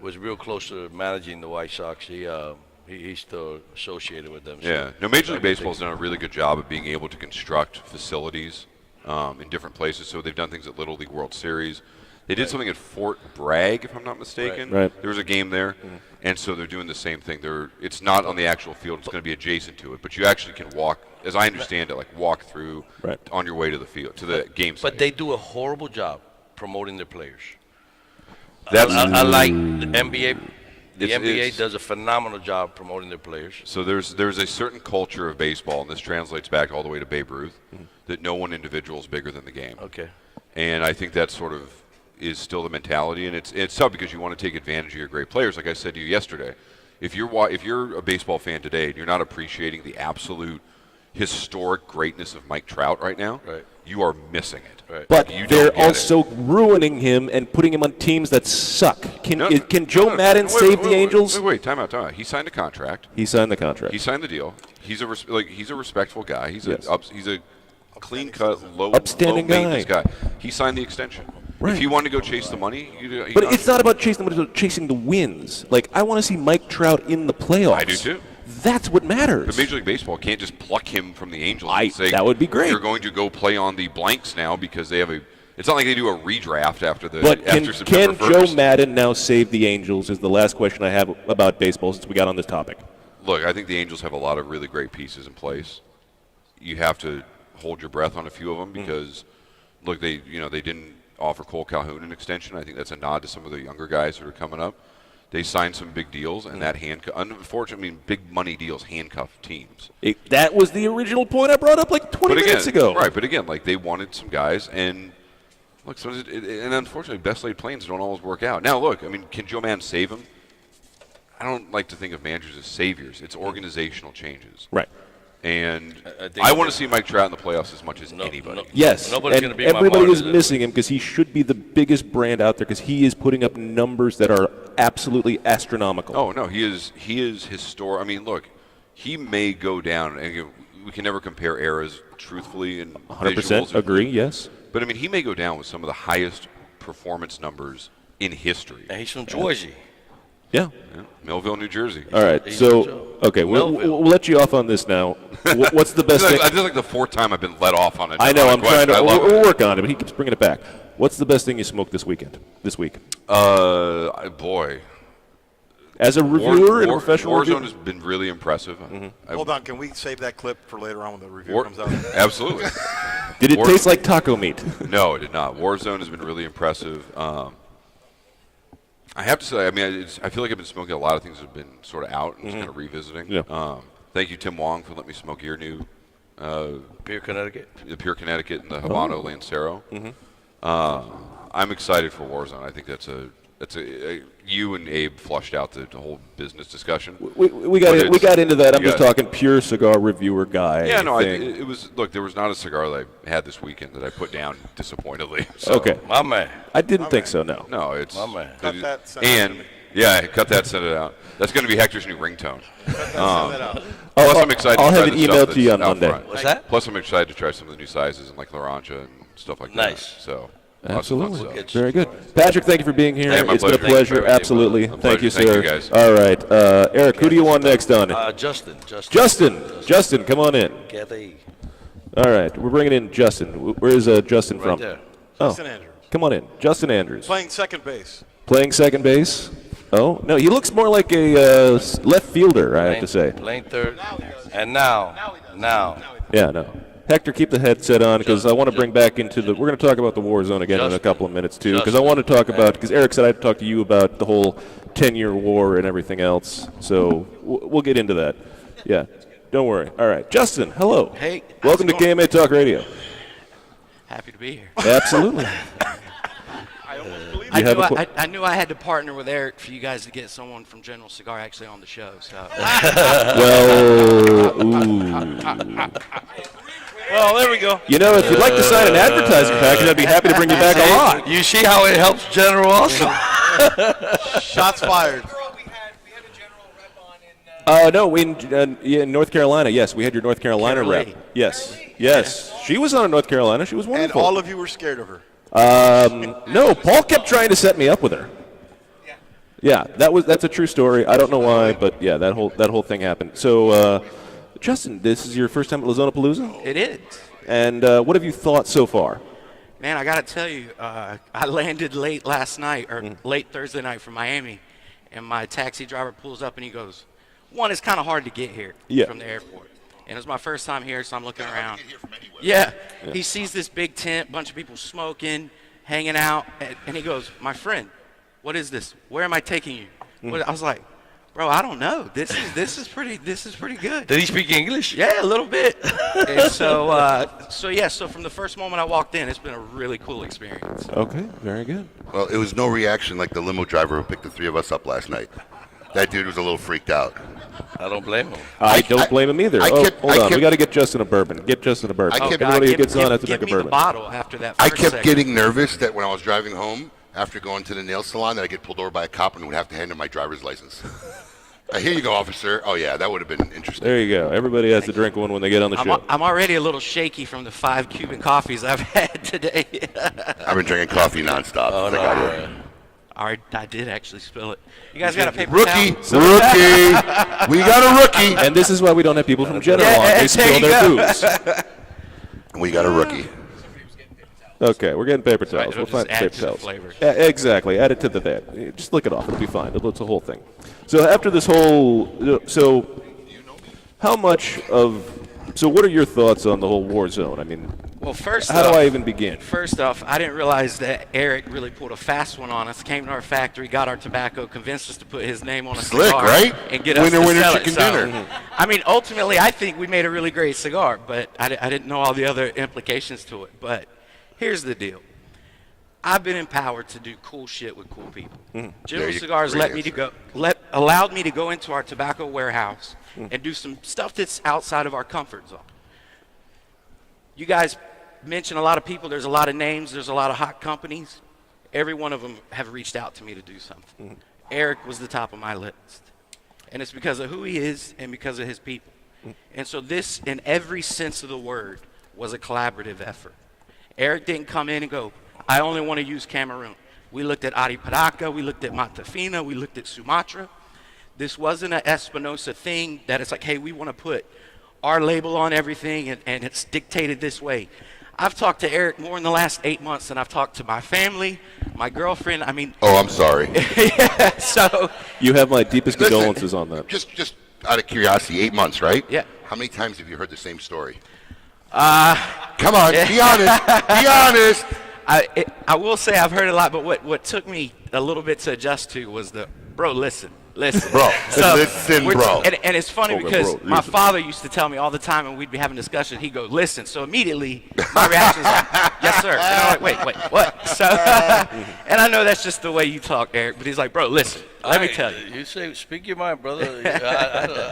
was real close to managing the White Sox, he's still associated with them. So Yeah. No, Major League I can Baseball has take- done a really good job of being able to construct facilities in different places. So they've done things at Little League World Series. They did something at Fort Bragg, if I'm not mistaken. Right. There was a game there, and so they're doing the same thing. It's not on the actual field; it's going to be adjacent to it. But you actually can walk, as I understand it, like walk through Right. on your way to the field, to the game site. But they do a horrible job promoting their players. That's I like the NBA. The It's- NBA it's- does a phenomenal job promoting their players. So there's a certain culture of baseball, and this translates back all the way to Babe Ruth, that no one individual is bigger than the game. Okay. And I think that sort of is still the mentality, and it's tough because you want to take advantage of your great players. Like I said to you yesterday, if you're a baseball fan today and you're not appreciating the absolute historic greatness of Mike Trout right now, Right. you are missing it. Right. But You don't they're get it. also ruining him and putting him on teams that suck. Can No, Joe no, Madden wait, save wait, the wait, Angels? Wait, time out. He signed a contract. He signed the contract. He signed the deal. He's a respectful guy. He's Yes. he's a clean-cut, low Upstanding maintenance guy. guy. He signed the extension. Right. If he wanted to go chase the money, But it's not about chasing the money, it's about chasing the wins. Like, I want to see Mike Trout in the playoffs. I do too. That's what matters. But Major League Baseball can't just pluck him from the Angels I- and say that would be great. You're going to go play on the blanks now because they have a. It's not like they do a redraft after the But after can September Joe 1st. Madden now save the Angels is the last question I have about baseball since we got on this topic. Look, I think the Angels have a lot of really great pieces in place. You have to hold your breath on a few of them because, look, they didn't offer Cole Calhoun an extension. I think that's a nod to some of the younger guys that are coming up. They signed some big deals, and that unfortunately, big money deals handcuff teams. That was the original point I brought up like 20 minutes ago. Right, but again, like they wanted some guys, and look, and unfortunately, best laid plans don't always work out. Now, look, I mean, can Joe Madden save him? I don't like to think of managers as saviors. It's organizational changes. Right. And I think I want to see Mike Trout in the playoffs as much as anybody. Yes, Nobody's and gonna be my everybody is martyr. missing him because he should be the biggest brand out there because he is putting up numbers that are absolutely astronomical. Oh no, he is historic. I mean, look, he may go down, and again, we can never compare eras truthfully and 100% visuals. agree, yes. But I mean, he may go down with some of the highest performance numbers in history. And he's from Georgia. Yeah. Yeah, Millville, New Jersey. All right, so, okay, we'll let you off on this now. What's the best thing? This is like the fourth time I've been let off on it. I know, I'm trying to, I love we'll it. work on it, but he keeps bringing it back. What's the best thing you smoked this week? Boy. As a reviewer and a professional Warzone reviewer? has been really impressive. Hold on, can we save that clip for later on when the review War- comes out? Absolutely. Did it War- taste like taco meat? No, it did not. Warzone has been really impressive. I have to say, I mean, I feel like I've been smoking a lot of things that have been sort of out and just kind of revisiting. Yeah. Thank you, Tim Wong, for letting me smoke your new Pure Connecticut. the Pure Connecticut and the Habano Lancero. I'm excited for Warzone. I think that's You and Abe flushed out the whole business discussion. We got into that. I'm just got- talking pure cigar reviewer guy. Yeah, no, thing. it was. Look, there was not a cigar that I had this weekend that I put down disappointingly. So, Okay. My man. I didn't think so. No. No, it's. My man. Cut that, send it to And me. yeah, cut that, send it out. That's going to be Hector's new ringtone. Send that out. Plus, I'm excited. I'll to try have it the stuff emailed to you on that's out Monday. front. What's that? Plus, I'm excited to try some of the new sizes and like Laranja and stuff like that. Nice. So. Absolutely. Lots of fun stuff. Very good. Patrick, thank you for being here. Hey, my It's been a pleasure. Thank you for pleasure. everything, Absolutely. brother. Thank you, Pleasure. sir. Thank you, guys. All right. Eric, who do you want next on? Justin. Justin, come on in. Get a All right. We're bringing in Justin. Where is Justin right from? there. Oh, Justin Andrews. come on in. Justin Andrews. Playing second base. Playing second base. Oh, no, he looks more like a left fielder, I have to say. Playing third. And now. Yeah, no. Hector, keep the headset on because I want to bring back into the. We're going to talk about the war zone again in a couple of minutes too, because I want to talk about. Because Eric said I'd talk to you about the whole 10-year war and everything else. So we'll get into that. Yeah, don't worry. All right, Justin. Hello. Hey. Welcome to KMA Talk Radio. Happy to be here. Absolutely. I You have knew a qu- I knew I had to partner with Eric for you guys to get someone from General Cigar actually on the show. So Well, ooh. Well, there we go. You know, if you'd like to sign an advertising package, I'd be happy to bring you back a lot. You see how it helps General also? Shots fired. No, in North Carolina, yes, we had your North Carolina Carol rep. Lee. Yes. She was on in North Carolina. She was And wonderful. all of you were scared of her. No, Paul kept trying to set me up with her. Yeah, that's a true story. I don't know why, but yeah, that whole thing happened. So, Justin, this is your first time at Lazonapalooza, it is. and what have you thought so far? Man, I gotta tell you, I landed late last night or late Thursday night from Miami, and my taxi driver pulls up and he goes, "One, it's kind of hard to get here from the airport." And it was my first time here, so I'm looking around. Yeah. He sees this big tent, bunch of people smoking, hanging out, and he goes, "My friend, what is this? Where am I taking you?" I was like, "Bro, I don't know. This is pretty good." Did he speak English? Yeah, a little bit. And so from the first moment I walked in, it's been a really cool experience. Okay, very good. Well, it was no reaction like the limo driver who picked the three of us up last night. That dude was a little freaked out. I don't blame him. I don't blame him either. I Hold kept- on. We got to get Justin a bourbon. Get Justin a bourbon. I kept- Everybody who gets on has to give drink a me the bourbon. bottle after that I first kept segment. getting nervous that when I was driving home after going to the nail salon that I get pulled over by a cop and would have to hand him my driver's license. Here you go, officer. Oh, yeah, that would have been interesting. There you go. Everybody has to drink one when they get on the show. I'm already a little shaky from the 5 Cuban coffees I've had today. I've been drinking coffee nonstop. Oh, It's no. like I- I did actually spill it. You guys got a paper Rookie, towel? rookie. We got a rookie. And this is why we don't have people from General Yeah, on. there They spill you their go. booze. We got a rookie. Okay, we're getting paper towels. it'll We'll find just add paper to the towels. flavor. Yeah, exactly. Add it to the that. Just lick it off. It'll be fine. It's a whole thing. So after this whole, how much of, so what are your thoughts on the whole war zone? I mean, Well, first how off, do I even begin? First off, I didn't realize that Eric really pulled a fast one on us. Came to our factory, got our tobacco, convinced us to put his name on a Slick, cigar, right? and get us Winner, to winner, sell chicken it. So, dinner. I mean, ultimately, I think we made a really great cigar, but I didn't know all the other implications to it. But here's the deal: I've been empowered to do cool shit with cool people. General Cigars great allowed me to go into our tobacco warehouse and do some stuff that's outside of our comfort zone. You guys mentioned a lot of people. There's a lot of names. There's a lot of hot companies. Every one of them have reached out to me to do something. Eric was the top of my list. And it's because of who he is and because of his people. And so this, in every sense of the word, was a collaborative effort. Eric didn't come in and go, "I only want to use Cameroon." We looked at Ariparaca, we looked at Matafina, we looked at Sumatra. This wasn't an Espinosa thing that it's like, hey, we want to put our label on everything and it's dictated this way. I've talked to Eric more in the last 8 months than I've talked to my family, my girlfriend. I mean, Oh, I'm sorry. so You have my deepest Listen, condolences on that. Just out of curiosity, 8 months, right? Yeah. How many times have you heard the same story? Come on, be honest. Be honest. I will say I've heard a lot, but what took me a little bit to adjust to was the bro, listen. Bro, listen, we're- bro. And it's funny Hold on, because bro, my listen. father used to tell me all the time when we'd be having discussion, he'd go, listen. So immediately my reaction was like, yes, sir. And I'm like, wait, what? So, and I know that's just the way you talk, Eric, but he's like, bro, listen, let me tell you. You say, speak your mind, brother.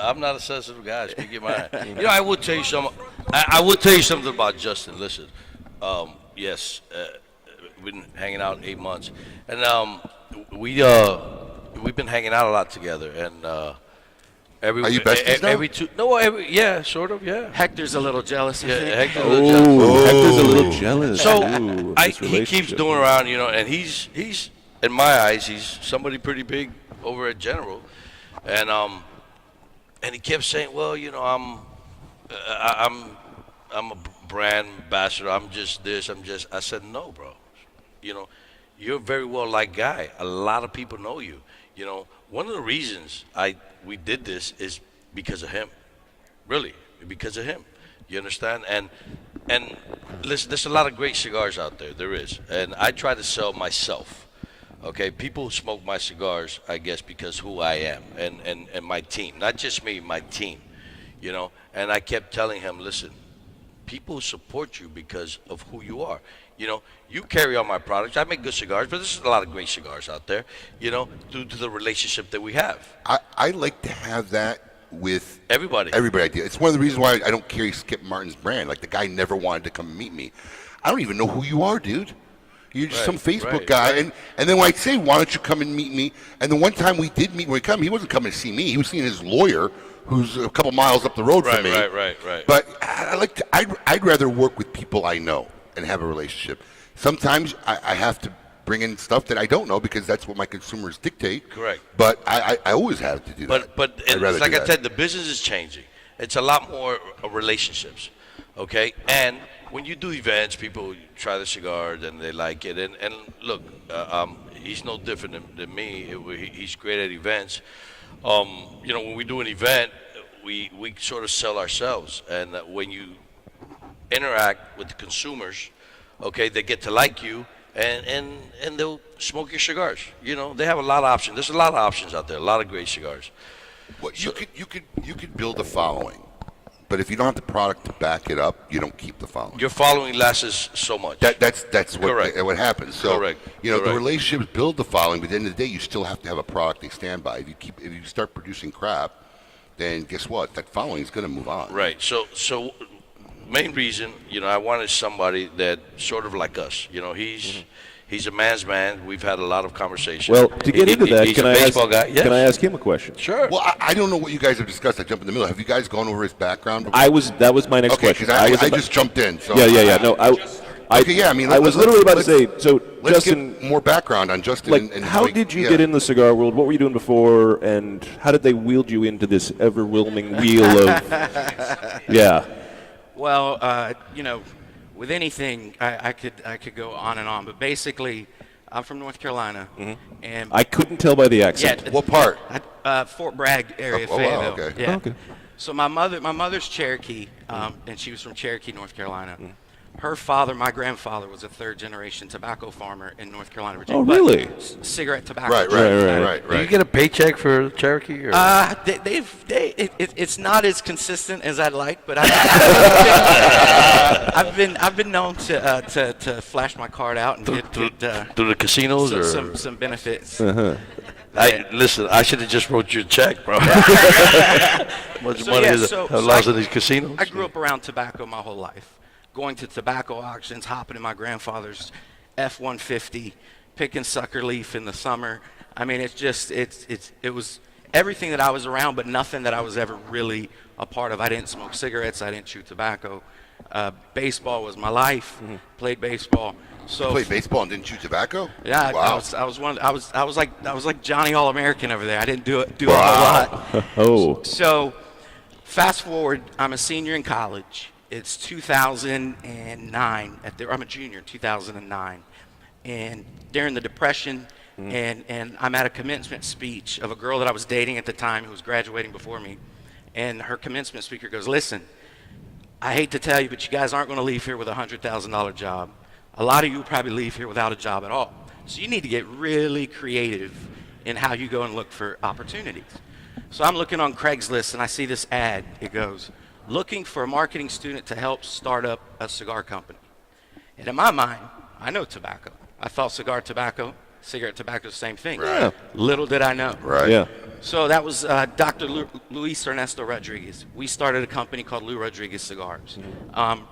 I'm not a sensitive guy. Speak your mind. You know, I will tell you something. I will tell you something about Justin. Listen, yes, we've been hanging out 8 months, and we've been hanging out a lot together, and every Are you besties now? yeah, sort of, yeah. Hector's a little jealous, I Yeah, think. Hector's a little jealous. Ooh, Hector's a little jealous. So Ooh, this he keeps relationship. doing around, you know, and he's in my eyes, he's somebody pretty big over at General, and he kept saying, well, you know, I'm a brand ambassador. I'm just this. I said, no, bro. You know, you're a very well liked guy. A lot of people know you. You know, one of the reasons we did this is because of him. Really, because of him. You understand? And listen, there's a lot of great cigars out there. There is, and I try to sell myself. Okay, people smoke my cigars, I guess, because who I am and my team. Not just me, my team. You know, and I kept telling him, listen, people support you because of who you are. You know, you carry on my products. I make good cigars, but there's a lot of great cigars out there, you know, due to the relationship that we have. I like to have that with Everybody. Everybody I do. It's one of the reasons why I don't carry Skip Martin's brand. Like, the guy never wanted to come meet me. I don't even know who you are, dude. You're just some Facebook guy. right. And then when I say, why don't you come and meet me? And the one time we did meet, when we come, he wasn't coming to see me. He was seeing his lawyer, who's a couple miles up the road from me. Right. But I'd rather work with people I know and have a relationship. Sometimes I have to bring in stuff that I don't know because that's what my consumers dictate. Correct. But I always have to do that. But I'd rather it's like do I that. said, the business is changing. It's a lot more relationships, okay? And when you do events, people try the cigar and they like it. And look, he's no different than me. He's great at events. You know, when we do an event, we sort of sell ourselves. And when you interact with the consumers, okay, they get to like you, and they'll smoke your cigars. You know, they have a lot of options. There's a lot of options out there, a lot of great cigars. Well, you could build a following, but if you don't have the product to back it up, you don't keep the following. Your following lasts so much. That's Correct. what happens. So Correct. you know, the Correct. relationships build the following, but at the end of the day, you still have to have a product they stand by. If you start producing crap, then guess what? That following is going to move on. Right. So main reason, you know, I wanted somebody that sort of like us. You know, he's a man's man. We've had a lot of conversations. Well, to get into that, he's can a I ask? baseball guy. Yes. Can I ask him a question? Sure. Well, I don't know what you guys have discussed. I jump in the middle. Have you guys gone over his background? That was my next Okay, question. because I just jumped in. So Yeah. No, Okay, yeah, I mean, I was literally about to say. So, let's Justin, get more background on Justin. like, and how did you get in the cigar world? What were you doing before, and how did they wield you into this ever-whelming wheel of? Yeah. Well, you know, with anything, I could go on and on, but basically, I'm from North Carolina, and I couldn't tell by the accent. Yeah, What part? Fort Bragg area, Oh, wow, Fayetteville. okay. Yeah. Okay. So my mother's Cherokee, and she was from Cherokee, North Carolina. Her father, my grandfather, was a third-generation tobacco farmer in North Carolina, Virginia. Oh, but really? Cigarette tobacco. Right. Do you get a paycheck for Cherokee? Or? It's not as consistent as I'd like, but I've been known to flash my card out and get through the casinos or some benefits. Listen, I should have just wrote you a check, bro. Much So, money yeah, is so lost in these casinos. I grew up around tobacco my whole life, going to tobacco auctions, hopping in my grandfather's F-150, picking sucker leaf in the summer. I mean, it was everything that I was around, but nothing that I was ever really a part of. I didn't smoke cigarettes. I didn't chew tobacco. Baseball was my life. Played baseball. So You played baseball and didn't chew tobacco? yeah, Wow. I was like Johnny All-American over there. I didn't do a whole lot. Oh. So, fast forward, I'm a senior in college. It's 2009. I'm a junior, 2009, and during the Depression, and I'm at a commencement speech of a girl that I was dating at the time who was graduating before me, and her commencement speaker goes, "Listen, I hate to tell you, but you guys aren't going to leave here with a $100,000 job. A lot of you will probably leave here without a job at all. So you need to get really creative in how you go and look for opportunities. So I'm looking on Craigslist and I see this ad. It goes, looking for a marketing student to help start up a cigar company. And in my mind, I know tobacco. I thought cigarette tobacco, the same thing. Right. Little did I know. Right. Yeah. So that was Dr. Luis Ernesto Rodriguez. We started a company called Lou Rodriguez Cigars.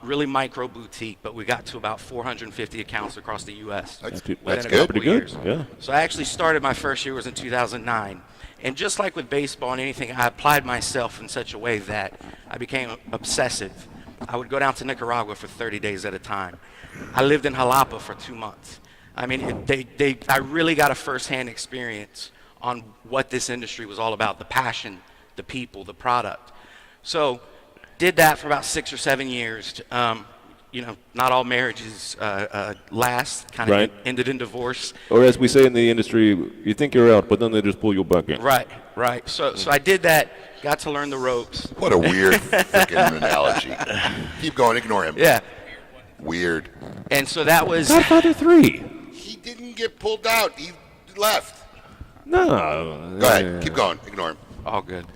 Really micro boutique, but we got to about 450 accounts across the U.S. That's within good. a couple Pretty of good. years. Yeah. So I actually started, my first year was in 2009. And just like with baseball and anything, I applied myself in such a way that I became obsessive. I would go down to Nicaragua for 30 days at a time. I lived in Jalapa for 2 months. I mean, I really got a firsthand experience on what this industry was all about, the passion, the people, the product. So did that for about 6 or 7 years. You know, not all marriages last, kind of Right. ended in divorce. Or as we say in the industry, you think you're out, but then they just pull you back in. Right, right. So I did that, got to learn the ropes. What a weird freaking analogy. Keep going. Ignore him. Yeah. Weird. And so that was, Godfather 3. He didn't get pulled out. He left. No. Go ahead. Keep going. Ignore him. all good.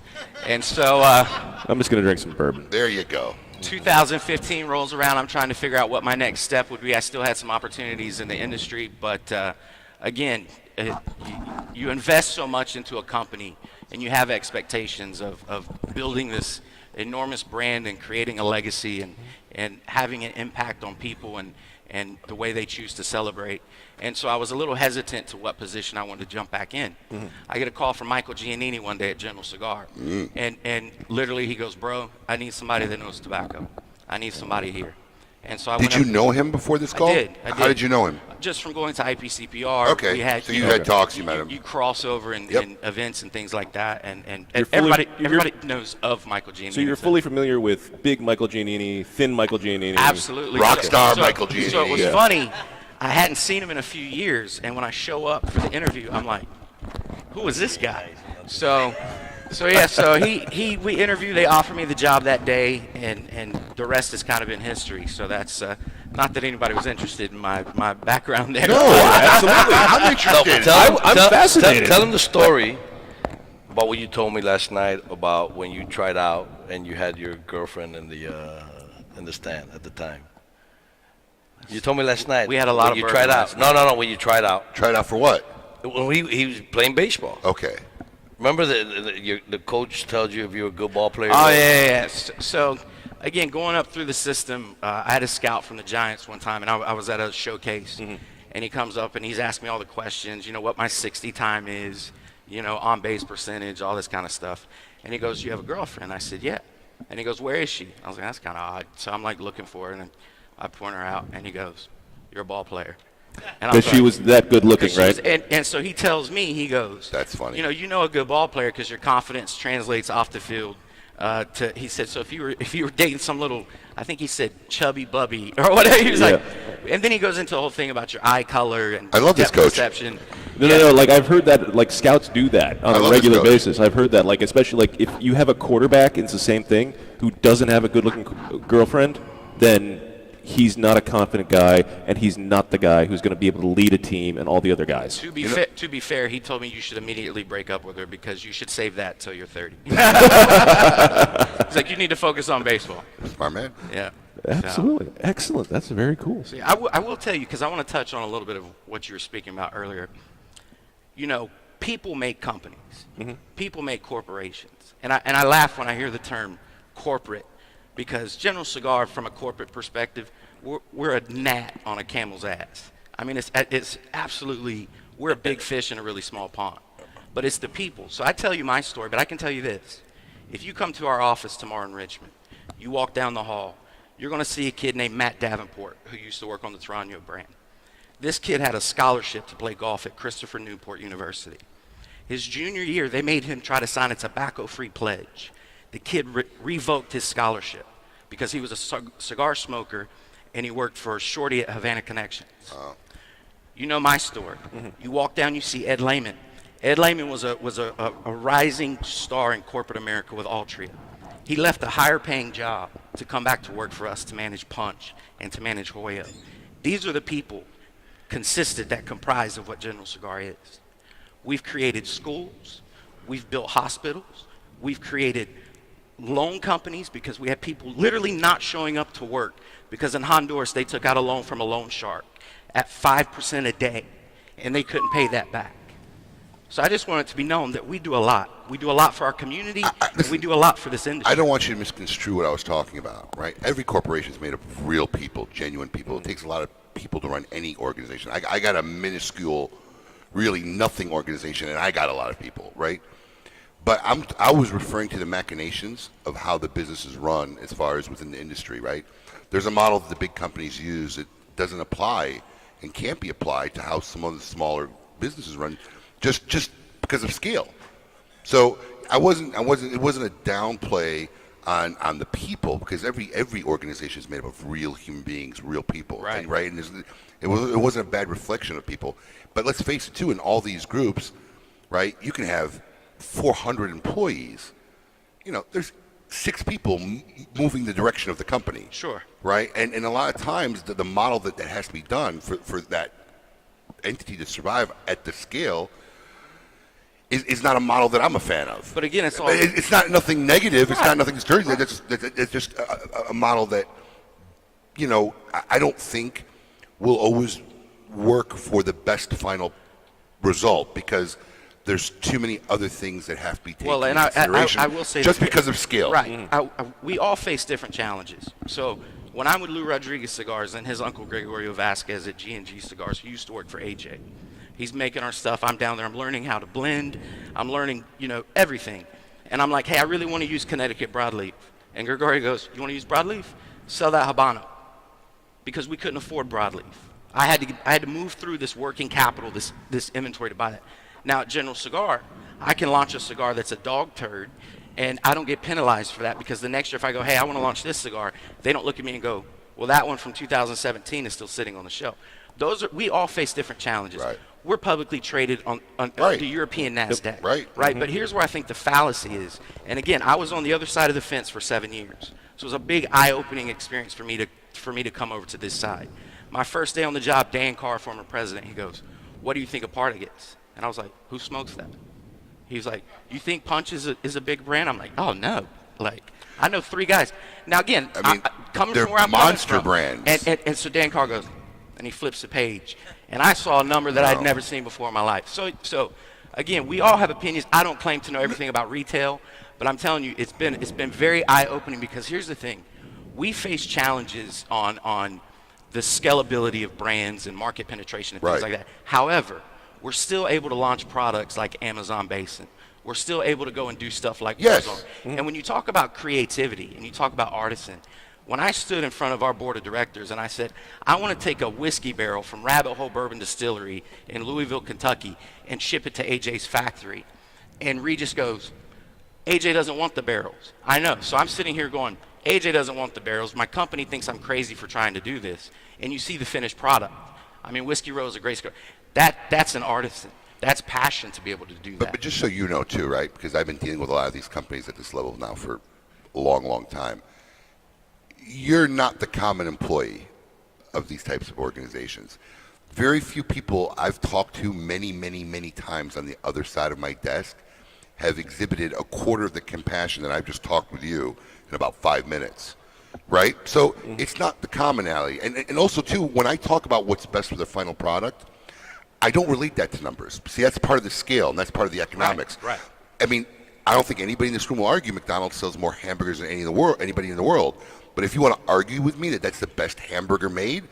And so I'm just going to drink some bourbon. There you go. 2015 rolls around. I'm trying to figure out what my next step would be. I still had some opportunities in the industry, but again, you invest so much into a company and you have expectations of building this enormous brand and creating a legacy and having an impact on people and the way they choose to celebrate. And so I was a little hesitant to what position I wanted to jump back in. Mm-hmm. I get a call from Michael Giannini one day at General Cigar, and literally he goes, "Bro, I need somebody that knows tobacco. I need somebody here." And so I Did went you up- know him before this call? I did. How did you know him? Just from going to IPCPR. Okay, We had, so you had talks, you met him. You cross over in events and things like that, and You're fully- everybody knows of Michael Giannini. So you're fully familiar with big Michael Giannini, thin Michael Giannini. Absolutely. Rock star Michael Giannini. So it was Yeah. funny. I hadn't seen him in a few years, and when I show up for the interview, I'm like, "Who is this guy?" So we interviewed. They offered me the job that day, and the rest has kind of been history. So that's not that anybody was interested in my background there. No, absolutely. I'm interested. I'm fascinated. Tell him the story about what you told me last night about when you tried out and you had your girlfriend in the stand at the time. You told me last night. We had a lot when of you bourbon tried last out. No. When you tried out. Tried out for what? When he was playing baseball. Okay. Remember the coach tells you if you're a good ball player? Oh, yeah. So, again, going up through the system, I had a scout from the Giants one time, and I was at a showcase, and he comes up and he's asking me all the questions, what my 60 time is, on base percentage, all this kind of stuff. And he goes, "You have a girlfriend?" I said, "Yeah." And he goes, "Where is she?" I was like, "That's kind of odd." So I'm like looking for her, and then I point her out, and he goes, "You're a ball player." And I Because she was that good looking, she right? was- and so he tells me, he goes, That's funny. You know a good ball player because your confidence translates off the field. He said, so if you were dating some little, I think he said chubby bubby or whatever, he was like, and then he goes into the whole thing about your eye color and I love this depth coach. perception. No. Like I've heard that, like scouts do that I on a love regular this coach. basis. I've heard that, like especially like if you have a quarterback, it's the same thing, who doesn't have a good-looking girlfriend, then he's not a confident guy, and he's not the guy who's going to be able to lead a team and all the other guys. To be fair, he told me you should immediately break up with her because you should save that till you're 30. He's like, you need to focus on baseball. Smart man. Yeah. Absolutely, excellent. That's very cool. See, I will tell you, because I want to touch on a little bit of what you were speaking about earlier. People make companies. People make corporations. And I laugh when I hear the term corporate, because General Cigar, from a corporate perspective, we're a gnat on a camel's ass. I mean, it's absolutely, we're a big fish in a really small pond. But it's the people. So I tell you my story, but I can tell you this. If you come to our office tomorrow in Richmond, you walk down the hall, you're going to see a kid named Matt Davenport, who used to work on the Toronto brand. This kid had a scholarship to play golf at Christopher Newport University. His junior year, they made him try to sign a tobacco-free pledge. The kid revoked his scholarship because he was a cigar smoker and he worked for Shorty at Havana Connections. You know my story. You walk down, you see Ed Lehman. Ed Lehman was a rising star in corporate America with Altria. He left a higher paying job to come back to work for us to manage Punch and to manage Hoya. These are the people that comprise of what General Cigar is. We've created schools. We've built hospitals. We've created loan companies because we have people literally not showing up to work because in Honduras they took out a loan from a loan shark at 5% a day and they couldn't pay that back. So I just want it to be known that we do a lot. We do a lot for our community, and we do a lot for this industry. I don't want you to misconstrue what I was talking about, right? Every corporation is made up of real people, genuine people. It takes a lot of people to run any organization. I got a minuscule, really nothing organization, and I got a lot of people, right? But I was referring to the machinations of how the business is run as far as within the industry, right? There's a model that the big companies use that doesn't apply and can't be applied to how some of the smaller businesses run, just because of scale. So it wasn't a downplay on the people, because every organization is made up of real human beings, real people, right? And it wasn't a bad reflection of people. But let's face it too, in all these groups, right? You can have 400 employees. You know, there's 6 people moving the direction of the company. Sure. Right? And a lot of times the model that has to be done for that entity to survive at the scale is not a model that I'm a fan of. But again, it's all... It's not nothing negative. It's Right. not nothing discouraging. It's just a model that, you know, I don't think will always work for the best final result, because there's too many other things that have to be taken into consideration. I will say just this, because of scale. Right. We all face different challenges. So when I'm with Lou Rodriguez Cigars and his uncle Gregorio Vasquez at G&G Cigars, who used to work for AJ, he's making our stuff. I'm down there. I'm learning how to blend. I'm learning, you know, everything. And I'm like, hey, I really want to use Connecticut broadleaf. And Gregorio goes, you want to use broadleaf? Sell that Habano. Because we couldn't afford broadleaf. I had to move through this working capital, this inventory to buy that. Now at General Cigar, I can launch a cigar that's a dog turd, and I don't get penalized for that, because the next year if I go, hey, I want to launch this cigar, they don't look at me and go, well, that one from 2017 is still sitting on the shelf. We all face different challenges. Right. We're publicly traded on Right. the European NASDAQ. Right. Right. But here's where I think the fallacy is. And again, I was on the other side of the fence for 7 years. So it was a big eye-opening experience for me to come over to this side. My first day on the job, Dan Carr, former president, he goes, what do you think of Parta gets? And I was like, who smokes that? He was like, you think Punch is a big brand? I'm like, oh, no. Like, I know 3 guys. Now, again, I mean, coming they're from where I'm monster coming from, brands. And so Dan Carr goes, and he flips the page. And I saw a number that I'd never seen before in my life. So again, we all have opinions. I don't claim to know everything about retail, but I'm telling you, it's been very eye-opening, because here's the thing. We face challenges on the scalability of brands and market penetration and things Right. like that. However, we're still able to launch products like Amazon Basin. We're still able to go and do stuff like Yes. Warzone. And when you talk about creativity and you talk about artisan, when I stood in front of our board of directors and I said, I want to take a whiskey barrel from Rabbit Hole Bourbon Distillery in Louisville, Kentucky, and ship it to AJ's factory. And Regis goes, AJ doesn't want the barrels. I know. So I'm sitting here going, AJ doesn't want the barrels. My company thinks I'm crazy for trying to do this. And you see the finished product. I mean, Whiskey Row is a great cigar. That's an artisan. That's passion to be able to do that. But just so you know too, right? Because I've been dealing with a lot of these companies at this level now for a long, long time. You're not the common employee of these types of organizations. Very few people I've talked to many, many, many times on the other side of my desk have exhibited a quarter of the compassion that I've just talked with you in about 5 minutes, right? So it's not the commonality. And also, too, when I talk about what's best for the final product, I don't relate that to numbers. See, that's part of the scale, and that's part of the economics. Right. I mean, I don't think anybody in this room will argue McDonald's sells more hamburgers than anybody in the world. But if you want to argue with me that that's the best hamburger made,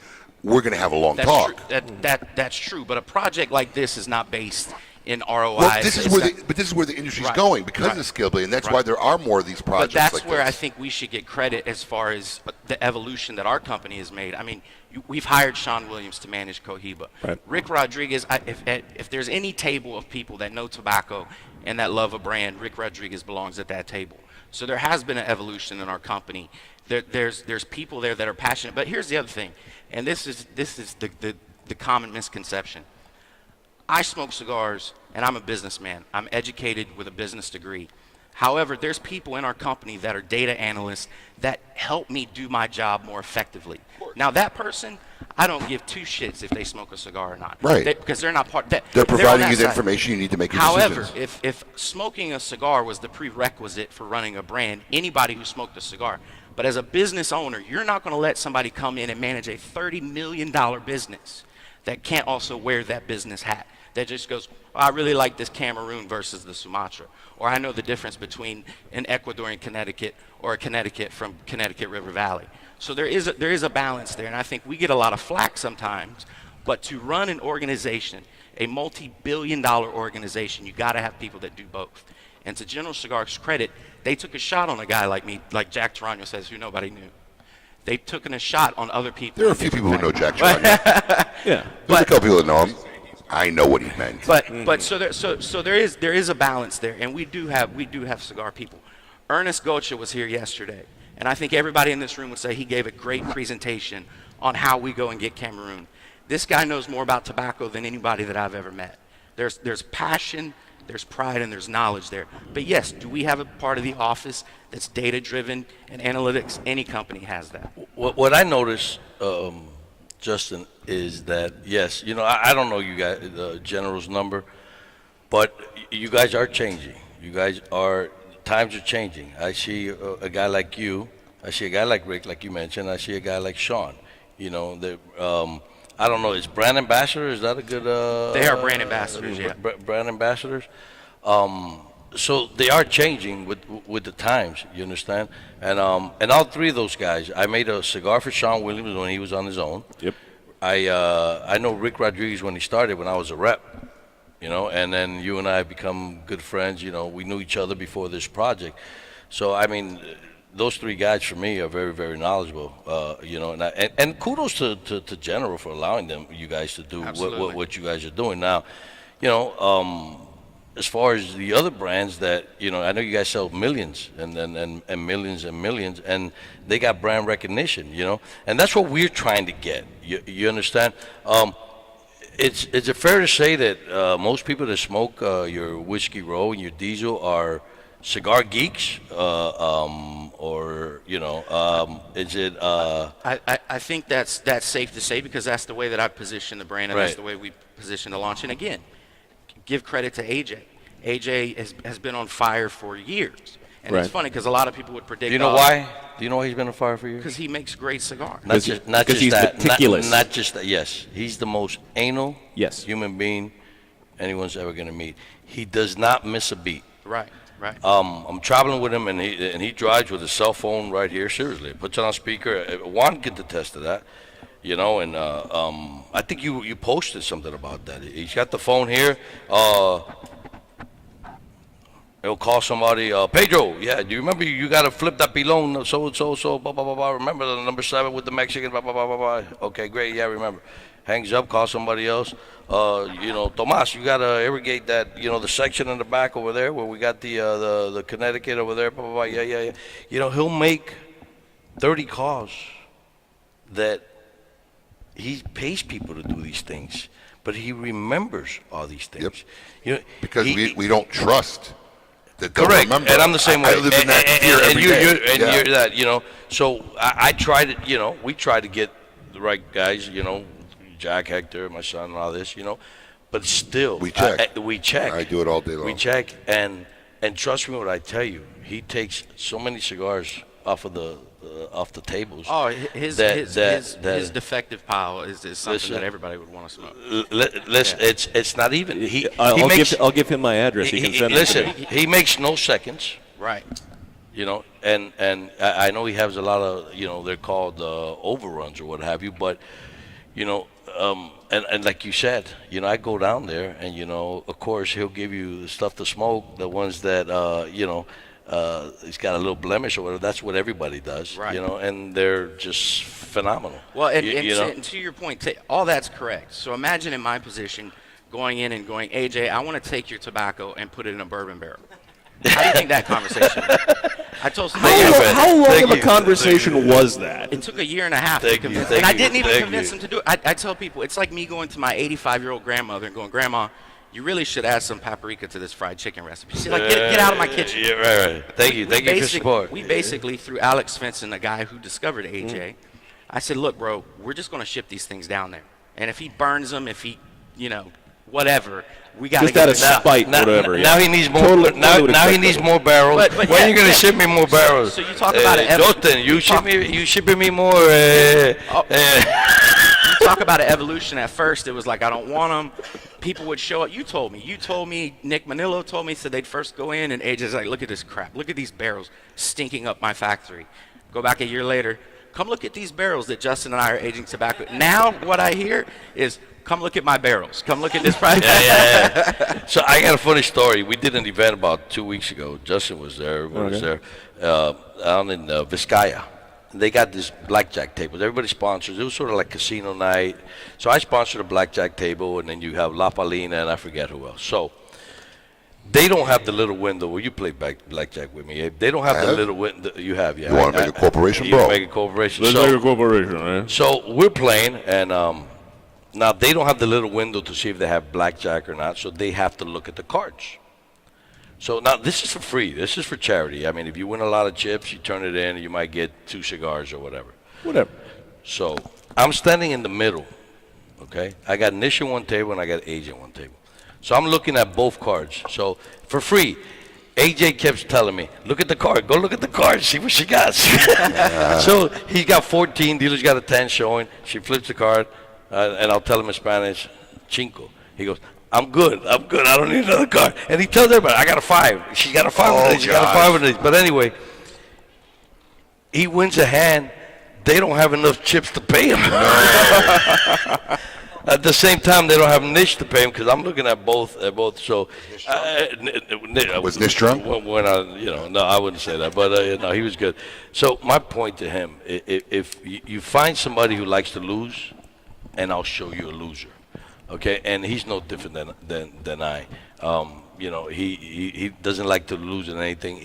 we're going to have a long talk. True. That's true. But a project like this is not based in ROI. Well, this is where the industry's going because of the scalability, and that's why there are more of these projects. But that's like where this. I think we should get credit as far as the evolution that our company has made. I mean, we've hired Sean Williams to manage Cohiba. Right. Rick Rodriguez. If there's any table of people that know tobacco and that love a brand, Rick Rodriguez belongs at that table. So there has been an evolution in our company. There's people there that are passionate. But here's the other thing, and this is the common misconception. I smoke cigars, and I'm a businessman. I'm educated with a business degree. However, there's people in our company that are data analysts that help me do my job more effectively. Now, that person, I don't give two shits if they smoke a cigar or not. Right. Because they're not part. They're on providing that you the side. information you need to make your However, decisions. if smoking a cigar was the prerequisite for running a brand, anybody who smoked a cigar. But as a business owner, you're not going to let somebody come in and manage a $30 million business that can't also wear that business hat. That just goes, oh, I really like this Cameroon versus the Sumatra. Or I know the difference between an Ecuadorian Connecticut or a Connecticut from Connecticut River Valley. So there is a balance there, and I think we get a lot of flack sometimes. But to run an organization, a multi-billion-dollar organization, you got to have people that do both. And to General Cigar's credit, they took a shot on a guy like me, like Jack Tarano says, who nobody knew. They took a shot on other people. There are a few people who know Jack Tarano. Yeah. There's a couple people that know him. I know what he meant. But so there is a balance there, and we do have cigar people. Ernest Gocha was here yesterday, and I think everybody in this room would say he gave a great presentation on how we go and get Cameroon. This guy knows more about tobacco than anybody that I've ever met. There's passion, there's pride, and there's knowledge there. But yes, do we have a part of the office that's data-driven and analytics? Any company has that. What I noticed, Justin, is that, yes, you know, I don't know you guys, the General's number, but you guys are changing. Times are changing. I see a guy like you. I see a guy like Rick, like you mentioned. I see a guy like Sean. You know, I don't know, is brand ambassador, is that a good... They are brand ambassadors, yeah. Brand ambassadors. So they are changing with the times, you understand? And all three of those guys, I made a cigar for Sean Williams when he was on his own. Yep. I know Rick Rodriguez when he started, when I was a rep, you know, and then you and I have become good friends. You know, we knew each other before this project. So, I mean, those three guys for me are very, very knowledgeable, you know, and kudos to General for allowing you guys to do what you guys are doing now. You know, as far as the other brands that, you know, I know you guys sell millions and millions and millions, and they got brand recognition, you know, and that's what we're trying to get. You understand? Is it fair to say that most people that smoke your Whiskey Row and your Diesel are cigar geeks, or you know, is it? I think that's safe to say, because that's the way that I position the brand, and that's the way we position the launch. And again, give credit to AJ. AJ has been on fire for years, and it's funny because a lot of people would predict. Do you know why? Do you know why he's been on fire for years? Because he makes great cigars. Not just he's that. meticulous. Not just that. Yes, he's the most anal human being anyone's ever gonna meet. He does not miss a beat. Right. I'm traveling with him, and he drives with his cell phone right here. Seriously, puts it on speaker. Juan can attest to that, you know. And I think you posted something about that. He's got the phone here. He'll call somebody. Pedro, yeah. Do you remember you got to flip that pilon? So blah blah blah blah. Remember the number 7 with the Mexican? Blah blah blah blah blah. Okay, great. Yeah, remember. Hangs up, calls somebody else. You know, Tomas, you gotta irrigate that. You know, the section in the back over there where we got the Connecticut over there. Blah blah blah. Yeah. You know, he'll make 30 calls that he pays people to do these things, but he remembers all these things. Yep. You know, Because we don't trust that they'll correct, remember. and I'm the same way. I live in that fear every day. You're that, you know. So I try to, you know, we try to get the right guys, you know, Jack, Hector, my son, and all this, you know. But still, we check. We check. I do it all day long. We check, and trust me when I tell you, he takes so many cigars off the tables. Oh, his defective pile is something that everybody would want to smoke. It's not even. I'll give him my address. He can send it to me. He makes no seconds. Right. You know, and I know he has a lot of, you know, they're called overruns or what have you, but, you know, and like you said, you know, I go down there and, you know, of course he'll give you the stuff to smoke, the ones that, you know, he's got a little blemish or whatever. That's what everybody does, right. You know, and they're just phenomenal. Well, and to your point, all that's correct. So imagine in my position going in and going, AJ, I want to take your tobacco and put it in a bourbon barrel. How do you think that conversation went? I told somebody. How long of a conversation was that? It took a year and a half to convince, and I didn't even convince him to do it. I tell people, it's like me going to my 85-year-old grandmother and going, Grandma, you really should add some paprika to this fried chicken recipe. She's like, get out of my kitchen. Yeah, right. Thank you for support. We basically, through Alex Fenton, a guy who discovered AJ, I said, look, bro, we're just going to ship these things down there. And if he burns them, if he, whatever, we got to Just get out of it done. spite, whatever. Now yeah. he needs more. Totally now would he expect needs that. more barrels. But when yeah, are you gonna yeah. ship me more barrels? So you talk about it. Joten, you shipping me more. You talk about an evolution. At first, it was like, I don't want them. People would show up. You told me, Nick Manillo told me, said they'd first go in, and AJ's like, look at this crap. Look at these barrels stinking up my factory. Go back a year later. Come look at these barrels that Justin and I are aging tobacco. Now what I hear is, come look at my barrels. Come look at this price. Yeah. So I got a funny story. We did an event about 2 weeks ago. Justin was there. Everyone was there. Down in Vizcaya. They got this blackjack table. Everybody sponsors. It was sort of like casino night. So I sponsored a blackjack table, and then you have La Palina, and I forget who else. So they don't have the little window. Well, you play blackjack with me, Abe. They don't have the little window. You have, yeah. You want to make a corporation, you bro? make a corporation. Let's So- make a corporation, man. So we're playing, and now they don't have the little window to see if they have blackjack or not, so they have to look at the cards. So now this is for free. This is for charity. I mean, if you win a lot of chips, you turn it in, and you might get 2 cigars or whatever. Whatever. So I'm standing in the middle, okay? I got Nish at one table, and I got AJ at one table. So I'm looking at both cards. So for free, AJ kept telling me, look at the card. Go look at the card. See what she got. So he's got 14. Dealer's got a 10 showing. She flips the card, and I'll tell him in Spanish, cinco. He goes, I'm good. I don't need another card. And he tells everybody, I got a 5. She got a 5 with these. She got a 5 with these. But anyway, he wins a hand. They don't have enough chips to pay him. At the same time, they don't have Nish to pay him because I'm looking at both. So, Was Nish drunk? When no, I wouldn't say that, but no, he was good. So my point to him: if you find somebody who likes to lose, and I'll show you a loser, okay? And he's no different than I. He doesn't like to lose in anything.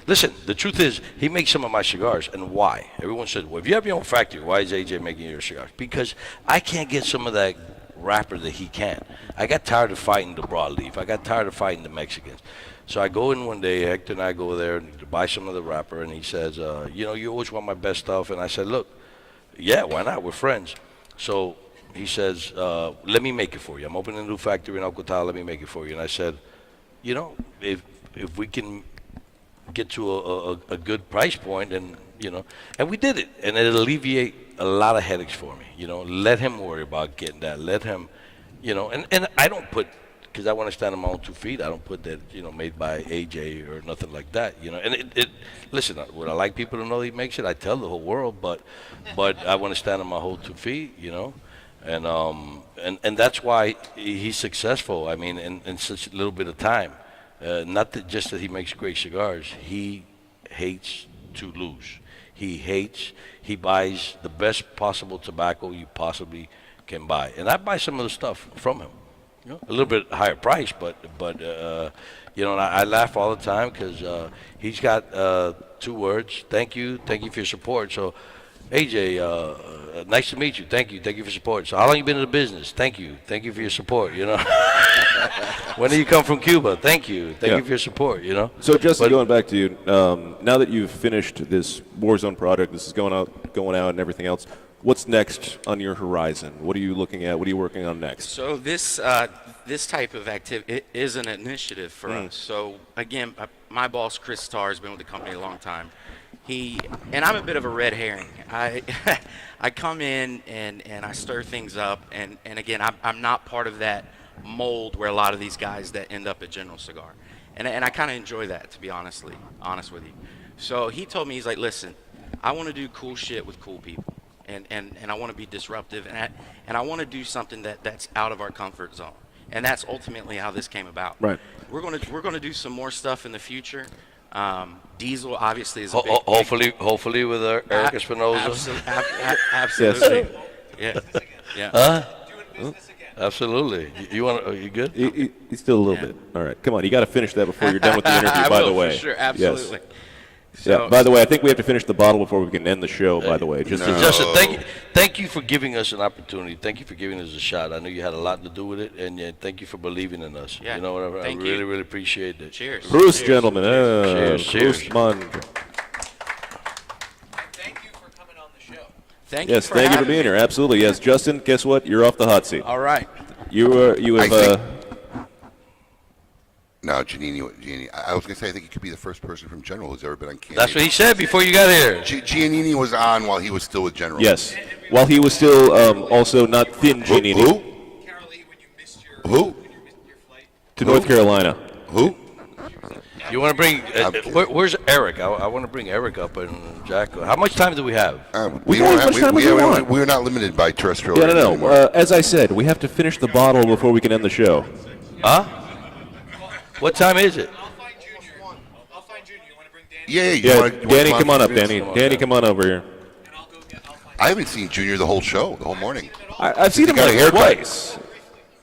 Listen, the truth is, he makes some of my cigars, and why? Everyone says, well, if you have your own factory, why is AJ making your cigars? Because I can't get some of that wrapper that he can. I got tired of fighting the broadleaf. I got tired of fighting the Mexicans. So I go in one day, Hector and I go there to buy some of the wrapper, and he says, you always want my best stuff. And I said, look, yeah, why not? We're friends. So he says, let me make it for you. I'm opening a new factory in Alcatraz. Let me make it for you. And I said, if we can get to a good price point, and we did it, and it alleviate a lot of headaches for me. Let him worry about getting that. Let him, and I don't put, because I want to stand on my own 2 feet. I don't put that, made by AJ or nothing like that. And listen, would I like people to know he makes it? I tell the whole world, but I want to stand on my whole 2 feet. And that's why he's successful. I mean, in such a little bit of time. Not just that he makes great cigars. He hates to lose. He buys the best possible tobacco you possibly can buy. And I buy some of the stuff from him. A little bit higher price, but and I laugh all the time because he's got 2 words. Thank you for your support. So, AJ, nice to meet you. Thank you for your support. So how long you been in the business? Thank you for your support. When do you come from Cuba? Thank you for your support. So Justin, going back to you, now that you've finished this Warzone project, this is going out and everything else. What's next on your horizon? What are you looking at? What are you working on next? So this type of activity is an initiative for us. So again, my boss Chris Starr has been with the company a long time. And I'm a bit of a red herring. I come in and I stir things up, and again, I'm not part of that mold where a lot of these guys that end up at General Cigar, and I kind of enjoy that, to be honest with you. So he told me, he's like, listen, I want to do cool shit with cool people, and I want to be disruptive, and I want to do something that's out of our comfort zone, and that's ultimately how this came about. Right. We're gonna do some more stuff in the future. Diesel obviously is a big, hopefully with Eric Espinoza. Absolutely. Yes. Yeah. Absolutely. You good? He's still a little bit. All right, come on. You got to finish that before you're done with the interview. By the way, for sure, absolutely. Yes. So, By the way, I think we have to finish the bottle before we can end the show. By the way, Justin, thank you for giving us an opportunity. Thank you for giving us a shot. I know you had a lot to do with it, and thank you for believing in us. Yeah. I really appreciate it. Cheers. Bruce, Cheers. gentlemen. Cheers. Bruce Mund. Thank you for coming on the show. Thank Yes, you for thank you for having being me. here. Absolutely. Yes, Justin. Guess what? You're off the hot seat. All right. You have. I No, Giannini. I was going to say, I think he could be the first person from General who's ever been on camera. That's what he said before you got here. Giannini was on while he was still with General. Yes. While he was still also not thin Giannini. Who? Who? To North Carolina. Who? You want to bring? I'm kidding. Where's Eric? I want to bring Eric up and Jack. How much time do we have? We can have as much time as we want. We're not limited by terrestrial. Yeah, radio no. anymore. As I said, we have to finish the bottle before we can end the show. Huh? What time is it? Yeah. Yeah, Danny, come on up, Danny. Danny, come on over here. I haven't seen Junior the whole show, the whole morning. I've seen him got a like haircut. twice.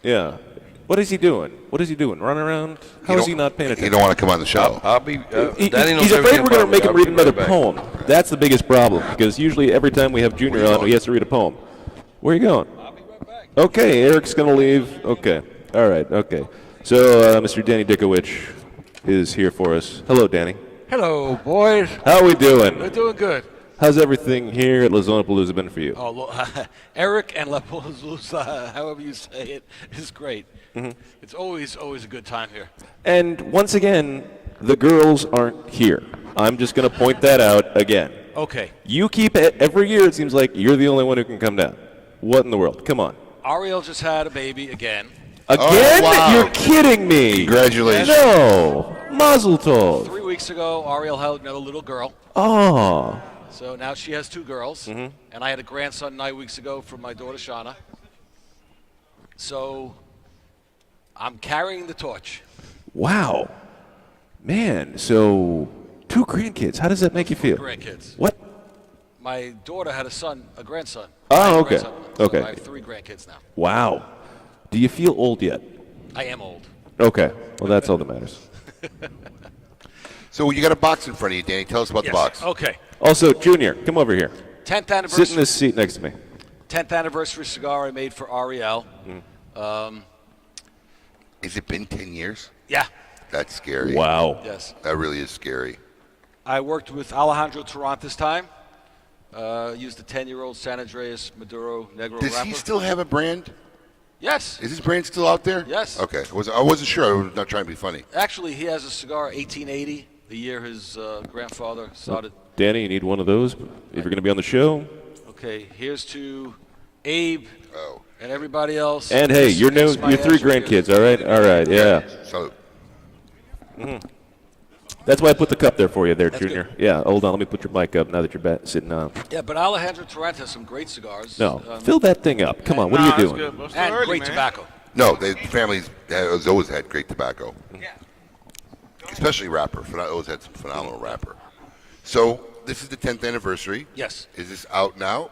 Yeah. What is he doing? What is he doing? Running around? How is he not paying attention? You don't want to come on the show. I'll be. Danny knows He's afraid everything we're going to about me. make him I'll read be another right back. poem. That's the biggest problem, because usually every time we have Junior on, he has to read a poem. Where are you going? I'll be right back. Okay, Eric's going to leave. Okay. All right, okay. So Mr. Danny Dickowich is here for us. Hello, Danny. Hello, boys. How are we doing? We're doing good. How's everything here at Lazonapalooza been for you? Oh, Eric and Lazonapalooza, however you say it, is great. It's always a good time here. And once again, the girls aren't here. I'm just going to point that out again. Okay. You keep it every year. It seems like you're the only one who can come down. What in the world? Come on. Ariel just had a baby again. Again? wow. You're kidding me. Congratulations. No. Mazel tov. 3 weeks ago, Ariel had another little girl. Oh. So now she has 2 girls. And I had a grandson 9 weeks ago from my daughter Shauna. So I'm carrying the torch. Wow. Man, so 2 grandkids. How does that make you feel? Grandkids. What? My daughter had a grandson. Oh, I had a okay. grandson. So Okay. I have 3 grandkids now. Wow. Do you feel old yet? I am old. Okay. Well, that's all that matters. So you got a box in front of you, Danny. Tell us about the box. Okay. Also, Junior, come over here. 10th Sit anniversary. in this seat next to me. 10th anniversary cigar I made for Ariel. Has it been 10 years? Yeah. That's scary. Wow. Yes. That really is scary. I worked with Alejandro Tarrant this time. Used the 10-year-old San Andreas Maduro Negro Does wrapper. he still have a brand? Yes. Is his brand still out there? Yes. Okay. I wasn't sure. I was not trying to be funny. Actually, he has a cigar 1880, the year his grandfather started. Danny, you need one of those if you're going to be on the show. Okay, here's to Abe Oh. and everybody else. And hey, This your is my 3 extra gift. grandkids, all right? All right, yeah. So That's why I put the cup there for you there, That's Junior. Yeah, hold on. Let me put your mic up now that you're sitting down. Yeah, but Alejandro Tarrant has some great cigars. No, fill that thing up. Come on, what are you doing? And great tobacco. no, the families has always had great tobacco. Especially wrapper. Always had some phenomenal wrapper. So this is the 10th anniversary. Yes. Is this out now?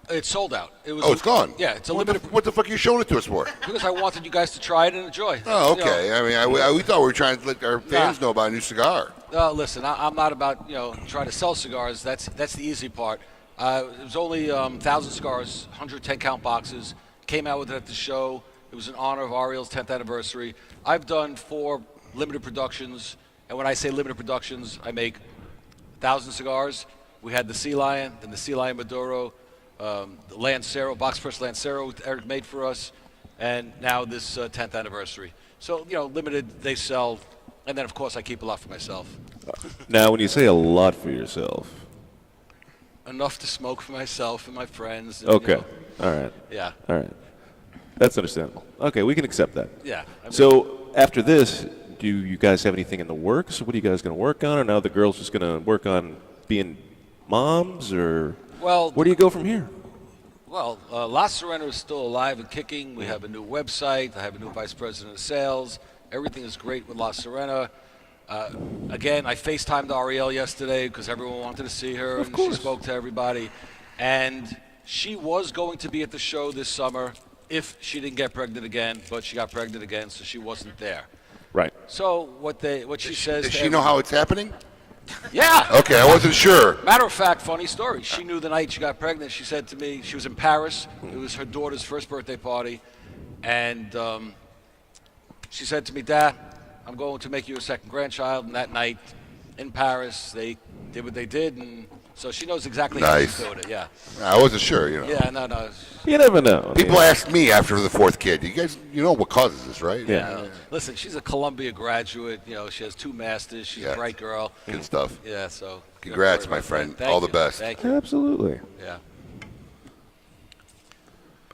It's sold out. It was Oh, it's gone. Yeah, it's a what limited. what the fuck are you showing it to us for? Because I wanted you guys to try it and enjoy. Oh, You know, okay. I mean, we thought we were trying to let our fans know about a new cigar. Listen, I'm not about trying to sell cigars. That's the easy part. It was only 1,000 cigars, 110 count boxes. Came out with it at the show. It was in honor of Ariel's 10th anniversary. I've done 4 limited productions, and when I say limited productions, I make 1,000 cigars. We had the Sea Lion, then the Sea Lion Maduro, the Lancero, box first Lancero Eric made for us, and now this 10th anniversary. So limited they sell. And then, of course, I keep a lot for myself. Now, when you say a lot for yourself. Enough to smoke for myself and my friends. And, Okay. All right. Yeah. All right. That's understandable. Okay, we can accept that. Yeah. I mean, So after this, do you guys have anything in the works? What are you guys going to work on? Or now the girls just going to work on being moms? Or Well, where do you go from here? Well, La Serena is still alive and kicking. We have a new website. I have a new vice president of sales. Everything is great with La Serena. Again, I FaceTimed Ariel yesterday because everyone wanted to see her, and she spoke to everybody. And she was going to be at the show this summer if she didn't get pregnant again, but she got pregnant again, so she wasn't there. Right. So what she says. Does to she know how it's happening? Yeah. Okay, I wasn't sure. Matter of fact, funny story. She knew the night she got pregnant. She said to me, she was in Paris. It was her daughter's first birthday party. And she said to me, Dad, I'm going to make you a second grandchild. And that night in Paris, they did what they did. And So she knows exactly how Nice. she's doing it. Yeah. I wasn't sure, Yeah. No. You never know. People asked me after the fourth kid, you know what causes this, right? Yeah. Listen, she's a Columbia graduate. She has 2 masters. She's a bright girl. Good stuff. Yeah. So. Congrats, my friend. Thank All you. the best. Thank you. Absolutely. Yeah.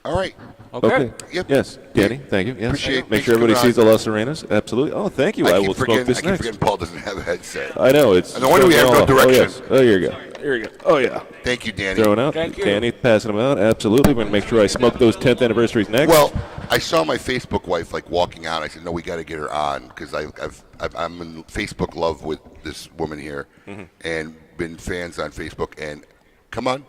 All right. Okay. Yep. Yes, Danny. Thank you. Yes. Appreciate- Make thanks sure for everybody coming sees the Las Serenas. Absolutely. Oh, thank you. I will smoke this I keep next. forgetting Paul doesn't have a headset. I know it's. No wonder we have no throwing off. direction. Oh, yes. Oh, here you go. Here you go. Oh yeah. Thank you, Danny. Throwing out. Thank you. Danny passing them out. Absolutely. We're gonna make sure I smoke those 10th anniversaries next. Well, I saw my Facebook wife walking out. I said, "No, we got to get her on because I'm in Facebook love with this woman here, and been fans on Facebook. And come on,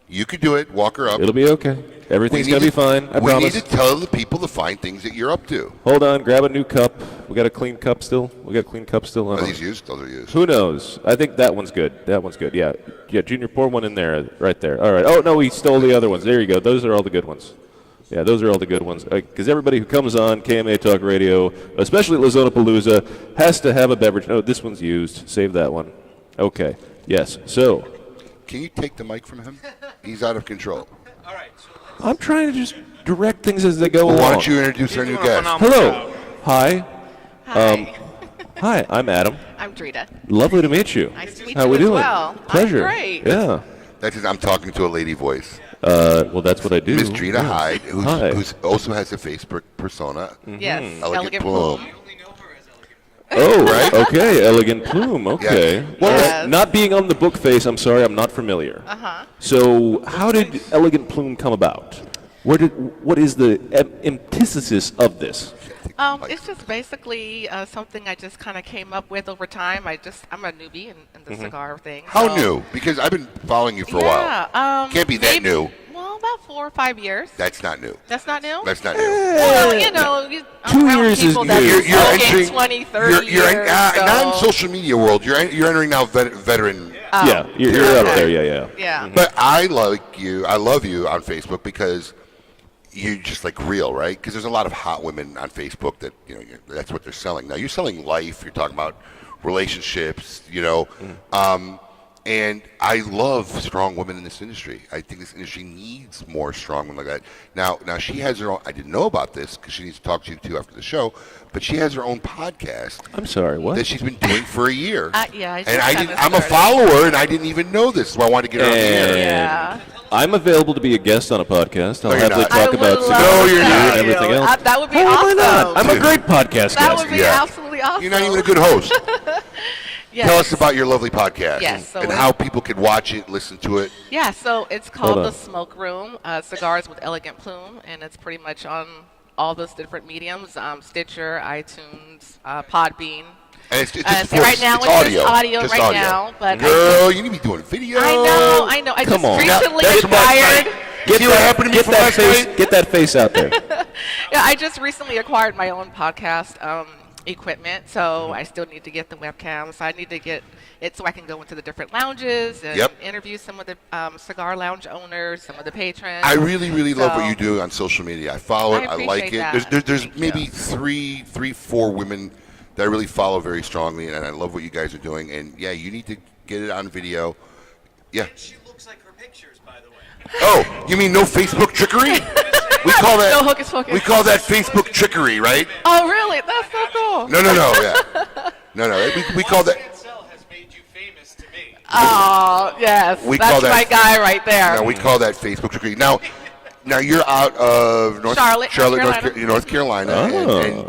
you could do it. Walk her up. it'll be okay. Everything's We gonna need be fine. I we promise. need to tell the people the fine things that you're up to. Hold on. Grab a new cup. We got a clean cup still. We got a clean cup still. Are these used? Those are used. Who knows? I think that one's good. That one's good. Yeah. Yeah, Junior, pour one in there, right there. All right. Oh, no, he stole the other ones. There you go. Those are all the good ones. Yeah, those are all the good ones. Because everybody who comes on KMA Talk Radio, especially at Lazonapalooza, has to have a beverage. No, this one's used. Save that one. Okay. Yes. So, Can you take the mic from him? He's out of control. I'm trying to just direct things as they go Well, along. why don't you introduce our new guest? Hello. Hi. Hi. Hi, I'm Adam. I'm Drita. Lovely to meet you. Nice to meet How you we as doing? well. I'm Pleasure. great. Yeah. That's just, I'm talking to a lady voice. Well, that's what I do. Miss Drita Yeah. Hyde, Hi. who's also has a Facebook persona. Yes. Elegant Plume. Oh, Right? Okay, Elegant Plume. Okay. Yes. Well, Yes. not being on the book face, I'm sorry, I'm not familiar. So, how did Elegant Plume come about? What is the antithesis of this? It's just basically something I just kind of came up with over time. I'm a newbie in the cigar thing. How so- new? Because I've been following you for a while. Yeah. Can't be that maybe- new. Well, about 4 or 5 years. That's not new. That's not new? That's not new. Well, I'm 2 around years is people that new. have You're smoking entering 20, 30 you're years. not in so- social media world. You're entering now veteran. Yeah, you're up there. Yeah. Yeah. But I like you. I love you on Facebook because you're just like real, right? Because there's a lot of hot women on Facebook that that's what they're selling. Now you're selling life. You're talking about relationships. And I love strong women in this industry. I think this industry needs more strong women like that. Now she has her own. I didn't know about this because she needs to talk to you too after the show. But she has her own podcast I'm sorry, what? that she's been doing for a year. Yeah, I just and kinda I'm a started. follower, and I didn't even know this. So I wanted to get her on the air. And Yeah. I'm available to be a guest on a podcast. I'll No, you're happily not. talk I would about love cigars No, with you're you not. and everything You know, else. that would be How am I awesome. not? I'm a great podcast That guest. would be Yeah. absolutely awesome. You're not even a good host. Yes. Tell us about your lovely podcast Yes, so and it- how people can watch it, listen to it. Yeah, so it's called Hold The on. Smoke Room, Cigars with Elegant Plume, and it's pretty much on all those different mediums, Stitcher, iTunes, Podbean. And it's just So right now it's audio. just audio Just right audio. now, but Girl, you need to be doing video. I know. I Come just on. recently That's from last acquired. night. See what happened to me Get from that last face. night? Get that face out there. Yeah, I just recently acquired my own podcast equipment, so I still need to get the webcam. So I need to get it so I can go into the different lounges and Yep. interview some of the cigar lounge owners, some of the patrons. I really, really love what So- you do on social media. I follow it. I I like appreciate it. that. There's Thank maybe you. three, 4 women that I really follow very strongly, and I love what you guys are doing. And yeah, you need to get it on video. Yeah. She looks like her pictures, by the way. Oh, you mean no Facebook trickery? We call that No hocus pocus. We call that Facebook trickery, right? Oh, really? That's so cool. No, yeah. No. We call that. Ansel has made you famous to me. Oh, yes. We call That's that- my guy right there. No, we call that Facebook trickery. Now you're out of Charlotte, North Carolina, Oh. and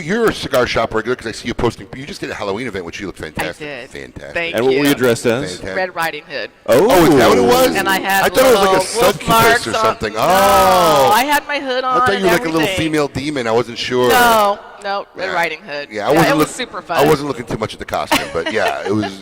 you're a cigar shop regular because I see you posting. You just did a Halloween event, which you look fantastic. I did. Fantastic. Thank And what were you. you dressed as? Fantastic. Red Riding Hood. Oh, is that what it was? And I had I thought it was like a little wolf succubus marks or on- something. No, Oh, I had my hood on. I thought you were and like a little everything. female demon. I wasn't sure. No, Red Yeah. Riding Hood. Yeah, I wasn't it was look- super fun. I wasn't looking too much at the costume, but yeah, it was.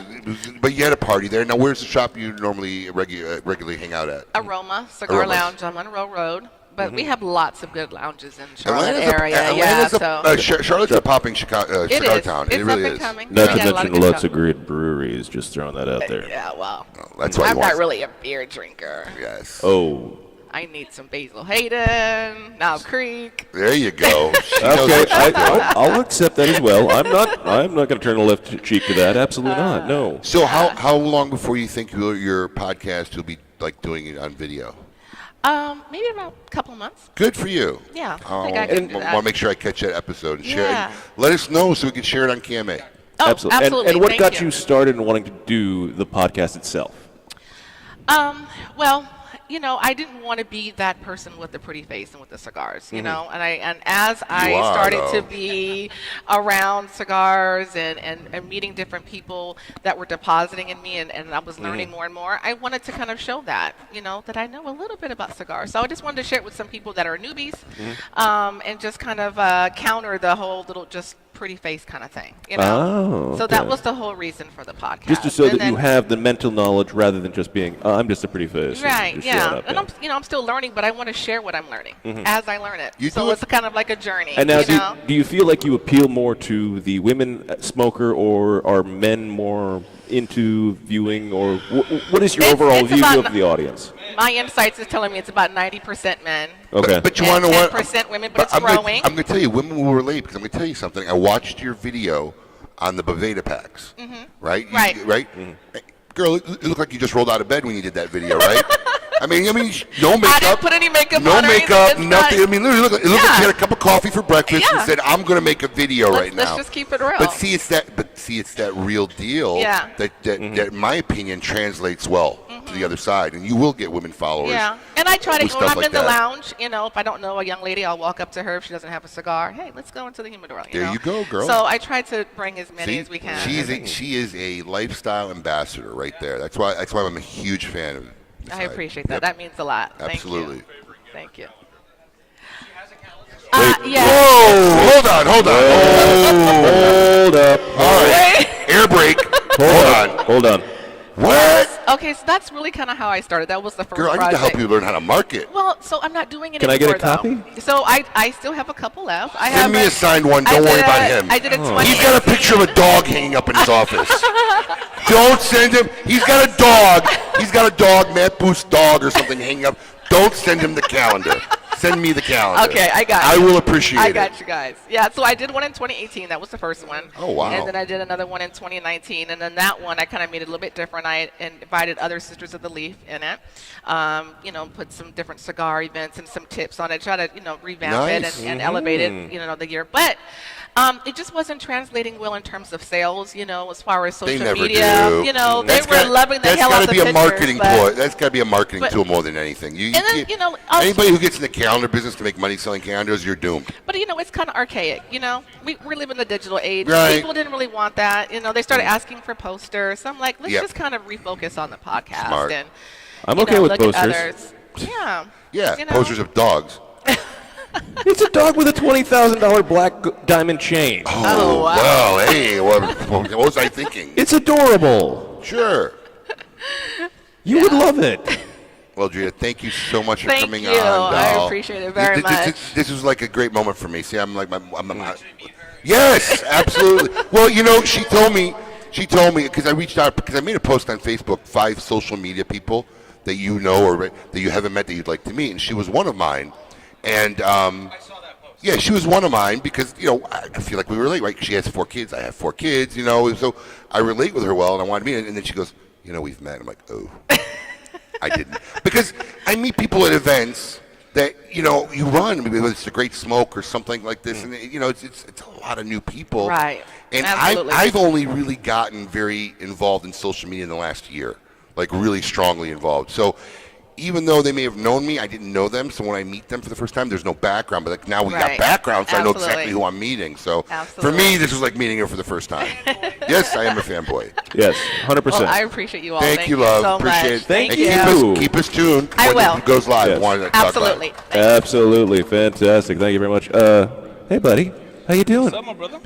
But you had a party there. Now, where's the shop you normally regularly hang out at? Aroma Cigar Aromas. Lounge on Monroe Road. But we have lots of good lounges in Charlotte Atlanta's area. Yeah, so Charlotte's a popping cigar it is. town. It's It really up and is. coming. Not We to got a lot mention of good lots of stuff. great breweries. Just throwing that out there. Yeah, well, That's why I'm you not want. really a beer drinker. Yes. Oh, I need some Basil Hayden, Now Creek. There you go. She knows Okay, what she's doing. I'll accept that as well. I'm not going to turn a left cheek to that. Absolutely not. No. So how long before you think your podcast you'll be like doing it on video? Maybe about a couple of months. Good for you. Yeah, I think I can do that. Want to make sure I catch that episode and share Yeah. it. Let us know so we can share it on KMA. Oh, Absolutely. absolutely. And what Thank got you. you started in wanting to do the podcast itself? Well, I didn't want to be that person with the pretty face and with the cigars, you know. And as I are, started though. to be around cigars and meeting different people that were depositing in me, and I was learning more and more, I wanted to kind of show that, that I know a little bit about cigars. So I just wanted to share it with some people that are newbies, and just kind of counter the whole little just pretty face kind of thing, Oh, So that okay. was the whole reason for the podcast. Just to so And that you then- have the mental knowledge rather than just being, I'm just a pretty face. and Right, just yeah. shut up, And I'm still learning, but I want to share what I'm learning as I learn it. You So do it's kind of like a journey. And now, you know? do you feel like you appeal more to the women smoker, or are men more into viewing, or what is your It's overall view about of the audience? My insights is telling me it's about 90% men. Okay. But you And want to know what? 10% women, but it's I'm growing. going to tell you, women will relate because I'm going to tell you something. I watched your video on the Boveda packs, right? Right. Right? Girl, it looked like you just rolled out of bed when you did that video, right? I mean, no makeup. I didn't put any makeup no on or anything. makeup, It's nothing. not- I mean, literally, it looked like Yeah. you had a cup of coffee for breakfast and Yeah. said, "I'm going to make a video right now." Let's just keep it real. But see, it's that real deal Yeah. that, in my opinion, translates well to the other side, and you will get women followers. Yeah, and I try to with go when stuff I'm like in the that. lounge. If I don't know a young lady, I'll walk up to her if she doesn't have a cigar. Hey, let's go into the humidor. There know? you go, girl. So I try to bring as many See, as we can. she is a lifestyle ambassador right there. That's why I'm a huge fan of. this I side. appreciate that. Yep. That means a lot. Absolutely. Thank you. Whoa! Yeah. Hold on. Hold up. All right. Air brake. Hold on. What? Okay, so that's really kind of how I started. That was the first Girl, I need project. to help you learn how to market. Well, so I'm not doing it Can I get a anymore, though. So I still have a couple left. I Send have me a signed one. Don't worry about him. I did a 20. He's got a picture of a dog hanging up in his office. Don't send him. He's got a dog. He's got a dog, Matt Booth's dog or something hanging up. Don't send him the calendar. Send me the calendar. Okay, I got I you. will appreciate I it. got you guys. Yeah, so I did one in 2018. That was the first one. Oh, wow. And then I did another one in 2019. And then that one, I kind of made it a little bit different. I invited other Sisters of the Leaf in it. Put some different cigar events and some tips on it. Try to, revamp Nice. it and elevate it, the year. But it just wasn't translating well in terms of sales, as far as social They never media. do. They were loving the hell out of the That's got to be a pictures, marketing but- ploy. That's got to be a marketing but- tool more than anything. And then, also- anybody who gets in the calendar business to make money selling calendars, you're doomed. But it's kind of archaic. We're living in the digital age. Right. People didn't really want that. They started asking for posters. So I'm like, let's Yep. just kind of refocus on the podcast Smart. and I'm okay with look at posters. others. Yeah. Yeah, You know. posters of dogs. It's a dog with a $20,000 black diamond chain. Oh, wow. Well, hey, what was I thinking? It's adorable. Sure. You would love it. Well, Julia, thank you so much for Thank coming you. on. I doll. appreciate it very much. This was like a great moment for me. See, I'm like, yes, absolutely. Well, she told me because I reached out because I made a post on Facebook, 5 social media people that you know or that you haven't met that you'd like to meet, and she was one of mine. And I saw that post. yeah, she was one of mine because I feel like we relate, right? She has 4 kids, I have 4 kids, so I relate with her well, and I wanted to meet her. And then she goes, we've met. I'm like, oh, I didn't, because I meet people at events that you run, maybe whether it's a Great Smoke or something like this, and it's a lot of new people, Right. And Absolutely. I've only really gotten very involved in social media in the last year, like really strongly involved. So even though they may have known me, I didn't know them. So when I meet them for the first time, there's no background. But now we got Right. background, so I know Absolutely. exactly who I'm meeting. So for Absolutely. me, this was like meeting her for the first time. Yes, I am a fanboy. Yes, 100%. Well, I appreciate you all. Thank you, love. so Appreciate much. it. Thank And you. Keep us tuned I when will. it goes live. Yes. Wanted to talk about it. Absolutely. Absolutely. Fantastic. Thank you very much. Hey, buddy. How you doing? What's up, my brother?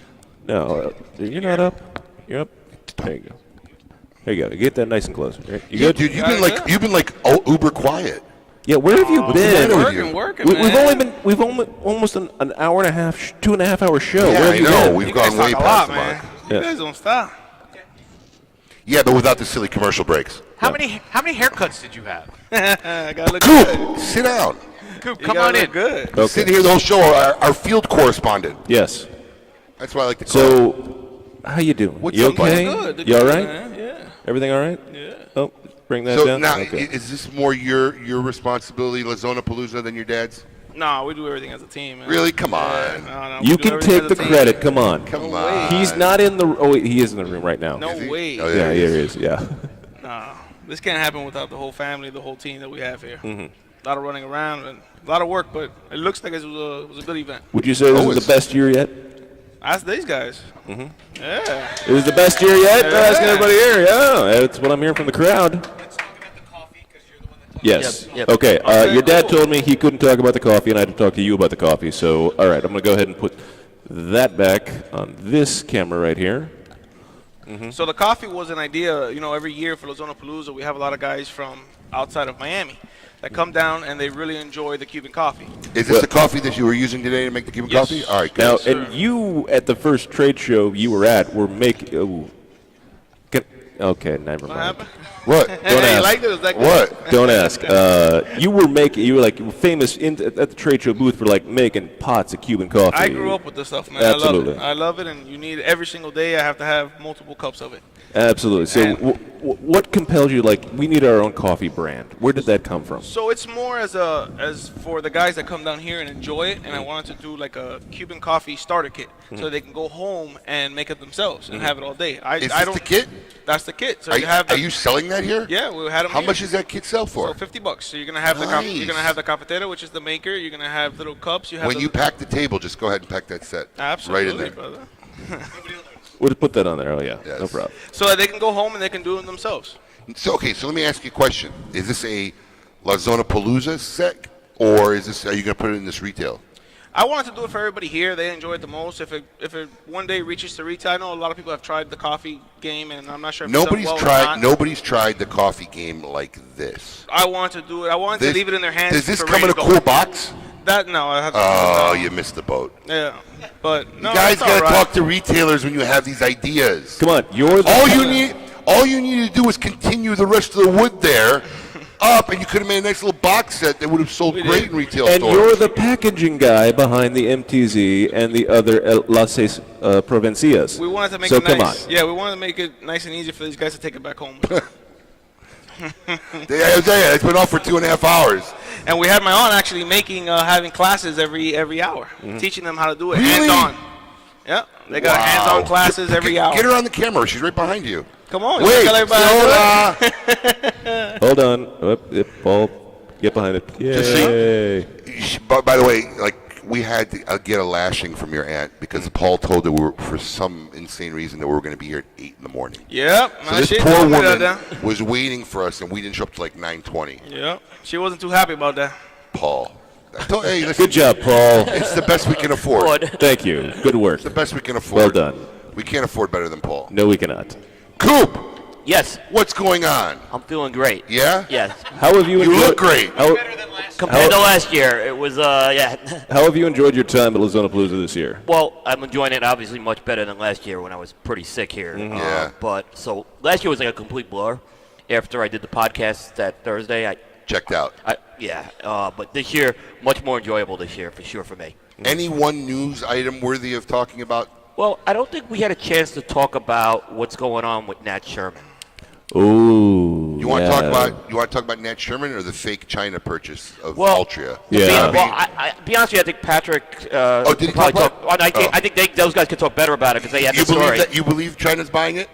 No, you're not up. You're up. There you go. There you go. Get that nice and close. Right? You Yeah, good? dude, you've been like uber quiet. Yeah, where have you been? matter with you? Working, We've man. only been almost an hour and a half, 2.5 hour show. Yeah, where have I you know. been? We've You guys gone way talk a past lot, the man. mark. You Yeah. guys don't stop. Yeah, but without the silly commercial breaks. How many haircuts did you have? I gotta look Coop, good. sit down. Coop, You come gotta on in. look good. Okay. Sit here the whole show. Our field correspondent. Yes. That's why I like to call. So, how you doing? What's you up, buddy? okay? Good. You all right? Man. Yeah. Everything all right? Yeah. Oh, bring that So down. now, Okay. is this more your responsibility, Lazonapalooza, than your dad's? Nah, we do everything as a team, man. Really? Come on. No, we You do can everything take as the a team. credit. Come on. Come No on. way. He's not in the. Oh, wait, he is in the room right now. No Is he? way. Oh, Yeah, he here is. he is. Yeah. Nah, this can't happen without the whole family, the whole team that we have here. Mm-hmm. A lot of running around and a lot of work, but it looks like it was a good event. Would you say this Always. is the best year yet? Ask these guys. Mm-hmm. Yeah. It was the best year yet? Yeah. Asking everybody here. Yeah, that's what I'm hearing from the crowd. Let's talk about the coffee because you're the one that talked. Yes. Yep. Okay. Okay, Your dad cool. told me he couldn't talk about the coffee, and I had to talk to you about the coffee. So, all right, I'm going to go ahead and put that back on this camera right here. So the coffee was an idea, every year for Lazonapalooza, we have a lot of guys from outside of Miami that come down and they really enjoy the Cuban coffee. Is this the coffee that you were using today to make the Cuban Yes. coffee? All right, good. Now, sir. and you at the first trade show you were at were making. Okay, never What mind. happened? What? Don't Hey, ask. you liked it? It was like What? Don't ask. You were like famous at the trade show booth for like making pots of Cuban coffee. I grew up with this stuff, man. Absolutely. I love it, and you need every single day. I have to have multiple cups of it. Absolutely. So, And- what compelled you? Like, we need our own coffee brand. Where did that come from? So it's more as for the guys that come down here and enjoy it, and I wanted to do like a Cuban coffee starter kit, so they can go home and make it themselves and have it all day. I Is this don't. the kit? That's the kit. So Are, you have. are you selling that here? Yeah, we had them. How here. much does that kit sell for? So $50. So you're gonna have you're Nice. gonna have the cafetera, which is the maker. You're gonna have little cups. You have When the, you pack the table, just go ahead and pack that set. absolutely, Right in there. brother. We'll just put that on there. Oh yeah, Yes. no problem. So that they can go home and they can do it themselves. So, okay, so let me ask you a question. Is this a Lazonapalooza set, or are you going to put it in this retail? I wanted to do it for everybody here. They enjoy it the most. If it one day reaches to retail, I know a lot of people have tried the coffee game, and I'm not sure if Nobody's it's done well or not. Nobody's tried the coffee game like this. I want to do it. I wanted This- to leave it in their hands. Does this for come in ready a to cool go. box? That no, I have to. Oh, no. you missed the boat. Yeah, but no, You guys it's all got to right. talk to retailers when you have these ideas. Come on, you're the All you need to do is continue the rest of the wood there up, and you could have made a nice little box set that would have sold great in retail and stores. you're the packaging guy behind the MTZ and the other Las Seis Provincias. We wanted to make so it nice. come on. Yeah, we wanted to make it nice and easy for these guys to take it back home. It's been off for 2.5 hours. And we had my aunt actually having classes every hour, teaching them how to do it Really? hands-on. Yeah, they got Wow. hands-on classes every hour. Get her on the camera. She's right behind you. Come on, you Wait, wanna tell everybody how to do it? Hold on. Paul, get behind it. Just Yay. By the way, we had to get a lashing from your aunt because Paul told her we were, for some insane reason, that we were going to be here at 8 in the morning. Yep. So man, this she poor told me woman that. was waiting for us, and we didn't show up till like 9:20. Yep. She wasn't too happy about that. Paul. Hey, listen, Good job, Paul. it's the best we can afford. Tand you. Good work. It's the best we can afford. Well done. We can't afford better than Paul. No, we cannot. Coop, Yes, what's going on? I'm feeling great. Yeah? Yes. How have you You enjoyed? look great. How, Compared to last year, it was, yeah. how have you enjoyed your time at Lazonapalooza this year? Well, I'm enjoying it obviously much better than last year when I was pretty sick here. Yeah. But so last year was like a complete blur. After I did the podcast that Thursday, Checked out. but this year, much more enjoyable this year for sure for me. Any one news item worthy of talking about? Well, I don't think we had a chance to talk about what's going on with Nat Sherman. Ooh. You want yeah. to talk about Nat Sherman or the fake China purchase of Well, Altria? Yeah. Well, I be honest with you, I think Patrick. Did he probably talk about it? I think those guys could talk better about it because they had the You believe story. that? You believe China's buying it?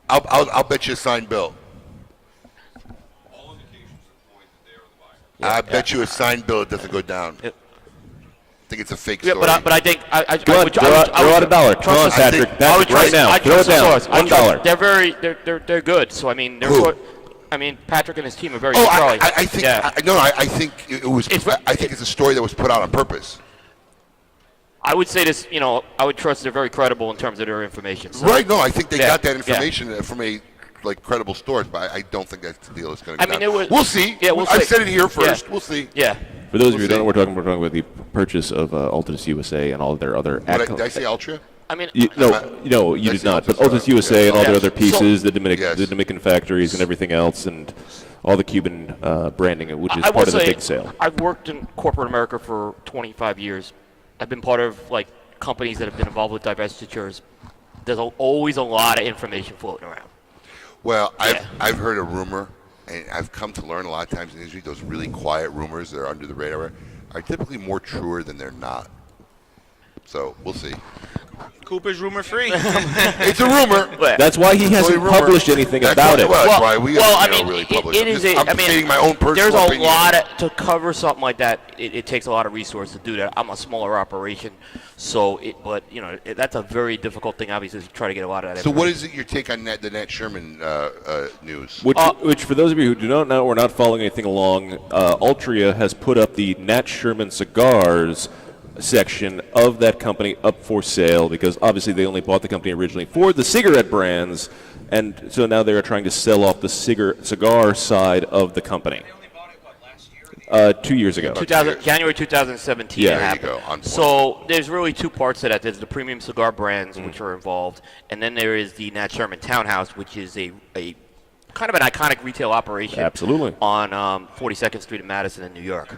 I'll bet you a signed bill. I bet you a signed bill it doesn't go down. Yep. I think it's a fake Yeah, story. but I think I Go on, throw out a dollar. Come on, I think- Patrick. Patrick, right now. Throw it down. $1. They're good. So I mean, Who? Patrick and his team are very Oh, strong. I think Yeah. I think it was. I think it's a story that was put out on purpose. I would say this. I would trust they're very credible in terms of their information. So. Right? No, I think they Yeah, got that yeah. information from a credible source, but I don't think that's the deal. It's going to. I mean, it was. We'll see. Yeah, we'll I've see. said it here first. Yeah. We'll see. Yeah. For those of you who We'll don't know, see. we're talking about the purchase of Altus USA and all of their other. Did I say Altria? I mean, You did not. But Altus USA and all their other pieces, So- the Dominican factories and everything else, and all the Cuban branding, which is part of the big sale. I've worked in corporate America for 25 years. I've been part of like companies that have been involved with divestitures. There's always a lot of information floating around. Well, I've heard a rumor, and I've come to learn a lot of times in the industry, those really quiet rumors that are under the radar are typically more truer than they're not. So we'll see. Coop is rumor free. It's a rumor. That's why he hasn't published anything about it. Well, that's why we I don't mean, really publish it it. is. I'm stating my own personal There's a opinion. lot to cover something like that. It takes a lot of resources to do that. I'm a smaller operation, but that's a very difficult thing, obviously, to try to get a lot of that. So what is it your take on the Nat Sherman news? Which, for those of you who do not know or not following anything along, Altria has put up the Nat Sherman cigars section of that company up for sale because obviously they only bought the company originally for the cigarette brands, and so now they are trying to sell off the cigar side of the company. 2 years ago. January 2017. Yeah, it there you happened. go, on point. So there's really two parts to that. There's the premium cigar brands, which are involved, and then there is the Nat Sherman Townhouse, which is a kind of an iconic retail operation. Absolutely. On 42nd Street in Madison in New York.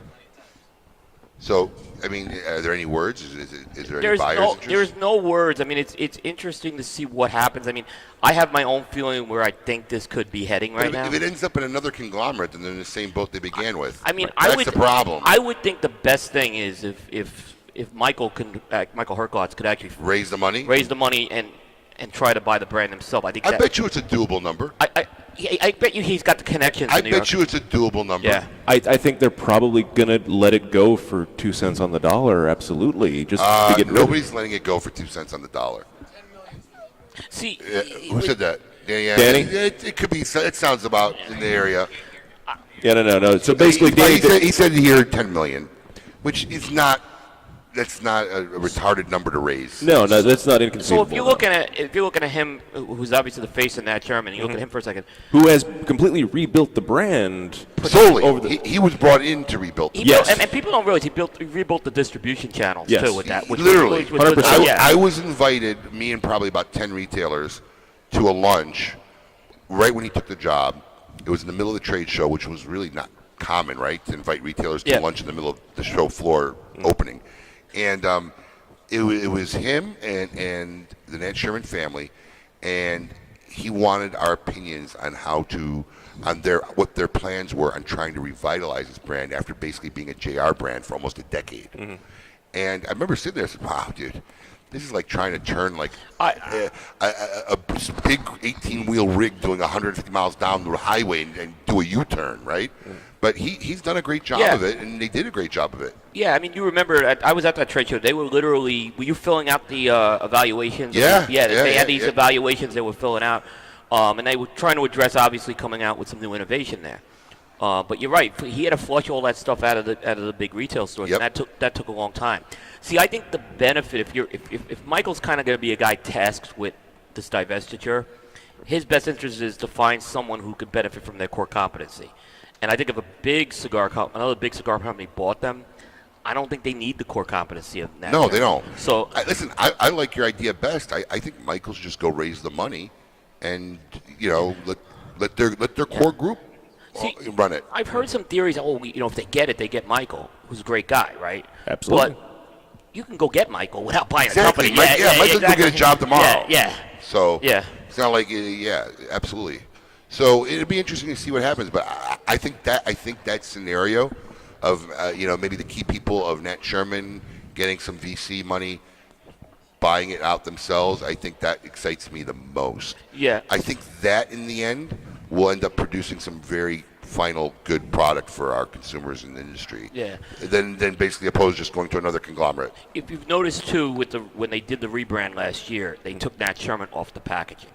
So, I mean, are there any words? Is there any buyers interest? There's no words. I mean, it's interesting to see what happens. I mean, I have my own feeling where I think this could be heading right now. If it ends up in another conglomerate, then they're in the same boat they began with. I mean, that's the problem. I would think the best thing is if Michael Herklots could actually raise the money, and try to buy the brand himself. I think. I bet you it's a doable number. I bet you he's got the connections. I bet you it's a doable number. Yeah. I think they're probably going to let it go for 2 cents on the dollar. Absolutely. Just to get nobody's letting it go for 2 cents on the dollar. See, who said that? Danny? It could be. It sounds about in the area. Yeah, no. So basically, he said here 10 million, which is not. That's not a retarded number to raise. No, that's not inconceivable. So if you're looking at him, who's obviously the face of Nat Sherman, you look at him for a second, who has completely rebuilt the brand solely. He was brought in to rebuild. And people don't realize he rebuilt the distribution channels too with that. Literally, 100%. I was invited, me and probably about 10 retailers, to a lunch right when he took the job. It was in the middle of the trade show, which was really not common, right, to invite retailers to lunch in the middle of the show floor opening. And it was him and the Nat Sherman family, and he wanted our opinions on what their plans were on trying to revitalize his brand after basically being a JR brand for almost a decade. And I remember sitting there and said, "Wow, dude, this is like trying to turn like a big 18-wheel rig doing 150 miles down the highway and do a U-turn, right?" But he's done a great job of it, and they did a great job of it. Yeah, I mean, you remember, I was at that trade show. They were literally, were you filling out the evaluations? They had these evaluations they were filling out, and they were trying to address, obviously, coming out with some new innovation there. But you're right, he had to flush all that stuff out of the big retail stores, and that took a long time. See, I think the benefit, if Michael's kind of going to be a guy tasked with this divestiture, his best interest is to find someone who could benefit from their core competency. And I think if another big cigar company bought them, I don't think they need the core competency of that. No, they don't. So listen, I like your idea best. I think Michael should just go raise the money, and let their core group run it. I've heard some theories. If they get it, they get Michael, who's a great guy, right? Absolutely. But you can go get Michael without buying a Exactly. company. Michael can get a job tomorrow. Yeah. So it's not like absolutely. So it'd be interesting to see what happens, but I think that scenario of maybe the key people of Nat Sherman getting some VC money, buying it out themselves, I think that excites me the most. Yeah. I think that in the end will end up producing some very final good product for our consumers in the industry. Yeah. Then basically opposed to just going to another conglomerate. If you've noticed too, when they did the rebrand last year, they took Nat Sherman off the packaging.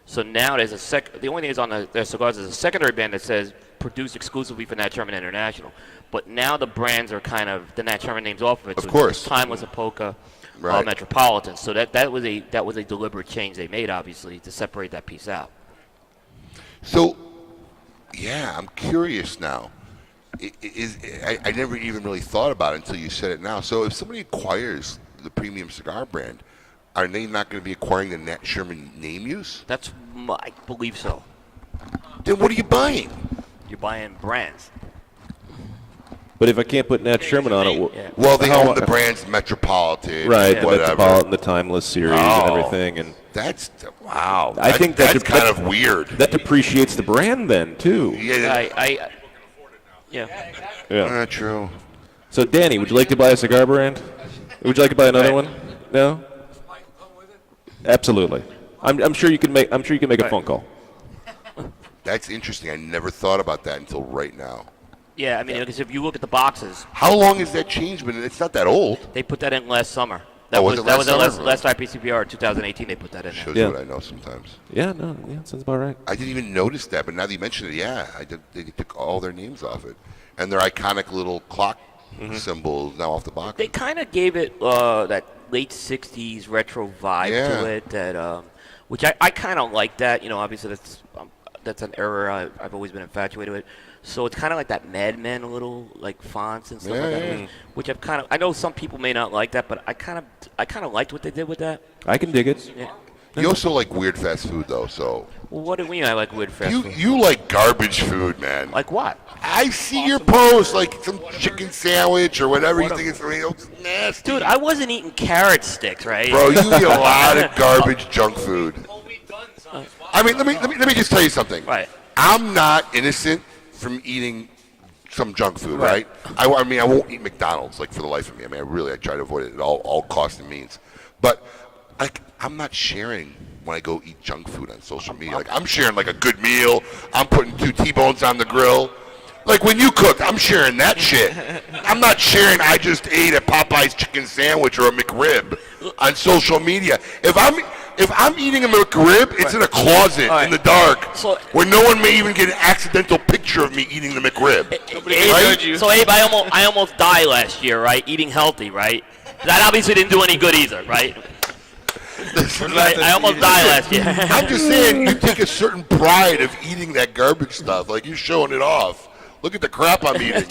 So now there's the only thing is on their cigars is a secondary brand that says produced exclusively for Nat Sherman International. But now the brands are kind of the Nat Sherman names off of it. Of course. Timeless, Apoca, Metropolitan. So that was a deliberate change they made, obviously, to separate that piece out. So, I'm curious now. I never even really thought about it until you said it now. So if somebody acquires the premium cigar brand, are they not going to be acquiring the Nat Sherman name use? I believe so. Then what are you buying? You're buying brands. But if I can't put Nat Sherman on it, well, they own the brands Metropolitan, right? Whatever. The Metropolitan, the Timeless series, and everything, and that's wow. I think that's kind of weird. That depreciates the brand then too. Yeah. Yeah. True. So, Danny, would you like to buy a cigar brand? Would you like to buy another one? No. Absolutely. I'm sure you can make. I'm sure you can make a phone call. That's interesting. I never thought about that until right now. Yeah, I mean, because if you look at the boxes. How long has that changed? But it's not that old. They put that in last summer. That was last IPCPR 2018. They put that in. Shows there. what I know sometimes. Yeah, sounds about right. I didn't even notice that, but now that you mention it, they took all their names off it, and their iconic little clock symbol is now off the box. They kind of gave it that late '60s retro vibe to it. That which I kind of like that. You know, obviously that's an era I've always been infatuated with. So it's kind of like that Mad Men little like fonts and stuff like that, which I know some people may not like that, but I kind of liked what they did with that. I can dig it. Yeah. You also like weird fast food though, so. Well, what do we mean? I like weird fast food. You like garbage food, man. Like what? I see your post, like some chicken sandwich or whatever you think it's nasty. Dude, I wasn't eating carrot sticks, right? Bro, you eat a lot of garbage junk food. I mean, let me just tell you something. Right. I'm not innocent from eating some junk food, right? I mean, I won't eat McDonald's like for the life of me. I mean, I try to avoid it at all costs and means. But I'm not sharing when I go eat junk food on social media. Like I'm sharing like a good meal. I'm putting 2 T-bones on the grill. Like when you cook, I'm sharing that shit. I'm not sharing I just ate a Popeye's chicken sandwich or a McRib on social media. If I'm eating a McRib, it's in a closet in the dark where no one may even get an accidental picture of me eating the McRib. So Abe, I almost died last year, right? Eating healthy, right? That obviously didn't do any good either, right? I almost died last year. I'm just saying, you take a certain pride of eating that garbage stuff. Like you're showing it off. Look at the crap I'm eating.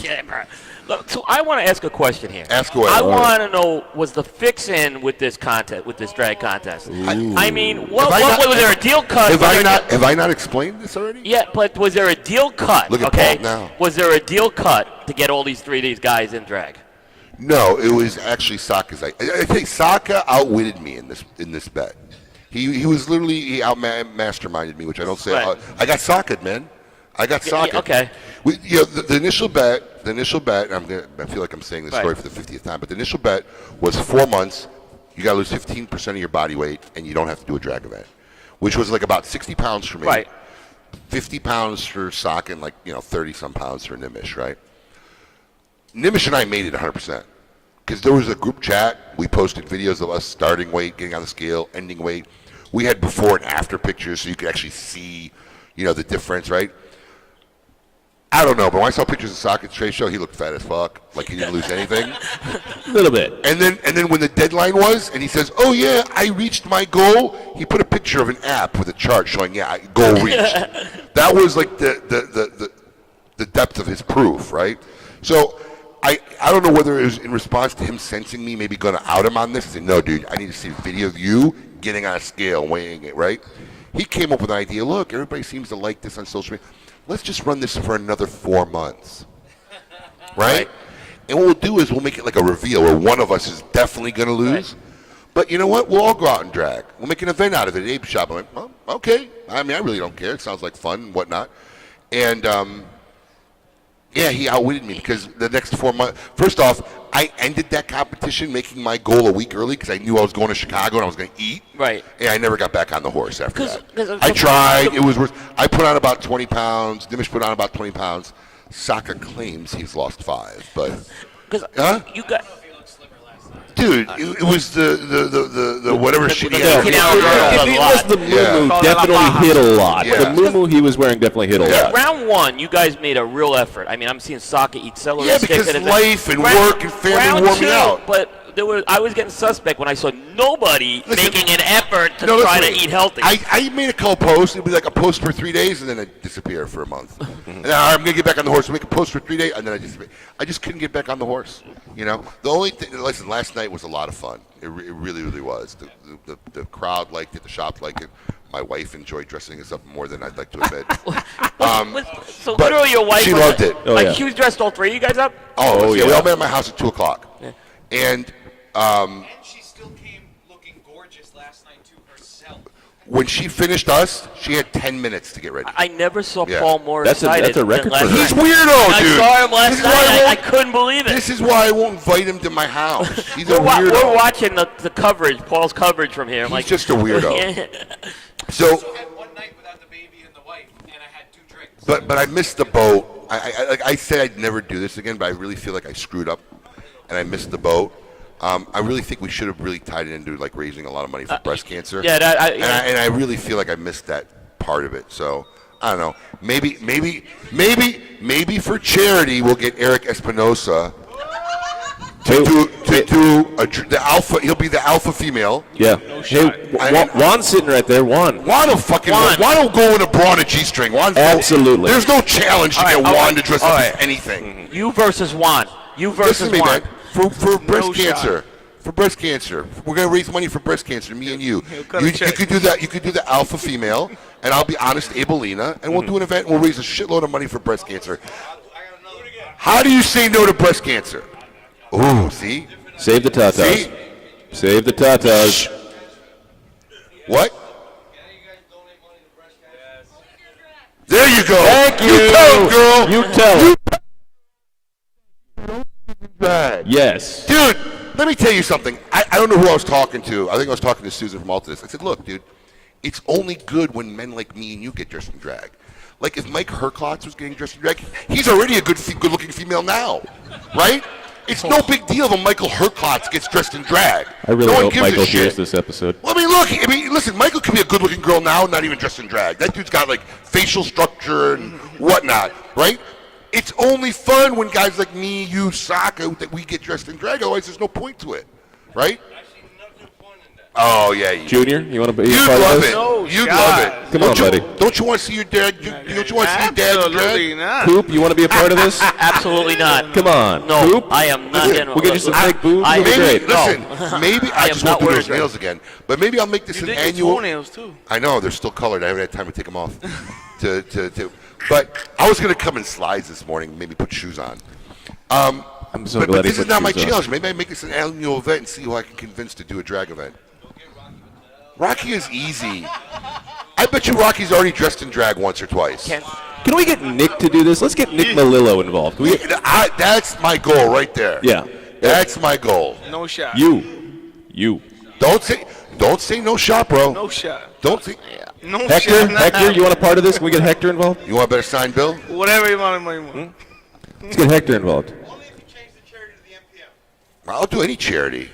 Look, so I want to ask a question here. Ask away. I want to know, was the fix-in with this contest, with this drag contest? I mean, was there a deal cut? Have I not explained this already? Yeah, but was there a deal cut? Look at Paul now. Was there a deal cut to get all these guys in drag? No, it was actually Saka's. I think Saka outwitted me in this bet. He was literally masterminded me, which I don't say. Right. I got Saka, man. I got Saka. Okay. The initial bet. I feel like I'm saying this story for the 50th time, but the initial bet was 4 months. You got to lose 15% of your body weight, and you don't have to do a drag event, which was like about 60 pounds for me. Right. 50 pounds for Saka, and 30 some pounds for Nimish, right? Nimish and I made it 100% because there was a group chat. We posted videos of us starting weight, getting on the scale, ending weight. We had before and after pictures so you could actually see, the difference, right? I don't know, but when I saw pictures of Saka at trade show, he looked fat as fuck, like he didn't lose anything. A little bit. And then when the deadline was, and he says, "Oh yeah, I reached my goal," he put a picture of an app with a chart showing, goal reached. That was like the depth of his proof, right? So I don't know whether it was in response to him sensing me maybe going to out him on this and say, "No, dude, I need to see a video of you getting on a scale, weighing it," right? He came up with an idea. Look, everybody seems to like this on social media. Let's just run this for another 4 months, right? And what we'll do is we'll make it like a reveal where one of us is definitely going to lose. Right. But you know what? We'll all go out and drag. We'll make an event out of it at Abe Shop. I'm like, well, okay. I mean, I really don't care. It sounds like fun and whatnot. And, he outwitted me because the next 4 months, first off, I ended that competition making my goal a week early because I knew I was going to Chicago and I was going to eat. Right. And I never got back on the horse after that. I tried. It was worse. I put on about 20 pounds. Nimish put on about 20 pounds. Saka claims he's lost 5. But, you got... Dude, it was the whatever shit he had. It was the muumuu definitely hit a lot. Yeah. The muumuu he was wearing definitely hit a lot. Round 1, you guys made a real effort. I mean, I'm seeing Saka eat celery sticks. Yeah, because life and work and family wore me out. But I was getting suspect when I saw nobody making an effort to try to eat healthy. I made a couple posts. It'd be like a post for 3 days, and then I'd disappear for a month. And then I'm going to get back on the horse. I'll make a post for 3 days, and then I disappear. I just couldn't get back on the horse. The only thing, listen, last night was a lot of fun. It really, really was. The crowd liked it. The shop liked it. My wife enjoyed dressing us up more than I'd like to admit. So literally, your wife. She loved it. She was dressed all three of you guys up. Oh, yeah. We all met at my house at 2:00. Yeah. And she still came looking gorgeous last night to herself. when she finished us, she had 10 minutes to get ready. I never saw Paul more that's excited. That's a record for He's weirdo, dude. I saw him last night. I couldn't believe it. This is why I won't invite him to my house. He's a we're weirdo. We're watching the coverage, Paul's coverage from here. He's just a weirdo. So. I had one night without the baby and the wife, and I had 2 drinks. But I missed the boat. I said I'd never do this again, but I really feel like I screwed up, and I missed the boat. I really think we should have really tied it into like raising a lot of money for breast cancer. Yeah, and I really feel like I missed that part of it. So I don't know. Maybe for charity we'll get Eric Espinosa to do the alpha. He'll be the alpha female. Yeah. Hey, Juan's sitting right there. Juan will go in a bra and a G-string. Absolutely. There's no challenge to get Juan to dress up as anything. Mm-hmm. You versus Juan. You versus Listen to me, Juan. man. For breast cancer. For breast cancer. We're gonna raise money for breast cancer, me and you. You could do that. You could do the alpha female, and I'll be honest, Abelina, and we'll do an event. And we'll raise a shitload of money for breast cancer. How do you say no to breast cancer? Ooh, see? Save the tatas. See? Save the tatas. What? There you go. Thank you. You tell him, girl. You tell him. Yes. Dude, let me tell you something. I don't know who I was talking to. I think I was talking to Susan from Altus. I said, look, dude, it's only good when men like me and you get dressed in drag. Like if Mike Herklotz was getting dressed in drag, he's already a good-looking female now, right? It's no big deal when Michael Herklotz gets dressed in drag. I really no one hope gives a Michael shit. hears this episode. Well, listen, Michael can be a good-looking girl now, not even dressed in drag. That dude's got like facial structure and whatnot, right? It's only fun when guys like me, you, Saka, that we get dressed in drag. Otherwise, there's no point to it, right? Oh yeah, Junior, you want to be? You'd part love of this? it. You'd love it. Come on, buddy. Don't you want to see your dad? Don't you want to see your dad in drag? Not. Coop, you want to be a part of this? Absolutely not. Come on, No, Coop. I am not. We'll get you some fake boobs. It'll be great. Listen, maybe I am just not won't do wearing those nails again. But maybe I'll make this an Your annual. toenails too. I know they're still colored. I haven't had time to take them off. But I was gonna come in slides this morning. Maybe put shoes on. I'm so But glad he this is put not my shoes on. challenge. Maybe I make this an annual event and see who I can convince to do a drag event. Rocky is easy. I bet you Rocky's already dressed in drag once or twice. Can we get Nick to do this? Let's get Nick Melillo involved. Can we get, That's my goal right there. yeah. That's my goal. No shot. You. Don't say no shot, bro. No shot. Don't say. No Hector, shot. you want a part of this? Can we get Hector involved? You want a better sign, Bill? Whatever you want. Let's get Hector involved. I'll do any charity.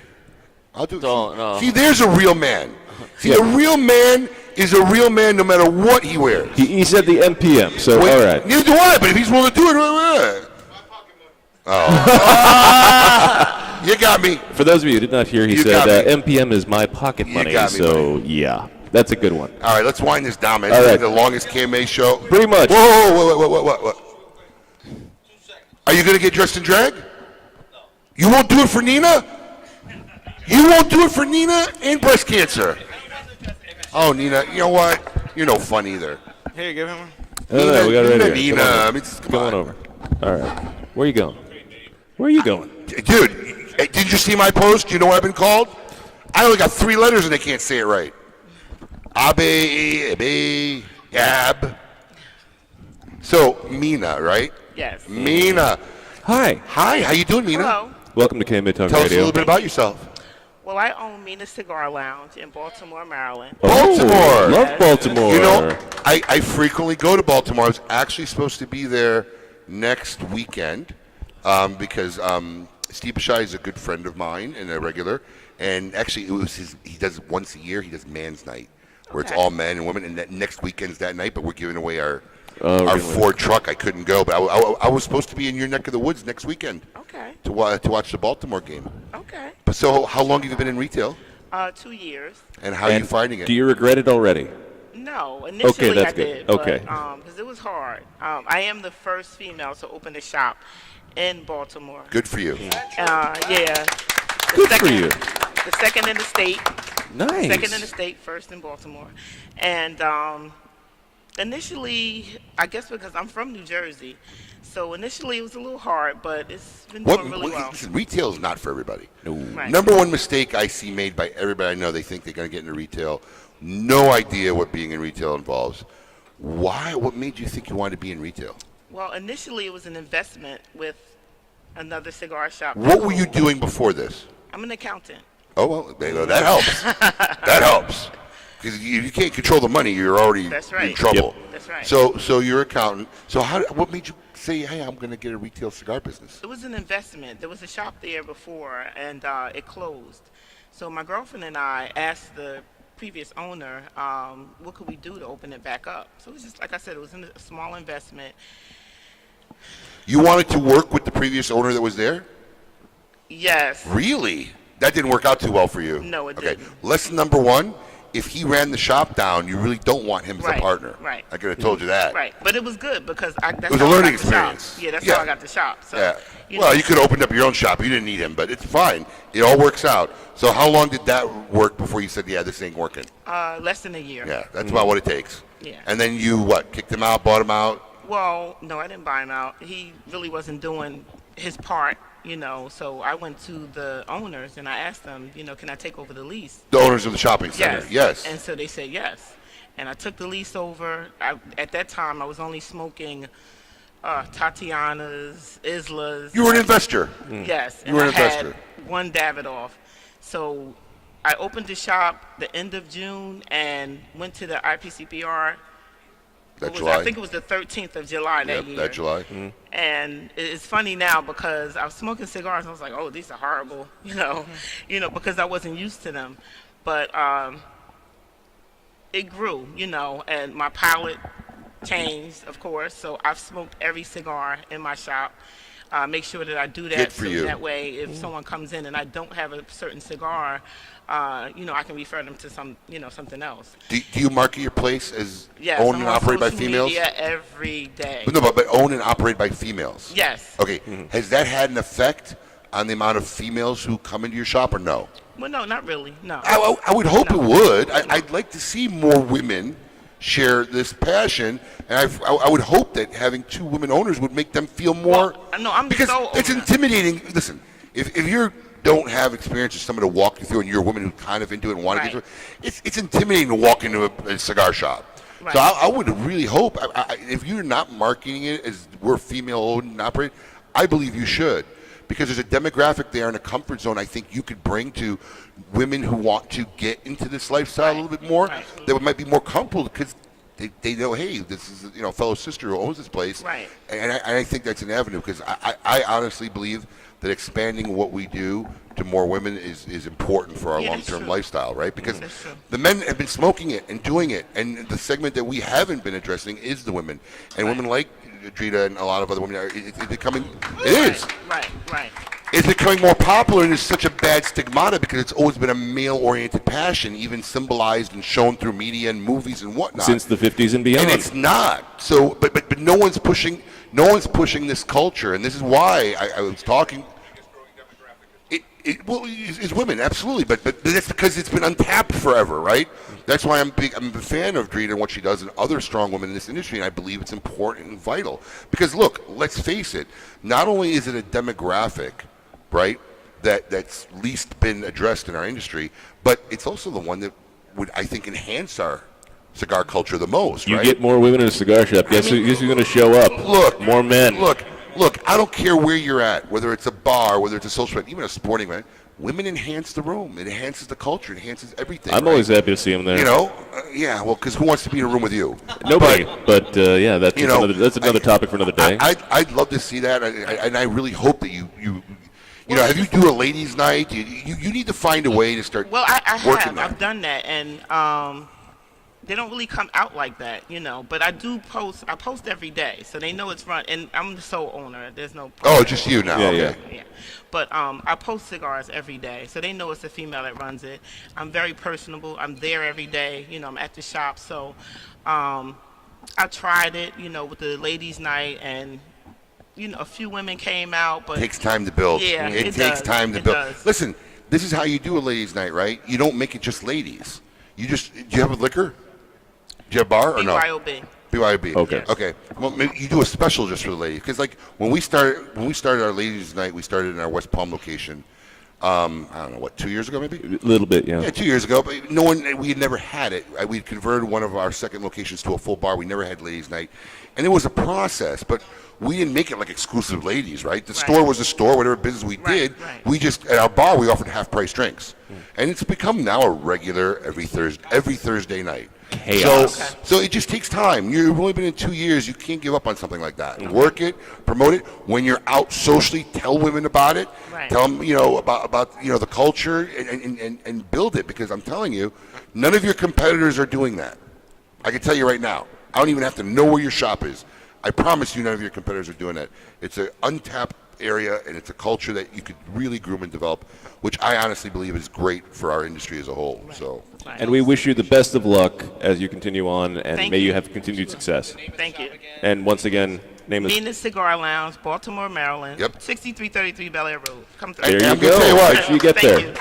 I'll do. No. See, there's a real man. See, a real man is a real man no matter what he wears. He said the MPM, so all right. Neither do I, but if he's willing to do it, you got me. For those of you who did not hear, he You said got me. MPM is my pocket money. got me, So yeah, that's a good one. All right, let's wind this down, man. All This right. is the longest KMA show. Pretty much. Whoa. Are you going to get dressed in drag? You won't do it for Nina? You won't do it for Nina and breast cancer. Oh, Nina, you know what? You're no fun either. Here, give him one. No, we got it right here. Nina. Come on. I mean, come Come on over. All right. Where are you going? Where are you going? Dude, did you see my post? You know what I've been called? I only got 3 letters and they can't say it right. Ab. So, Mina, right? Yes. Mina. Hi. Hi, how you doing, Mina? Hello. Welcome to KMA Talk Tell us a Radio. little bit about yourself. Well, I own Mina's Cigar Lounge in Baltimore, Maryland. Baltimore. Love Baltimore. You know, I frequently go to Baltimore. I was actually supposed to be there next weekend because Steve Bashai is a good friend of mine and a regular. And actually, he does it once a year. He does Man's Night, where it's all men and women. And that next weekend's that night, but we're giving away our Ford truck. I couldn't go, but I was supposed to be in your neck of the woods next weekend. Okay. To watch the Baltimore game. Okay. But so, how long have you been in retail? 2 years. And how are you finding it? Do you regret it already? No, initially that's I good. did. Okay. Because it was hard. I am the first female to open a shop in Baltimore. Good for you. Yeah. Good for you. The second in the state. Nice. Second in the state, first in Baltimore. And initially, I guess because I'm from New Jersey, so initially it was a little hard, but it's been doing really well. Listen, retail is not for everybody. No. Right. Number one mistake I see made by everybody I know, they think they're going to get into retail. No idea what being in retail involves. Why? What made you think you wanted to be in retail? Well, initially it was an investment with another cigar shop. What were you doing before this? I'm an accountant. Oh, well, there you go. That helps. That helps. Because you can't control the money, you're already That's right. in trouble. Yep. That's right. So you're an accountant. So what made you say, hey, I'm going to get a retail cigar business? It was an investment. There was a shop there before, and it closed. So my girlfriend and I asked the previous owner, what could we do to open it back up? So it was just, like I said, it was a small investment. You wanted to work with the previous owner that was there? Yes. Really? That didn't work out too well for you? No, it Okay. didn't. Lesson number one, if he ran the shop down, you really don't want him as a partner. Right. I could have told you that. Right. But it was good because that's It was how a I learning got the shop. experience. Yeah, that's Yeah. how I got the shop. So, Yeah. you Well, know. you could have opened up your own shop. You didn't need him, but it's fine. It all works out. So how long did that work before you said, yeah, this ain't working? Less than a year. Yeah, that's about what it takes. Yeah. And then you, what, kicked him out, bought him out? Well, no, I didn't buy him out. He really wasn't doing his part, so I went to the owners and I asked them, can I take over the lease? The owners of the shopping center, yes. And so they said yes. And I took the lease over. At that time, I was only smoking Tatiana's, Isla's. You were an investor. Yes. You were an and I investor. had one Davidoff. So I opened the shop the end of June and went to the IPCPR. July? I think it was the 13th of July that year. That July. And it's funny now because I was smoking cigars and I was like, oh, these are horrible, because I wasn't used to them. But it grew, and my palate changed, of course. So I've smoked every cigar in my shop. Make sure that I do that. Good for you. That way, if someone comes in and I don't have a certain cigar, I can refer them to something else. Do you market your place as Yes, owned I'm and on operated by social females? media every day. But no, but owned and operated by females? Yes. Okay. Has that had an effect on the amount of females who come into your shop or no? Well, no, not really. No. I would hope it would. I'd like to see more women share this passion, and I would hope that having two women owners would make them feel more. No, I'm because so it's intimidating. Listen, if you don't have experience with someone to walk you through, and you're a woman who's kind of into it and want to get into it, it's intimidating to walk into a cigar shop. Right. So I would really hope, if you're not marketing it as we're female owned and operated, I believe you should. Because there's a demographic there and a comfort zone I think you could bring to women who want to get into this lifestyle a little bit more, that might be more comfortable because they know, hey, this is a fellow sister who owns this place. Right. And I think that's an avenue because I honestly believe that expanding what we do to more women is important for our long-term lifestyle, right? Because the men have been smoking it and doing it, and the segment that we haven't been addressing is the women. And women like Drita and a lot of other women it's becoming. It is. Right. It's becoming more popular, and it's such a bad stigmata because it's always been a male-oriented passion, even symbolized and shown through media and movies and whatnot. Since the 50s and beyond. And it's not. So, but no one's pushing this culture, and this is why I was talking. It's women, absolutely, but that's because it's been untapped forever, right? That's why I'm a fan of Drita and what she does and other strong women in this industry, and I believe it's important and vital. Because look, let's face it, not only is it a demographic, right, that's least been addressed in our industry, but it's also the one that would, I think, enhance our cigar culture the most, You right? get more women in a cigar shop. Guess who's going to show up? Look, more men. Look, I don't care where you're at, whether it's a bar, whether it's a social event, even a sporting event. Women enhance the room. It enhances the culture. It enhances everything. I'm always happy to see them there. Yeah, well, because who wants to be in a room with you? Nobody. But yeah, that's another topic for another day. I'd love to see that, and I really hope that you have you do a ladies' night. You need to find a way to start. Well, I working have. I've done that, and they don't really come out like that, But I do post. I post every day, so they know it's run. And I'm the sole owner. There's no. Oh, just you now. Yeah. But I post cigars every day, so they know it's a female that runs it. I'm very personable. I'm there every day. I'm at the shop, so I tried it, with the ladies' night, and a few women came out, but it takes time to build. Yeah, it takes time to build. does. Listen, this is how you do a ladies' night, right? You don't make it just ladies. Do you have a liquor? Do you have a bar or no? BYOB. BYOB. Okay. Okay. Well, maybe you do a special just for the ladies, because like when we started our ladies' night, we started in our West Palm location. I don't know what, 2 years ago maybe. A little bit, yeah. Yeah, 2 years ago, but we had never had it. We had converted one of our second locations to a full bar. We never had ladies' night, and it was a process, but we didn't make it like exclusive ladies, right? The store was a store, whatever business we did. Right. We just at our bar we offered half-price drinks, and it's become now a regular every Thursday night. Chaos. So it just takes time. You've only been in 2 years. You can't give up on something like that. Work it, promote it. When you're out socially, tell women about it. Right. Tell them, about the culture and build it. Because I'm telling you, none of your competitors are doing that. I can tell you right now. I don't even have to know where your shop is. I promise you, none of your competitors are doing that. It's an untapped area, and it's a culture that you could really groom and develop, which I honestly believe is great for our industry as a whole. So. And we wish you the best of luck as you continue on, and Thank may you. you have continued success. Thank you. And once again, name is. Venus Cigar Lounge, Baltimore, Maryland. Yep. 6333 Bel Air Road. Come through. There you I'm go. gonna tell you what. Make sure you get Thank there. you.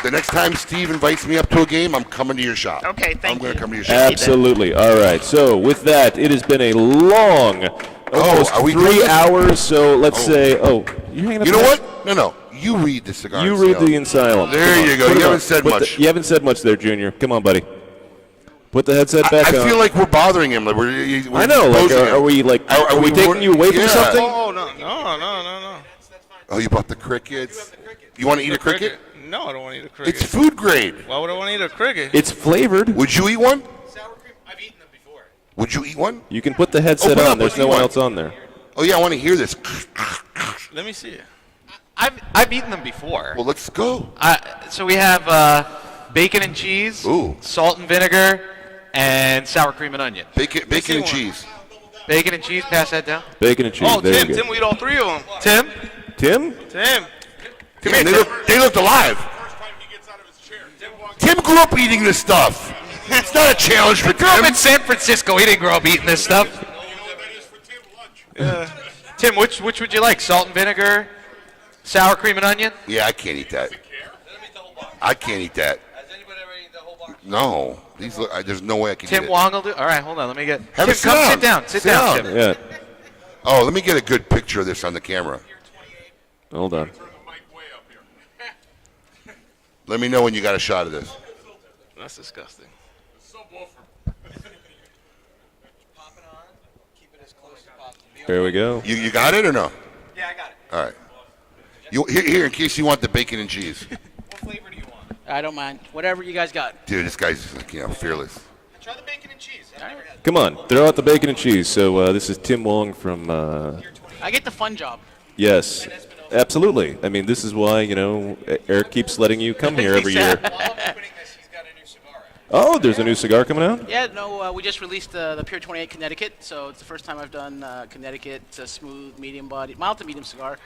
The next time Steve invites me up to a game, I'm coming to your shop. Okay, thank I'm going you. to come to your shop. Absolutely. All right. So with that, it has been a long, almost are we doing 3 this? hours. So let's say, you're hanging up. You know there? what? No. You read the cigar. You and read sale. the Asylum. There Come on, you go. put You it on. haven't said much. You haven't said much there, Junior. Come on, buddy. Put the headset back on. I feel like we're bothering him. Like we're I know. Like, exposing him. are we like? Are we taking you away from Yeah. something? Oh, no. Oh, you bought the crickets. You want to eat a cricket? No, I don't want to eat a cricket. It's food grade. Why would I want to eat a cricket? It's flavored. Would you eat one? Sour cream. I've eaten them before. Would you eat one? You can put the headset Open on. up, There's what no do you one want? else on there. Oh yeah, I want to hear this. Let me see it. I've eaten them before. Well, let's go. So we have bacon and cheese, Ooh. salt and vinegar, and sour cream and onion. Bacon and cheese. Bacon and cheese. Pass that down. Bacon and cheese. Oh, there Tim. you go. Tim, we eat all three of them. Tim. Tim? Tim. Yeah, they looked alive. Tim grew up eating this stuff. It's not a challenge for Grew up Tim. in San Francisco. He didn't grow up eating this stuff. Tim, which would you like? Salt and vinegar, sour cream and onion? Yeah, I can't eat that. I can't eat that. No, these look. There's no way I can Tim eat it. Wong will do. All right, hold on. Let me get. Have Tim, a sit come down. sit down. Sit down, Tim. Yeah. Oh, let me get a good picture of this on the camera. Hold on. Let me know when you got a shot of this. That's disgusting. There we go. You got it or no? Yeah, I got it. All right. Here in case you want the bacon and cheese. What flavor do you want? I don't mind. Whatever you guys got. Dude, this guy's like, fearless. Try the bacon and cheese. I've never had it. Come on, throw out the bacon and cheese. So this is Tim Wong from. I get the fun job. Yes, absolutely. I mean, this is why Eric keeps letting you come here every year. While I'm opening this, he's got a new cigar out. Oh, there's a new cigar coming out. Yeah, no, we just released the Pure 28 Connecticut, so it's the first time I've done Connecticut. It's a smooth, medium body, mild to medium cigar.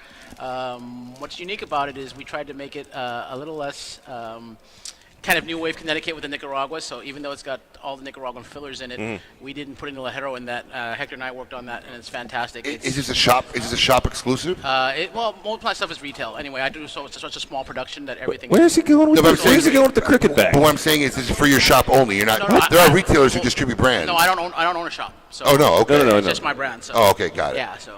What's unique about it is we tried to make it a little less kind of new wave Connecticut with the Nicaragua. So even though it's got all the Nicaraguan fillers in it, we didn't put any Lajero in that. Hector and I worked on that, and it's fantastic. Is this a shop? Is this a shop exclusive? Well, most of my stuff is retail. Anyway, I do so it's such a small production that everything. Where is he going with? No, but I'm Where's he saying- going with the cricket bag? But what I'm saying is, this is for your shop only. You're not. No, there are retailers who distribute brands. No, I don't own a shop. So Oh, no, okay. No. It's just my brand. So. Oh, okay, got it. Yeah, so.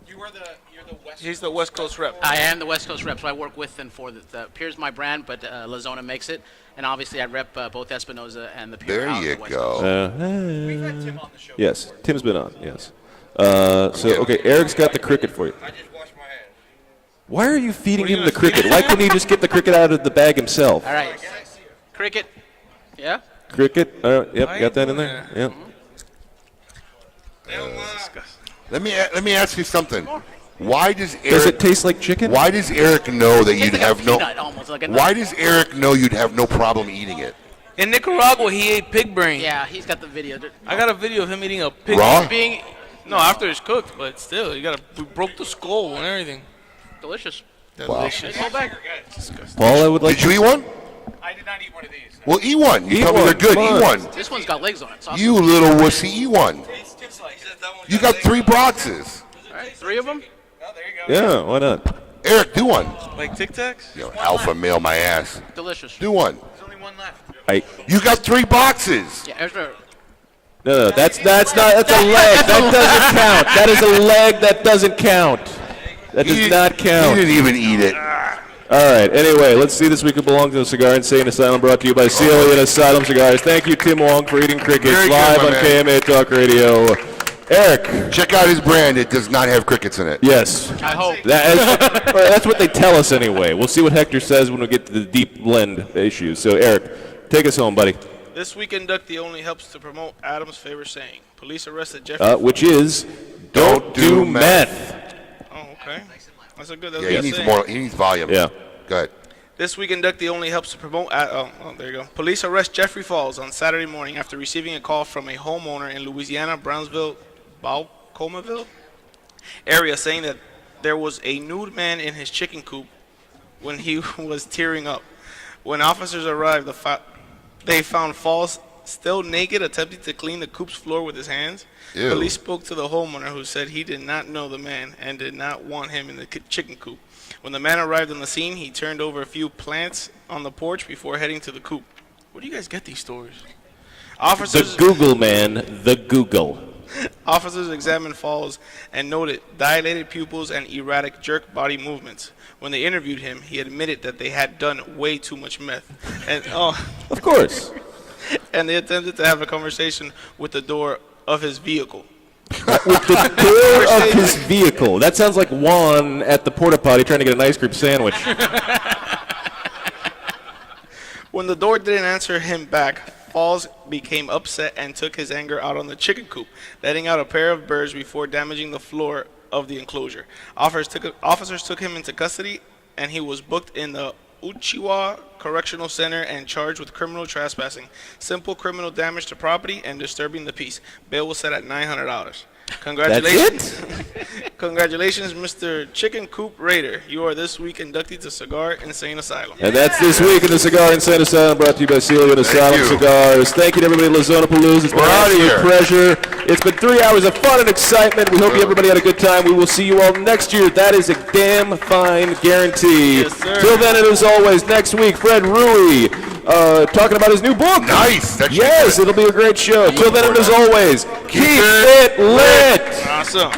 You're the West. He's the West Coast rep. I am the West Coast rep, so I work with and for the Pure's my brand, but Lazona makes it, and obviously I rep both Espinosa and the Pure. There out of you the West go. Coast. We've had Tim on the show. Yes, Tim's been on. Yes. Okay, Eric's got the cricket for you. I just washed my hands. Why are you feeding him the cricket? Why couldn't he just get the cricket out of the bag himself? All right, cricket. Yeah. Cricket. Yep, got that in there. Yep. Let me ask you something. Why does Eric? Does it taste like chicken? Why does Eric know that you'd Tastes like a have no? peanut almost, like a nut. Why does Eric know you'd have no problem eating it? In Nicaragua, he ate pig brain. Yeah, he's got the video. I got a video of him eating a pig Raw? being. No, after it's cooked, but still, we broke the skull and everything. Delicious. Delicious. Go back. Paul, I would like. Did you eat one? I did not eat one of these. Well, eat one. You Eat tell me one, they're good. come Eat on. one. This one's got legs on it. It's awesome. You little wussy, eat one. It's Tim Slice. You got 3 boxes. All right, 3 of them. Oh, there you go. Yeah, why not? Eric, do one. Like Tic Tacs? Yo, alpha male, my ass. Delicious. Do one. There's only one left. You got 3 boxes. Yeah, No, that's a leg. That doesn't count. That is a leg that doesn't count. That does not count. He didn't even eat it. All right. Anyway, let's see. This week it belongs to the Cigar Insane Asylum, brought to you by Celia Asylum Cigars. Thank you, Tim Wong, for eating crickets Very good, live my on man. KMA Talk Radio. Eric. Check out his brand. It does not have crickets in it. Yes. I hope. That's what they tell us anyway. We'll see what Hector says when we get to the deep blend issues. So, Eric, take us home, buddy. This week inductee only helps to promote Adam's favorite saying. Police arrested Jeffrey. Which is, don't do meth. Oh, okay. That's a good. Yeah, he needs more. He needs volume. Yeah. Go ahead. This week inductee only helps to promote. There you go. Police arrest Jeffrey Falls on Saturday morning after receiving a call from a homeowner in Louisiana, Brownsville, Balcomaville area, saying that there was a nude man in his chicken coop when he was tearing up. When officers arrived, they found Falls still naked, attempting to clean the coop's floor with his hands. Ew. Police spoke to the homeowner, who said he did not know the man and did not want him in the chicken coop. When the man arrived on the scene, he turned over a few plants on the porch before heading to the coop. Where do you guys get these stories? The Google man, the Google. Officers examined Falls and noted dilated pupils and erratic jerk body movements. When they interviewed him, he admitted that they had done way too much meth. And of course. And they attempted to have a conversation with the door of his vehicle. With the door of his vehicle. That sounds like Juan at the porta potty trying to get an ice cream sandwich. When the door didn't answer him back, Falls became upset and took his anger out on the chicken coop, letting out a pair of birds before damaging the floor of the enclosure. Officers took him into custody, and he was booked in the Uchiwa Correctional Center and charged with criminal trespassing, simple criminal damage to property, and disturbing the peace. Bail was set at $900. Congratulations. Congratulations, Mr. Chicken Coop Raider. You are this week inducted to Cigar Insane Asylum. And that's this week in the Cigar Insane Asylum, brought to you by Celia Asylum Cigars. Thank you to everybody at Lazonapalooza. It's been an absolute pleasure. It's been 3 hours of fun and excitement. We hope everybody had a good time. We will see you all next year. That is a damn fine guarantee. Yes, sir. Till then, and as always, next week, Fred Rui talking about his new book. Nice. Yes, it'll be a great show. Till then, and as always, keep it lit. Awesome.